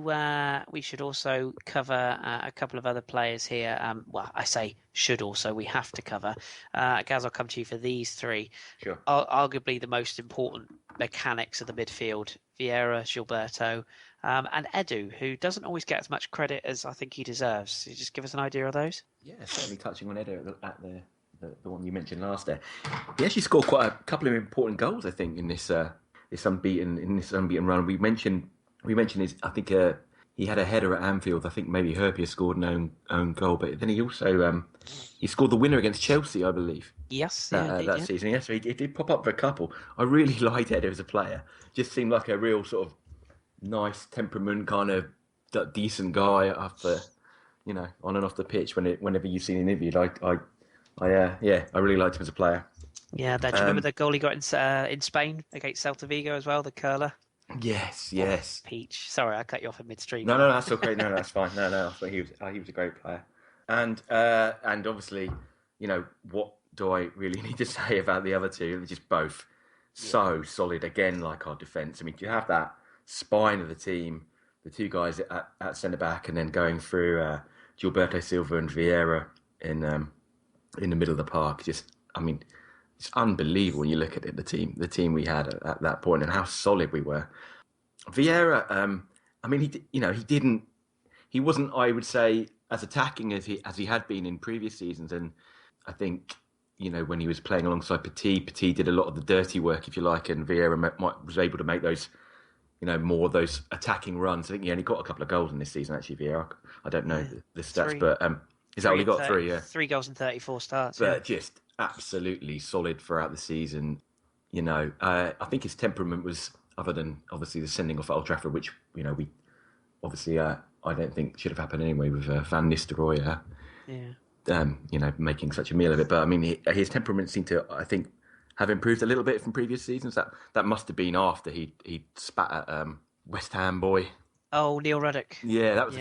cover a couple of other players here. Well, I say should also. We have to cover. Gaz, I'll come to you for these 3. Sure. Arguably the most important mechanics of the midfield: Vieira, Gilberto, and Edu, who doesn't always get as much credit as I think he deserves. Can you just give us an idea of those? Yeah, certainly touching on Edu at the one you mentioned last there. He actually scored quite a couple of important goals, I think, in this unbeaten run. We mentioned his. I think he had a header at Anfield. I think maybe Herpia scored an own goal, but then he also he scored the winner against Chelsea, I believe. Yes, that season. Yes, so he did pop up for a couple. I really liked Edu as a player. Just seemed like a real sort of nice temperament, kind of decent guy after, on and off the pitch. Whenever you've seen him interviewed, I really liked him as a player. Yeah, do you remember the goal he got in Spain against Celta Vigo as well, the curler? Yes. Peach. Sorry, I cut you off in midstream. No, that's okay. No, that's fine. No, I thought he was a great player. And obviously, what do I really need to say about the other 2? They're just both so solid. Again, like our defence. I mean, you have that spine of the team, the 2 guys at centre back, and then going through Gilberto Silva and Vieira in the middle of the park. It's unbelievable when you look at it. The team we had at that point and how solid we were. Vieira, he wasn't, I would say, as attacking as he had been in previous seasons. And I think, when he was playing alongside Petit did a lot of the dirty work, if you like, and Vieira was able to make those, more of those attacking runs. I think he only got a couple of goals in this season, actually, Vieira. I don't know the stats, 3. but is that what he got? 3, yeah. 3 goals in 34 starts. But just absolutely solid throughout the season. I think his temperament was, other than obviously the sending off at Old Trafford, which we obviously I don't think should have happened anyway with Van Nistelrooy. Making such a meal of it. But I mean, his temperament seemed to, I think, have improved a little bit from previous seasons. That must have been after he spat at West Ham boy. Oh, Neil Ruddock. Yeah, that was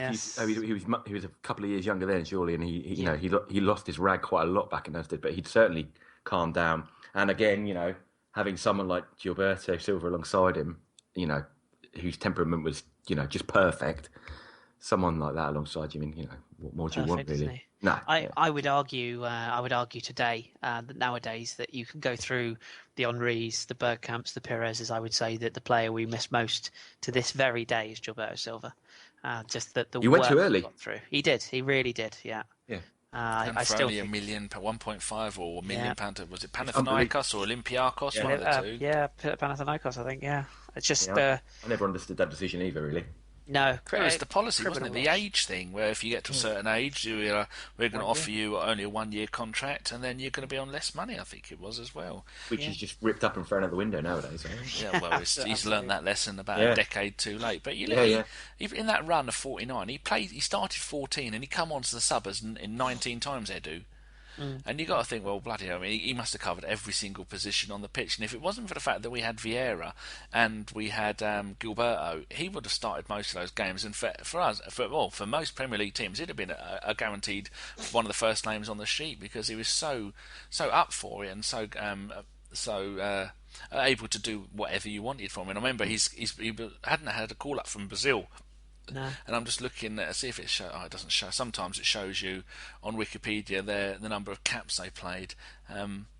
he was a couple of years younger then, surely, and he lost his rag quite a lot back in those days, but he'd certainly calmed down. And again, having someone like Gilberto Silva alongside him, whose temperament was, just perfect. Someone like that alongside you, what more do you want, really? No, I would argue today that nowadays that you can go through the Henrys, the Bergkamps, the Perez's. I would say that the player we miss most to this very day is Gilberto Silva. Just that the you went too early. Got through. He did. He really did. Yeah. Yeah. And I for still only think, £1 million, £1.5 or £1 million, Yeah. was it Panathinaikos or Olympiakos? One of the two. Panathinaikos, I think. Yeah, it's just Yeah, I never understood that decision either, really. no. It was the policy, wasn't it? The rush. age thing, where if you get to a certain age, we're going to offer you only a 1-year contract, and then you're going to be on less money. I think it was as well. Which is just ripped up and thrown out the window nowadays. Yeah, well, he's learned that lesson about a decade too late. But he, in that run of 49, he started 14, and he come onto the subbers in 19 times, Edu. And you got to think, well, bloody hell, I mean, he must have covered every single position on the pitch. And if it wasn't for the fact that we had Vieira and we had Gilberto, he would have started most of those games. And for most Premier League teams, it'd have been a guaranteed one of the first names on the sheet, because he was so up for it and so able to do whatever you wanted from him. And I remember he hadn't had a call up from Brazil. No. And I'm just looking to see if it shows. Oh, it doesn't show. Sometimes it shows you on Wikipedia the number of caps they played.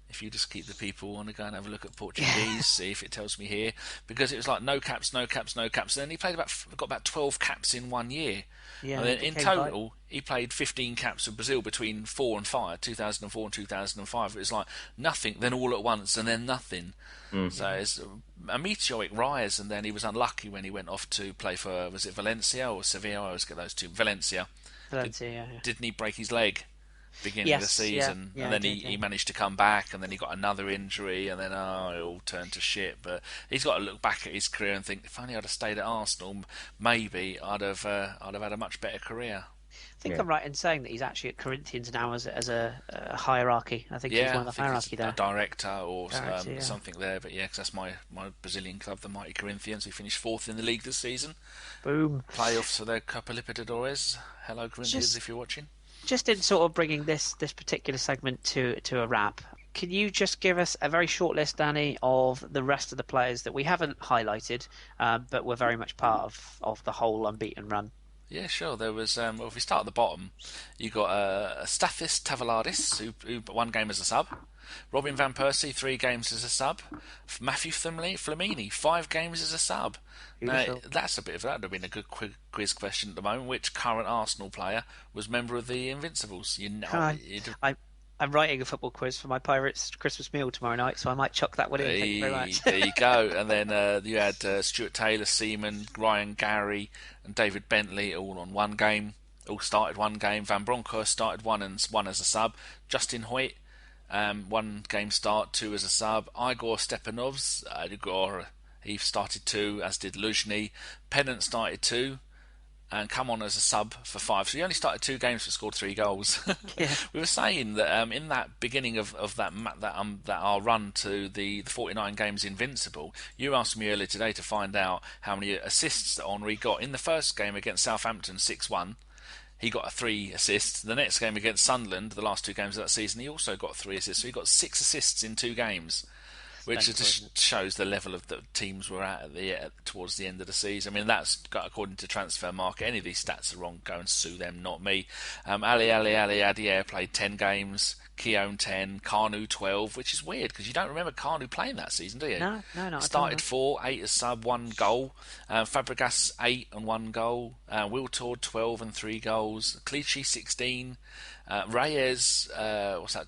If you just keep the people, want to go and have a look at Portuguese, see if it tells me here, because it was like no caps. And then he got about 12 caps in 1 year. Yeah, and then in total, he played 15 caps for Brazil between 4 and 5, 2004 and 2005. It was like nothing, then all at once, and then nothing. So it's a meteoric rise, and then he was unlucky when he went off to play for, was it Valencia or Sevilla? I always get those two. Valencia. Didn't he break his leg beginning of the season? And then he managed to come back, and then he got another injury, and then it all turned to shit. But he's got to look back at his career and think, if only I'd have stayed at Arsenal, maybe I'd have had a much better career. I think I'm right in saying that he's actually at Corinthians now as a hierarchy. I think he's one of the hierarchy there. A director or something there. But because that's my Brazilian club, the mighty Corinthians, who finished 4th in the league this season. Boom. Playoffs for their Copa Libertadores. Hello, Corinthians, if you're watching. Just in sort of bringing this particular segment to a wrap, can you just give us a very short list, Danny, of the rest of the players that we haven't highlighted, but were very much part of the whole unbeaten run? Yeah, sure. There was, if we start at the bottom, you got Stathis Tavaladis, who 1 game as a sub. Robin Van Persie, 3 games as a sub. Matthew Flamini, 5 games as a sub. Now, that would have been a good quiz question at the moment. Which current Arsenal player was member of the Invincibles? I'm writing a football quiz for my Pirates Christmas meal tomorrow night, so I might chuck that one in. Thank you very much. There you go. And then you had Stuart Taylor, Seaman, Ryan Gary, and David Bentley all on 1 game. All started 1 game. Van Bronckhorst started 1 as a sub. Justin Hoyt, 1 game start, 2 as a sub. Igor Stepanovs, he started 2, as did Luzhny. Pennant started 2. And come on as a sub for 5. So he only started 2 games but scored 3 goals. We were saying that in that beginning of that our run to the 49 games Invincible, you asked me earlier today to find out how many assists that Henry got. In the first game against Southampton, 6-1, he got 3 assists. The next game against Sunderland, the last 2 games of that season, he also got 3 assists. So he got 6 assists in 2 games. Which just shows the level of the teams we're at towards the end of the season. I mean, that's according to Transfer Market. Any of these stats are wrong. Go and sue them, not me. Ali Adier played 10 games. Keown 10, Carnu 12, which is weird because you don't remember Carnu playing that season, do you? No, not Started 4, 8 as sub, 1 goal. Fabregas 8 and 1 goal. Wiltord 12 and 3 goals. Clichy 16. Reyes,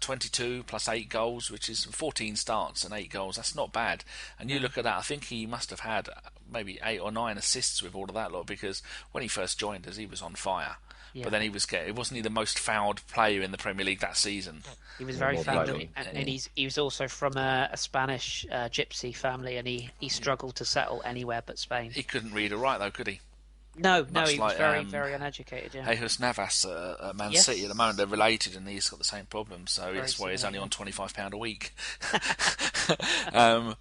22 plus 8 goals, which is 14 starts and 8 goals. That's not bad. And you look at that, I think he must have had maybe 8 or 9 assists with all of that lot, because when he first joined us, he was on fire. Yeah. But then wasn't he the most fouled player in the Premier League that season? He was very fouled, and he was also from a Spanish gypsy family, and he struggled to settle anywhere but Spain. He couldn't read or write though, could he? No, he was very uneducated. Yeah. Jesus Navas at Man City at the moment, they're related, and he's got the same problem. So that's why he's only on £25 a week.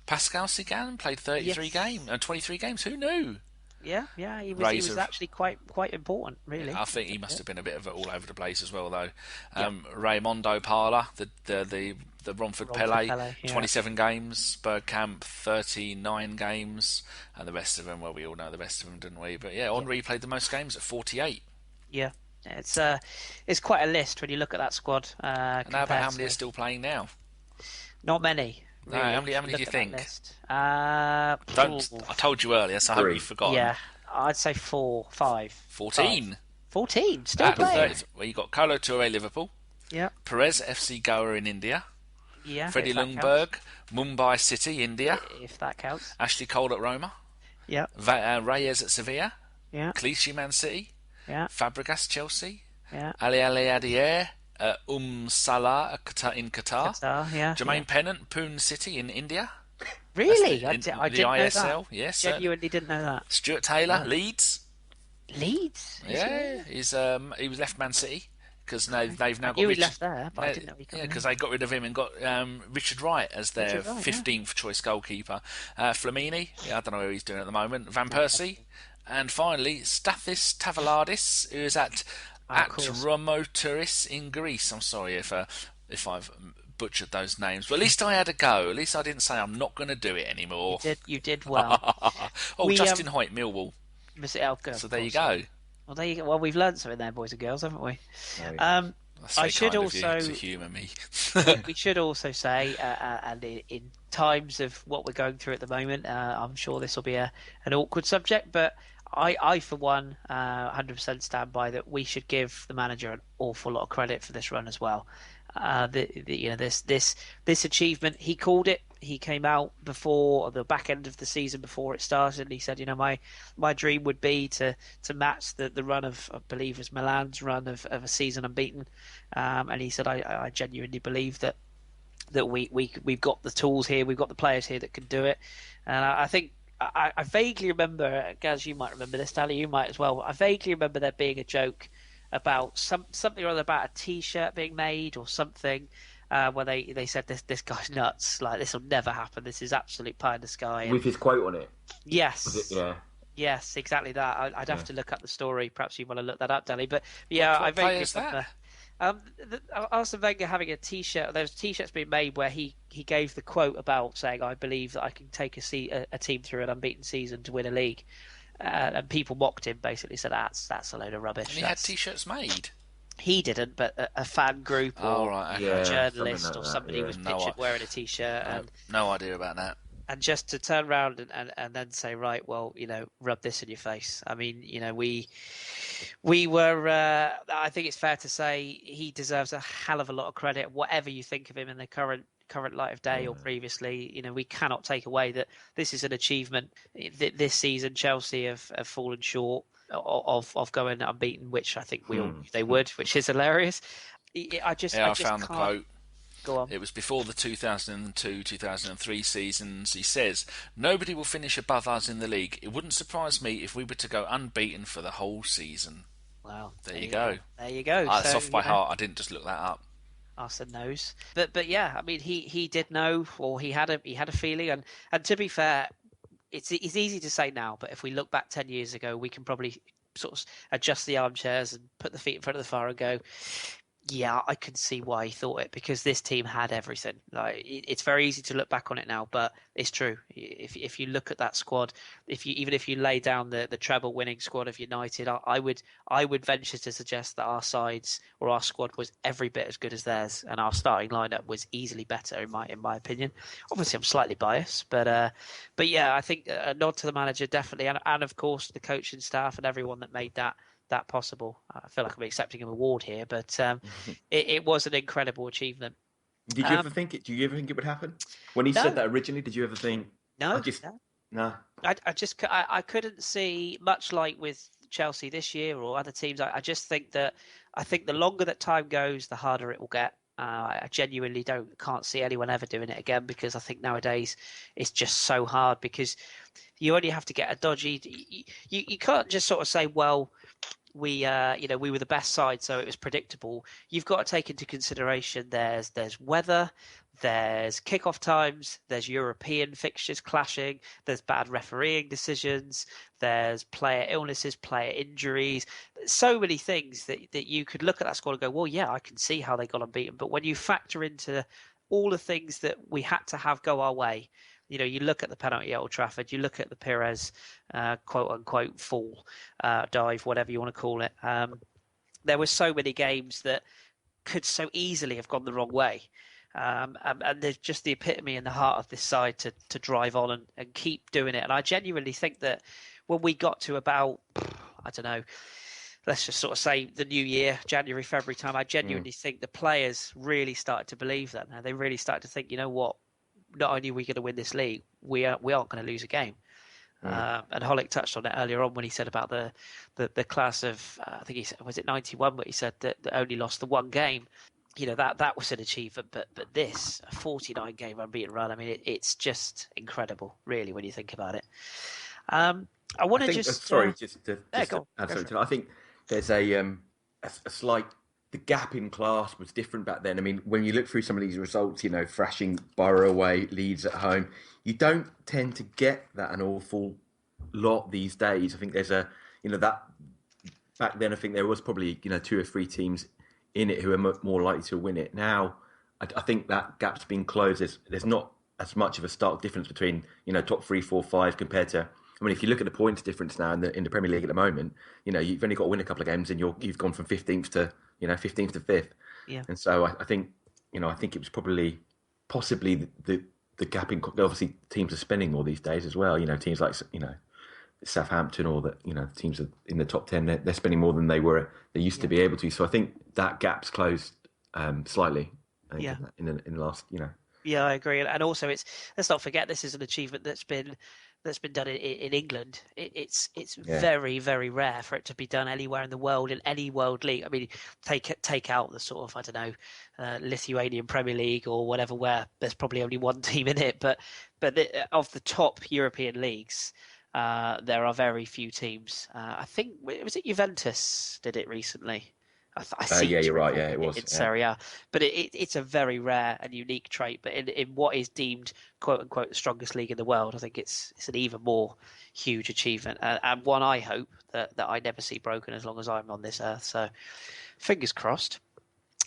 Pascal Sigan played 23 games. Who knew? Yeah, he was actually quite important, really. Yeah, I think he must have been a bit of it all over the place as well, though. Raymondo Parla, the Romford Pele, 27 games. Bergkamp, 39 games. And the rest of them, well, we all know the rest of them, didn't we? But Henry played the most games at 48. Yeah, it's quite a list when you look at that squad. And how many are still playing now? Not many. Really, no, how many do you think? I told you earlier, so I hope you've forgotten. Yeah, I'd say 4, 5. 14. 14, still playing. Well, you got Kolo Touré, Liverpool. Yeah. Perez FC Goa in India. Yeah. Freddie Ljungberg, Mumbai City, India. If that counts. Ashley Cole at Roma. Yeah. Reyes at Sevilla. Yeah. Clichy Man City. Yeah. Fabregas Chelsea. Yeah. Ali Adier Salah in Qatar. Yeah. Jermaine Pennant, Pune City in India. Really? I didn't the know ISL, that. yes. Genuinely didn't know that. Stuart Taylor, Leeds. Leeds? Yeah, he was left Man City because they've now got. He left there, but I didn't know he got. Yeah, because they got rid of him and got Richard Wright as their 15th choice goalkeeper. Flamini, I don't know who he's doing at the moment. Van Persie, and finally Stathis Tavaladis, who is at Romoturis in Greece. I'm sorry if I've butchered those names, but at least I had a go. At least I didn't say I'm not going to do it anymore. You did well. Justin Hoyt, Millwall. So there you go. Well, there you go. Well, we've learned something there, boys and girls, haven't we? I should also to humour me. We should also say, and in times of what we're going through at the moment, I'm sure this will be an awkward subject, but I for one, 100% stand by that we should give the manager an awful lot of credit for this run as well. This achievement, he called it. He came out before the back end of the season, before it started, and he said, my dream would be to match the run of, I believe, was Milan's run of a season unbeaten. And he said, I genuinely believe that we've got the tools here, we've got the players here that can do it. And I think I vaguely remember, Gaz, you might remember this, Tally, you might as well. I vaguely remember there being a joke about something or other about a T-shirt being made or something. Where they said this guy's nuts, like this will never happen, this is absolute pie in the sky. With his quote on it. Yes. Yeah. Yes, exactly that. I'd have to look up the story. Perhaps you want to look that up, Danny. But yeah, I vaguely remember Arsene Wenger having a T-shirt. There was T-shirts being made where he gave the quote about saying, "I believe that I can take a team through an unbeaten season to win a league," and people mocked him. Basically said, "That's a load of rubbish." And he had T-shirts made. He didn't, but a fan group or a journalist like or somebody was pictured wearing a T-shirt. And no idea about that. And just to turn around and then say, right, well, rub this in your face. I mean, we were. I think it's fair to say he deserves a hell of a lot of credit. Whatever you think of him in the current light of day or previously, we cannot take away that this is an achievement. This season, Chelsea have fallen short of going unbeaten, which I think they would, which is hilarious. I found the quote. Go on. It was before the 2002-2003 seasons. He says, "Nobody will finish above us in the league. It wouldn't surprise me if we were to go unbeaten for the whole season." Wow. There you go. There you go. That's off by heart. I didn't just look that up. Arsene knows. But yeah, I mean, he did know, or he had a feeling, and to be fair, it's easy to say now, but if we look back 10 years ago, we can probably sort of adjust the armchairs and put the feet in front of the fire and go, yeah, I can see why he thought it, because this team had everything. Like, it's very easy to look back on it now, but it's true. If you look at that squad, even if you lay down the treble winning squad of United, I would venture to suggest that our sides or our squad was every bit as good as theirs, and our starting lineup was easily better in my opinion. Obviously, I'm slightly biased, but yeah, I think a nod to the manager definitely, and of course the coaching staff and everyone that made that possible. I feel like I'm accepting an award here, but it was an incredible achievement. Did you ever think it? Do you ever think it would happen? When he said that originally, did you ever think? No. No. I couldn't see, much like with Chelsea this year or other teams. I just think that the longer that time goes, the harder it will get. I genuinely can't see anyone ever doing it again, because I think nowadays it's just so hard, because you only have to get a dodgy. You can't just sort of say, well, we were the best side, so it was predictable. You've got to take into consideration there's weather, there's kickoff times, there's European fixtures clashing, there's bad refereeing decisions, there's player illnesses, player injuries. So many things that you could look at that squad and go, well, yeah, I can see how they got unbeaten. But when you factor into all the things that we had to have go our way, you look at the penalty at Old Trafford, you look at the Perez quote-unquote fall, dive, whatever you want to call it. There were so many games that could so easily have gone the wrong way. And there's just the epitome in the heart of this side to drive on and keep doing it. And I genuinely think that when we got to about, I don't know, let's just sort of say the new year, January, February time, I genuinely think the players really started to believe that. Now they really started to think, you know what? Not only are we going to win this league, we aren't going to lose a game. And Holic touched on it earlier on when he said about the class of I think he said, was it 91, but he said that only lost the one game. You know, that was an achievement, but this, a 49 game unbeaten run, I mean, it's just incredible, really, when you think about it. I want to just just to add something to that. I think there's a slight, the gap in class was different back then. I mean, when you look through some of these results, you know, thrashing Borough away, Leeds at home, you don't tend to get that an awful lot these days. I think there's that back then, I think there was probably, you know, 2 or 3 teams in it who are more likely to win it. Now, I think that gap's been closed. There's not as much of a stark difference between, you know, top 3, 4, 5 compared to, I mean, if you look at the points difference now in the Premier League at the moment, you know, you've only got to win a couple of games and you've gone from 15th to, you know, 15th to 5th. Yeah. And so I think, you know, I think it was possibly the gap in, obviously teams are spending more these days as well. You know, teams like, you know, Southampton or the, you know, teams are in the top 10, they're spending more than they used to be able to. So I think that gap's closed slightly in the last, you know. Yeah, I agree. And also let's not forget, this is an achievement that's been done in England. It's very, very rare for it to be done anywhere in the world, in any world league. I mean, take out the sort of, I don't know, Lithuanian Premier League or whatever, where there's probably only one team in it. But of the top European leagues, there are very few teams. I think, was it Juventus did it recently? You're right. Yeah, it was. In Serie A. But it's a very rare and unique trait. But in what is deemed, quote unquote, the strongest league in the world, I think it's an even more huge achievement. And one I hope that I never see broken as long as I'm on this earth. So fingers crossed.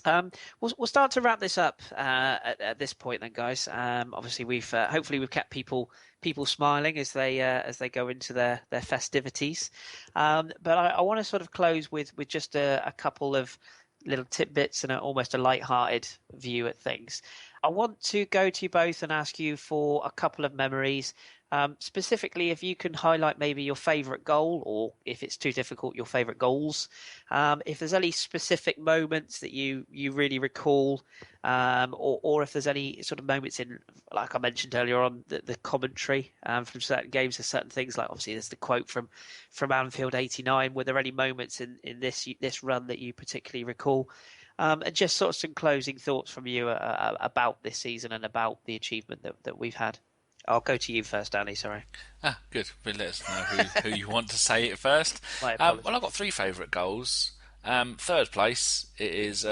We'll start to wrap this up at this point then, guys. Obviously, we've hopefully we've kept people smiling as they go into their festivities. But I want to sort of close with just a couple of little tidbits and almost a light-hearted view at things. I want to go to you both and ask you for a couple of memories. Specifically, if you can highlight maybe your favourite goal, or if it's too difficult, your favourite goals. If there's any specific moments that you really recall, or if there's any sort of moments in, like I mentioned earlier on, the commentary from certain games, there's certain things like, obviously there's the quote from Anfield '89. Were there any moments in this run that you particularly recall? And just sort of some closing thoughts from you about this season and about the achievement that we've had. I'll go to you first, Danny, sorry. Good. But let us know who you want to say it first. Well, I've got 3 favourite goals. Third place, it is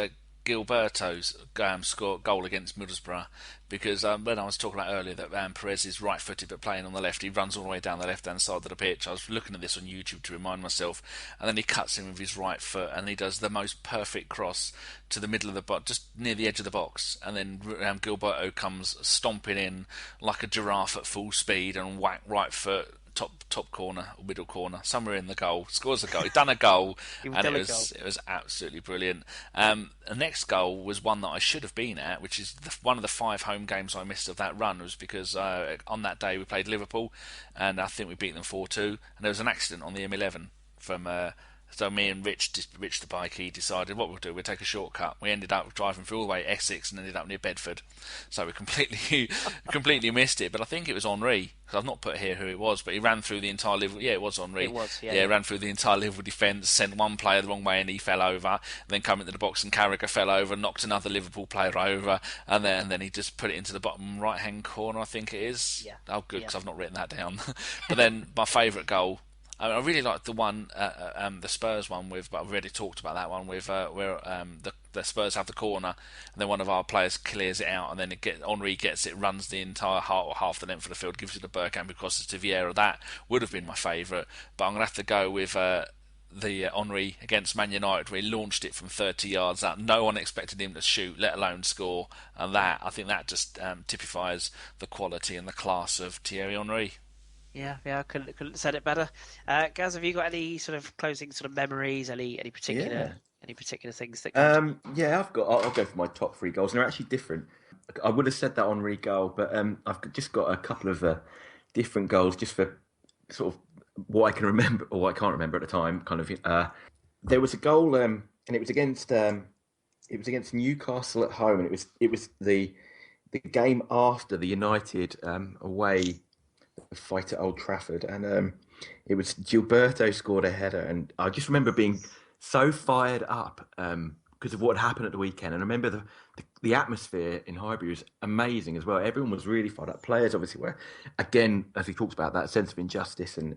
Gilberto's goal against Middlesbrough, because when I was talking about earlier that Perez is right-footed but playing on the left, he runs all the way down the left-hand side of the pitch. I was looking at this on YouTube to remind myself, and then he cuts in with his right foot and he does the most perfect cross to the middle of the box, just near the edge of the box, and then Gilberto comes stomping in like a giraffe at full speed and whack right foot, top corner or middle corner, somewhere in the goal, scores a goal. He'd done a goal, and it was absolutely brilliant. The next goal was one that I should have been at, which is one of the 5 home games I missed of that run. Was because on that day we played Liverpool, and I think we beat them 4-2, and there was an accident on the M11 from. So me and Rich the bikie, decided what we'll do. We'll take a shortcut. We ended up driving through all the way to Essex and ended up near Bedford. So we completely missed it. But I think it was Henry, because I've not put here who it was, but he ran through the entire Liverpool. Yeah, it was Henry. It was, yeah. Yeah, ran through the entire Liverpool defence, sent one player the wrong way and he fell over. Then come into the box and Carragher fell over, knocked another Liverpool player over, and then he just put it into the bottom right-hand corner, I think it is. Yeah. Oh, good, because I've not written that down. But then my favourite goal, I really liked the one, the Spurs one but I've already talked about that one with where the Spurs have the corner, and then one of our players clears it out, and then Henry gets it, runs the entire half the length of the field, gives it to Bergkamp because to Vieira. That would have been my favourite, but I'm going to have to go with the Henry against Man United, where he launched it from 30 yards out. No one expected him to shoot, let alone score, and I think that just typifies the quality and the class of Thierry Henry. Yeah, I couldn't have said it better. Gaz, have you got any sort of closing sort of memories? Any particular things that? I'll go for my top 3 goals, and they're actually different. I would have said that Henry goal, but I've just got a couple of different goals, just for sort of what I can remember or what I can't remember at the time. Kind of there was a goal, and it was against Newcastle at home, and it was the game after the United away fight at Old Trafford, and it was Gilberto scored a header, and I just remember being so fired up because of what had happened at the weekend, and I remember the atmosphere in Highbury was amazing as well. Everyone was really fired up. Players obviously were, again, as he talks about, that sense of injustice, and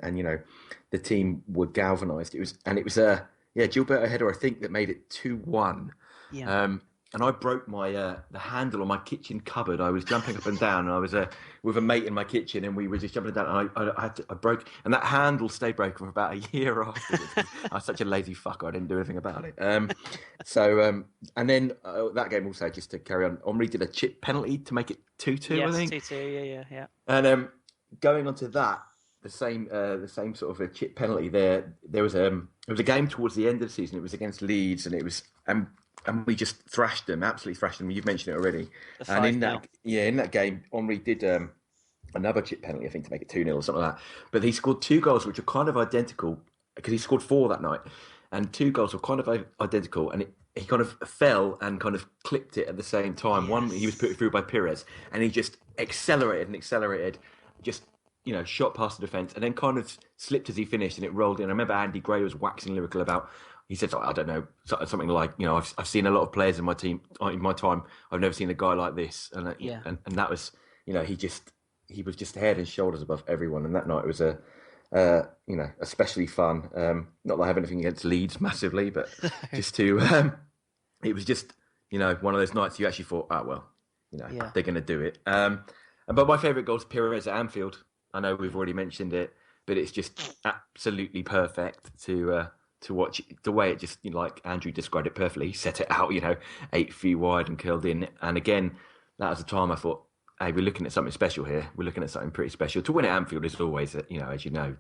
the team were galvanised. It was Gilberto header, I think, that made it 2-1. Yeah. And I broke my the handle on my kitchen cupboard. I was jumping up and down, and I was with a mate in my kitchen, and we were just jumping down. And I broke, and that handle stayed broken for about a year afterwards. I was such a lazy fucker. I didn't do anything about it. And then that game also, just to carry on, Henry did a chip penalty to make it 2-2. Yes, I think 2-2. Yeah. And going on to that, the same sort of a chip penalty. There was a game towards the end of the season. It was against Leeds, and it was and we just thrashed them, absolutely thrashed them. You've mentioned it already. And in that game, Henry did another chip penalty, I think, to make it 2-0 or something like that. But he scored 2 goals which are kind of identical, because he scored 4 that night, and 2 goals were kind of identical, and he kind of fell and kind of clipped it at the same time. Yes. One, he was put through by Pires, and he just accelerated, just shot past the defence, and then kind of slipped as he finished, and it rolled in. I remember Andy Gray was waxing lyrical about. He said, I don't know, something like, I've seen a lot of players in my team in my time. I've never seen a guy like this, and that was, he was just head and shoulders above everyone. And that night was especially fun. Not that I have anything against Leeds massively, but just to, it was just, one of those nights you actually thought, they're going to do it. But my favourite goal is Pires at Anfield. I know we've already mentioned it, but it's just absolutely perfect to watch the way it just, like Andrew described it perfectly. He set it out, 8 feet wide and curled in. And again, that was the time I thought, hey, we're looking at something special here. We're looking at something pretty special. To win at Anfield is always, as you know,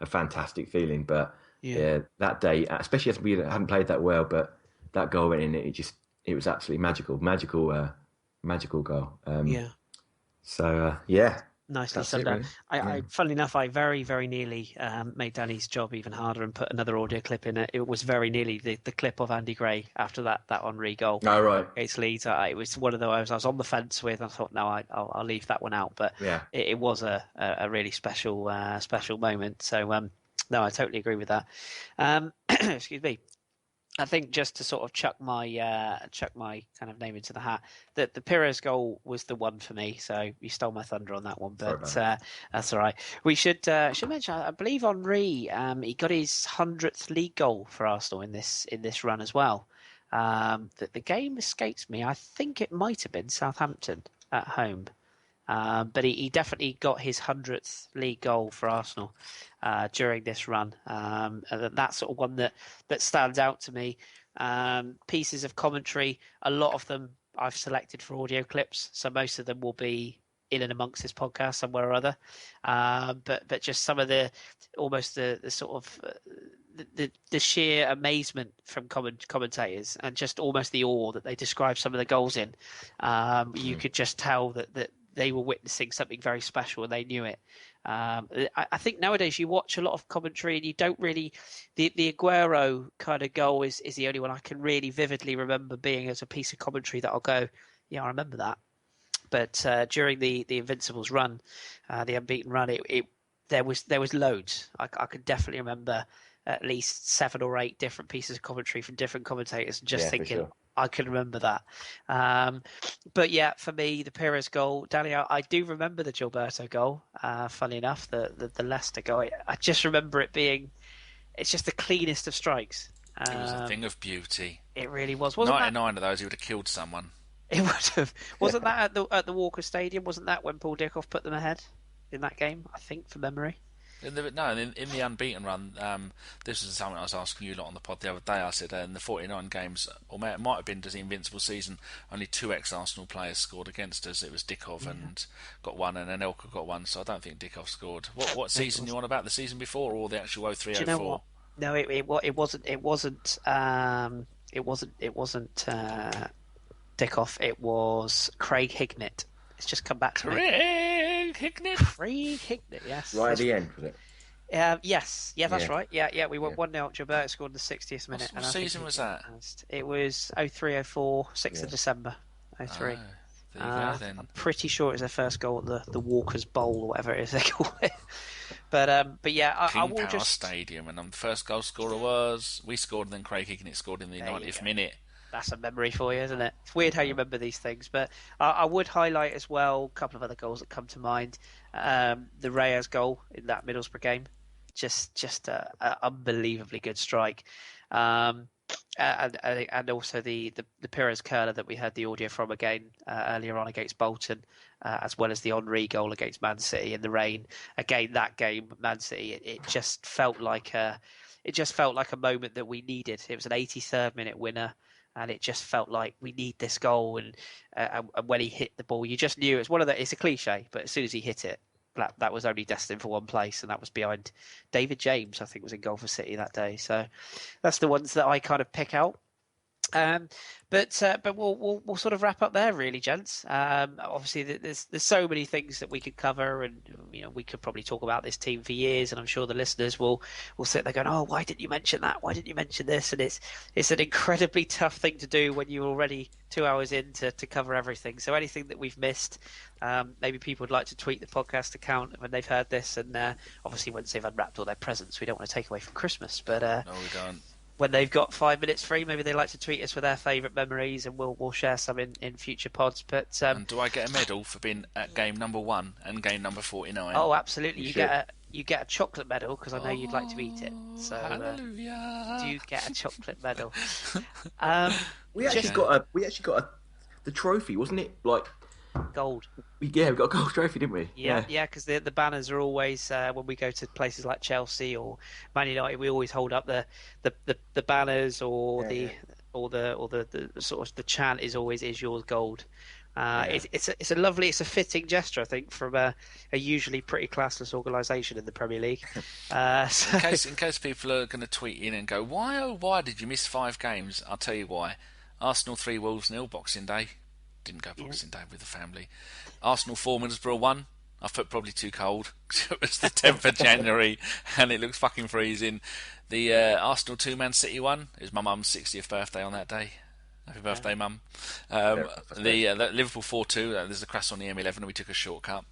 a fantastic feeling. But that day, especially as we hadn't played that well, but that goal went in, it was absolutely magical goal. So Nicely summed up. I funnily enough, I very, very nearly made Danny's job even harder and put another audio clip in it. It was very nearly the clip of Andy Gray after that Henry goal. Oh, right. Against Leeds. It was one of those I was on the fence with. I thought, no, I'll leave that one out. But it was a really special moment. So, no, I totally agree with that. Excuse me. I think just to sort of chuck my kind of name into the hat, that the Pires goal was the one for me. So you stole my thunder on that one, but that's all right. We should mention, I believe Henry, he got his 100th league goal for Arsenal in this run as well. The game escapes me. I think it might have been Southampton at home. But he definitely got his 100th league goal for Arsenal during this run. And that's sort of one that stands out to me. Pieces of commentary, a lot of them I've selected for audio clips, so most of them will be in and amongst this podcast somewhere or other. But just some of the almost the sort of the sheer amazement from commentators, and just almost the awe that they describe some of the goals in. You could just tell that they were witnessing something very special and they knew it. I think nowadays you watch a lot of commentary and you don't really... The Aguero kind of goal is the only one I can really vividly remember being as a piece of commentary that I'll go, yeah, I remember that. But during the Invincibles run, the unbeaten run, there was loads. I could definitely remember at least 7 or 8 different pieces of commentary from different commentators, and just thinking... Sure. I can remember that. But yeah, for me, the Pires goal, Danny, I do remember the Gilberto goal. Funny enough, the Leicester goal. I just remember it being, it's just the cleanest of strikes. It was a thing of beauty. It really was. 99 of those, he would have killed someone. It would have. Wasn't that at the Walker Stadium? Wasn't that when Paul Dickoff put them ahead in that game? I think, from memory. In the unbeaten run, this is something I was asking you lot on the pod the other day. I said in the 49 games, or it might have been just the Invincible season, only 2 ex-Arsenal players scored against us. It was Dickoff and got one, and Anelka got one. So I don't think Dickoff scored. What season you on about? The season before, or the actual 03-04? Do you know what? No, it wasn't Dickoff. It was Craig Hignett. It's just come back to me. Craig Hignett, yes. Right at the end, was it? Yes, that's Yeah. right. Yeah, we went 1-0. Gilberto scored in the 60th minute. What season was that? It was 03-04, 6th of Yeah. December, 03. Oh, there you go then. I'm pretty sure it was their first goal at the Walker's Bowl or whatever it is they call it. But yeah, I King will Power just... Stadium, and the first goal scorer was... We scored, and then Craig Higgins scored in the 90th minute. That's a memory for you, isn't it? It's weird how you remember these things. But I would highlight as well a couple of other goals that come to mind. The Reyes goal in that Middlesbrough game. Just a unbelievably good strike. And also the Pires curler that we heard the audio from again earlier on against Bolton, as well as the Henry goal against Man City in the rain. Again, that game, Man City, it just felt like a moment that we needed. It was an 83rd minute winner, and it just felt like we need this goal. And when he hit the ball, you just knew it's it's a cliche, but as soon as he hit it, that was only destined for one place, and that was behind David James, I think, was in goal for City that day. So that's the ones that I kind of pick out. But we'll sort of wrap up there, really, gents. Obviously, there's so many things that we could cover, and we could probably talk about this team for years. And I'm sure the listeners will sit there going, "Oh, why didn't you mention that? Why didn't you mention this?" And it's an incredibly tough thing to do when you're already 2 hours in to cover everything. So anything that we've missed, maybe people would like to tweet the podcast account when they've heard this, and obviously once they've unwrapped all their presents, we don't want to take away from Christmas, but no, we don't. When they've got 5 minutes free, maybe they like to tweet us with their favourite memories, and we'll share some in future pods. But and do I get a medal for being at game number 1 and game number 49? Oh, absolutely! You get a chocolate medal because I know you'd like to eat it. So hallelujah! Do you get a chocolate medal? We actually got the trophy, wasn't it? Like gold. Yeah, we got a gold trophy, didn't we? Yeah, because the banners are always when we go to places like Chelsea or Man United, we always hold up the banners or the sort of the chant is always "Is yours gold." It's a fitting gesture, I think, from a usually pretty classless organisation in the Premier League. In case people are going to tweet in and go, why did you miss 5 games? I'll tell you why. Arsenal 3, Wolves 0, Boxing Day. Didn't go Boxing Day with the family. Arsenal 4, Middlesbrough 1. I felt probably too cold. It was the 10th of January and it looked fucking freezing. The Arsenal 2, Man City 1. It was my mum's 60th birthday on that day. Happy birthday, Mum. The Liverpool 4-2. There's a crash on the M11 and we took a shortcut.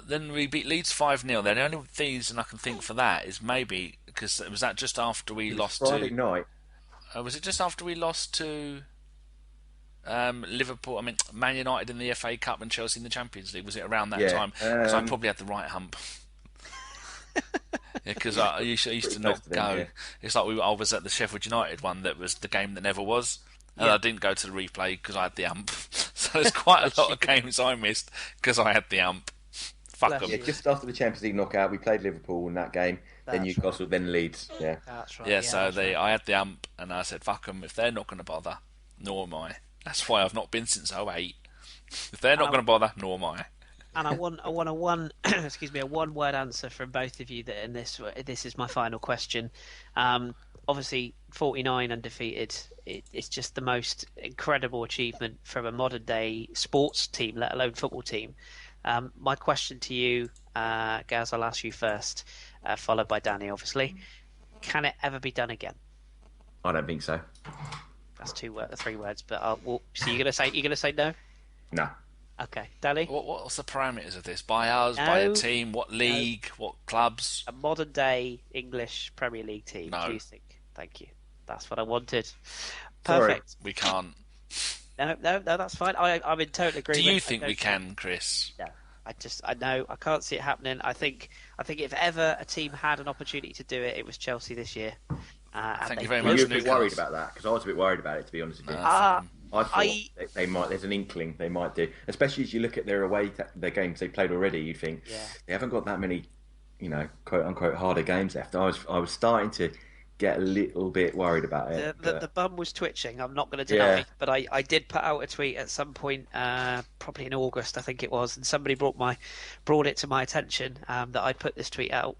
Then we beat Leeds 5-0. The only reason I can think for that is maybe because it was that just after we lost Friday night. Was it just after we lost to Liverpool? I mean, Man United in the FA Cup and Chelsea in the Champions League. Was it around that time? Because I probably had the right hump. Because I used to not go. Yeah. It's like I was at the Sheffield United one that was the game that never was. And I didn't go to the replay because I had the ump. So there's quite a lot of games I missed because I had the ump. Fuck them. Yeah, just after the Champions League knockout, we played Liverpool in that game. Then Newcastle, then Leeds. Yeah, that's right. I had the ump, and I said, "Fuck them. If they're not going to bother, nor am I." That's why I've not been since 2008. If they're not going to bother, nor am I. And I want a one a one-word answer from both of you. That in this is my final question. Obviously, 49 undefeated. It's just the most incredible achievement from a modern-day sports team, let alone football team. My question to you, Gaz, I'll ask you first, followed by Danny, obviously. Can it ever be done again? I don't think so. That's 3 words, but so you're gonna say no? No. Okay, Danny. What's the parameters of this? By us, by a team, what league, what clubs? A modern day English Premier League team. No. Do you think? Thank you. That's what I wanted. Perfect. Sorry, we can't. No, that's fine. I'm in total agreement. Do you think we can, Chris? No. I know I can't see it happening. I think if ever a team had an opportunity to do it, it was Chelsea this year. Thank you very much. You're a bit worried about that because I was a bit worried about it, to be honest with you. I thought they might. There's an inkling they might do, especially as you look at their their games they played already. You think they haven't got that many, quote unquote harder games left. I was starting to get a little bit worried about it. The bum was twitching. I'm not going to deny, but I did put out a tweet at some point, probably in August, I think it was, and somebody brought it to my attention that I'd put this tweet out,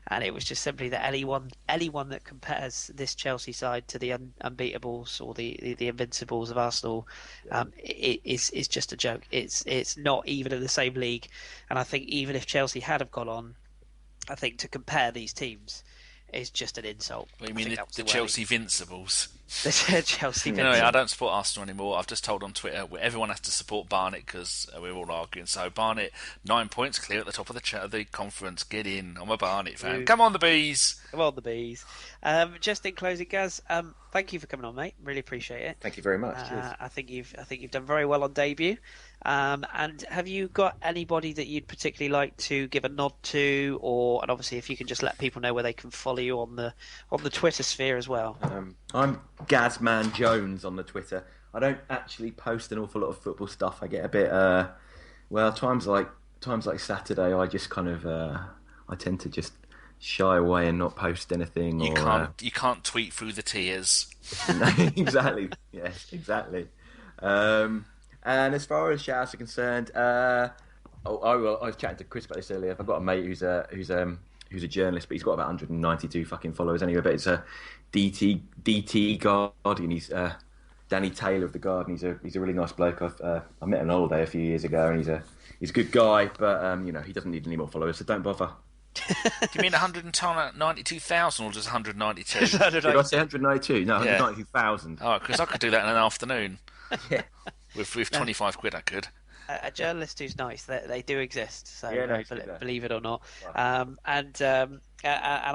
and it was just simply that anyone that compares this Chelsea side to the unbeatables or the Invincibles of Arsenal, is just a joke. It's not even in the same league, and I think even if Chelsea had have gone on, I think to compare these teams is just an insult. Well, you mean the Chelsea Invincibles? The Chelsea Invincibles. Anyway, I don't support Arsenal anymore. I've just told on Twitter everyone has to support Barnet because we're all arguing. So Barnet, 9 points clear at the top of the conference. Get in. I'm a Barnet fan. Come on, the Bees. Come on, the Bees. Just in closing, Gaz, thank you for coming on, mate. Really appreciate it. Thank you very much. I think you've done very well on debut. And have you got anybody that you'd particularly like to give a nod to, and obviously if you can just let people know where they can follow you on the Twitter sphere as well? I'm Gazman Jones on the Twitter. I don't actually post an awful lot of football stuff. I get a bit times like Saturday. I just kind of I tend to just shy away and not post anything. You can't tweet through the tears. Exactly. Yes, exactly. And as far as shouts are concerned, I was chatting to Kris about this earlier. I've got a mate who's a journalist, but he's got about 192 fucking followers anyway. But it's a DT Guardian. He's Danny Taylor of the Guardian. He's a really nice bloke. I met him on holiday a few years ago, and he's a good guy. But he doesn't need any more followers, so don't bother. Do you mean 192,000 or just 192? Did I say 192? No, 192,000. Oh, because I could do that in an afternoon. Yeah. With 25 quid, I could. A journalist who's nice, they do exist. So believe it or not, right. And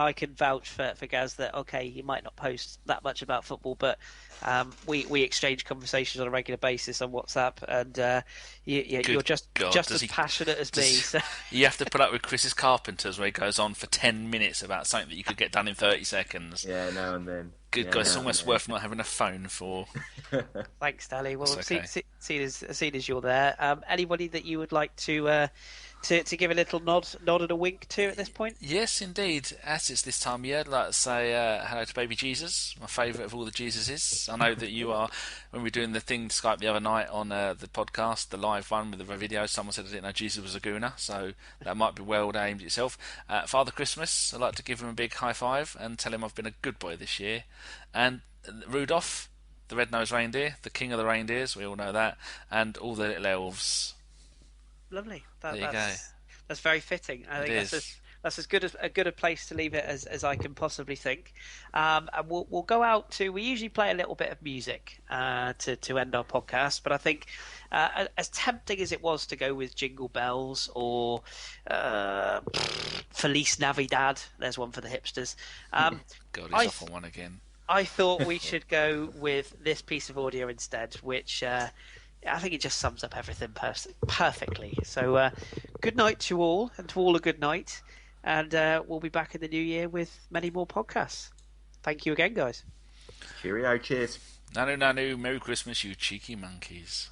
I can vouch for Gaz that he might not post that much about football, but we exchange conversations on a regular basis on WhatsApp, and you're just as passionate as me. So. You have to put up with Chris's Carpenters, where he goes on for 10 minutes about something that you could get done in 30 seconds. Yeah, now and then. Good God, it's almost worth not having a phone for. Thanks, Dally. Well, okay. seeing as you're there, anybody that you would like to give a little nod and a wink to at this point? Yes, indeed. As it's this time of year, I'd like to say hello to baby Jesus, my favourite of all the Jesuses. I know that you are. When we were doing the thing Skype the other night on the podcast, the live one with the video, someone said I didn't know Jesus was a gooner, so that might be well aimed at yourself. Father Christmas, I'd like to give him a big high five and tell him I've been a good boy this year. And Rudolph, the red-nosed reindeer, the king of the reindeers, we all know that, and all the little elves. Lovely. There you go. That's very fitting. I think that's as good a place to leave it as I can possibly think. And we'll go out to. We usually play a little bit of music to end our podcast, but I think as tempting as it was to go with Jingle Bells or Feliz Navidad, there's one for the hipsters. God, he's off on one again. I thought we should go with this piece of audio instead, which. I think it just sums up everything perfectly. So good night to all, and to all a good night. And we'll be back in the new year with many more podcasts. Thank you again, guys. Cheerio, cheers. Nanu, nanu, Merry Christmas, you cheeky monkeys.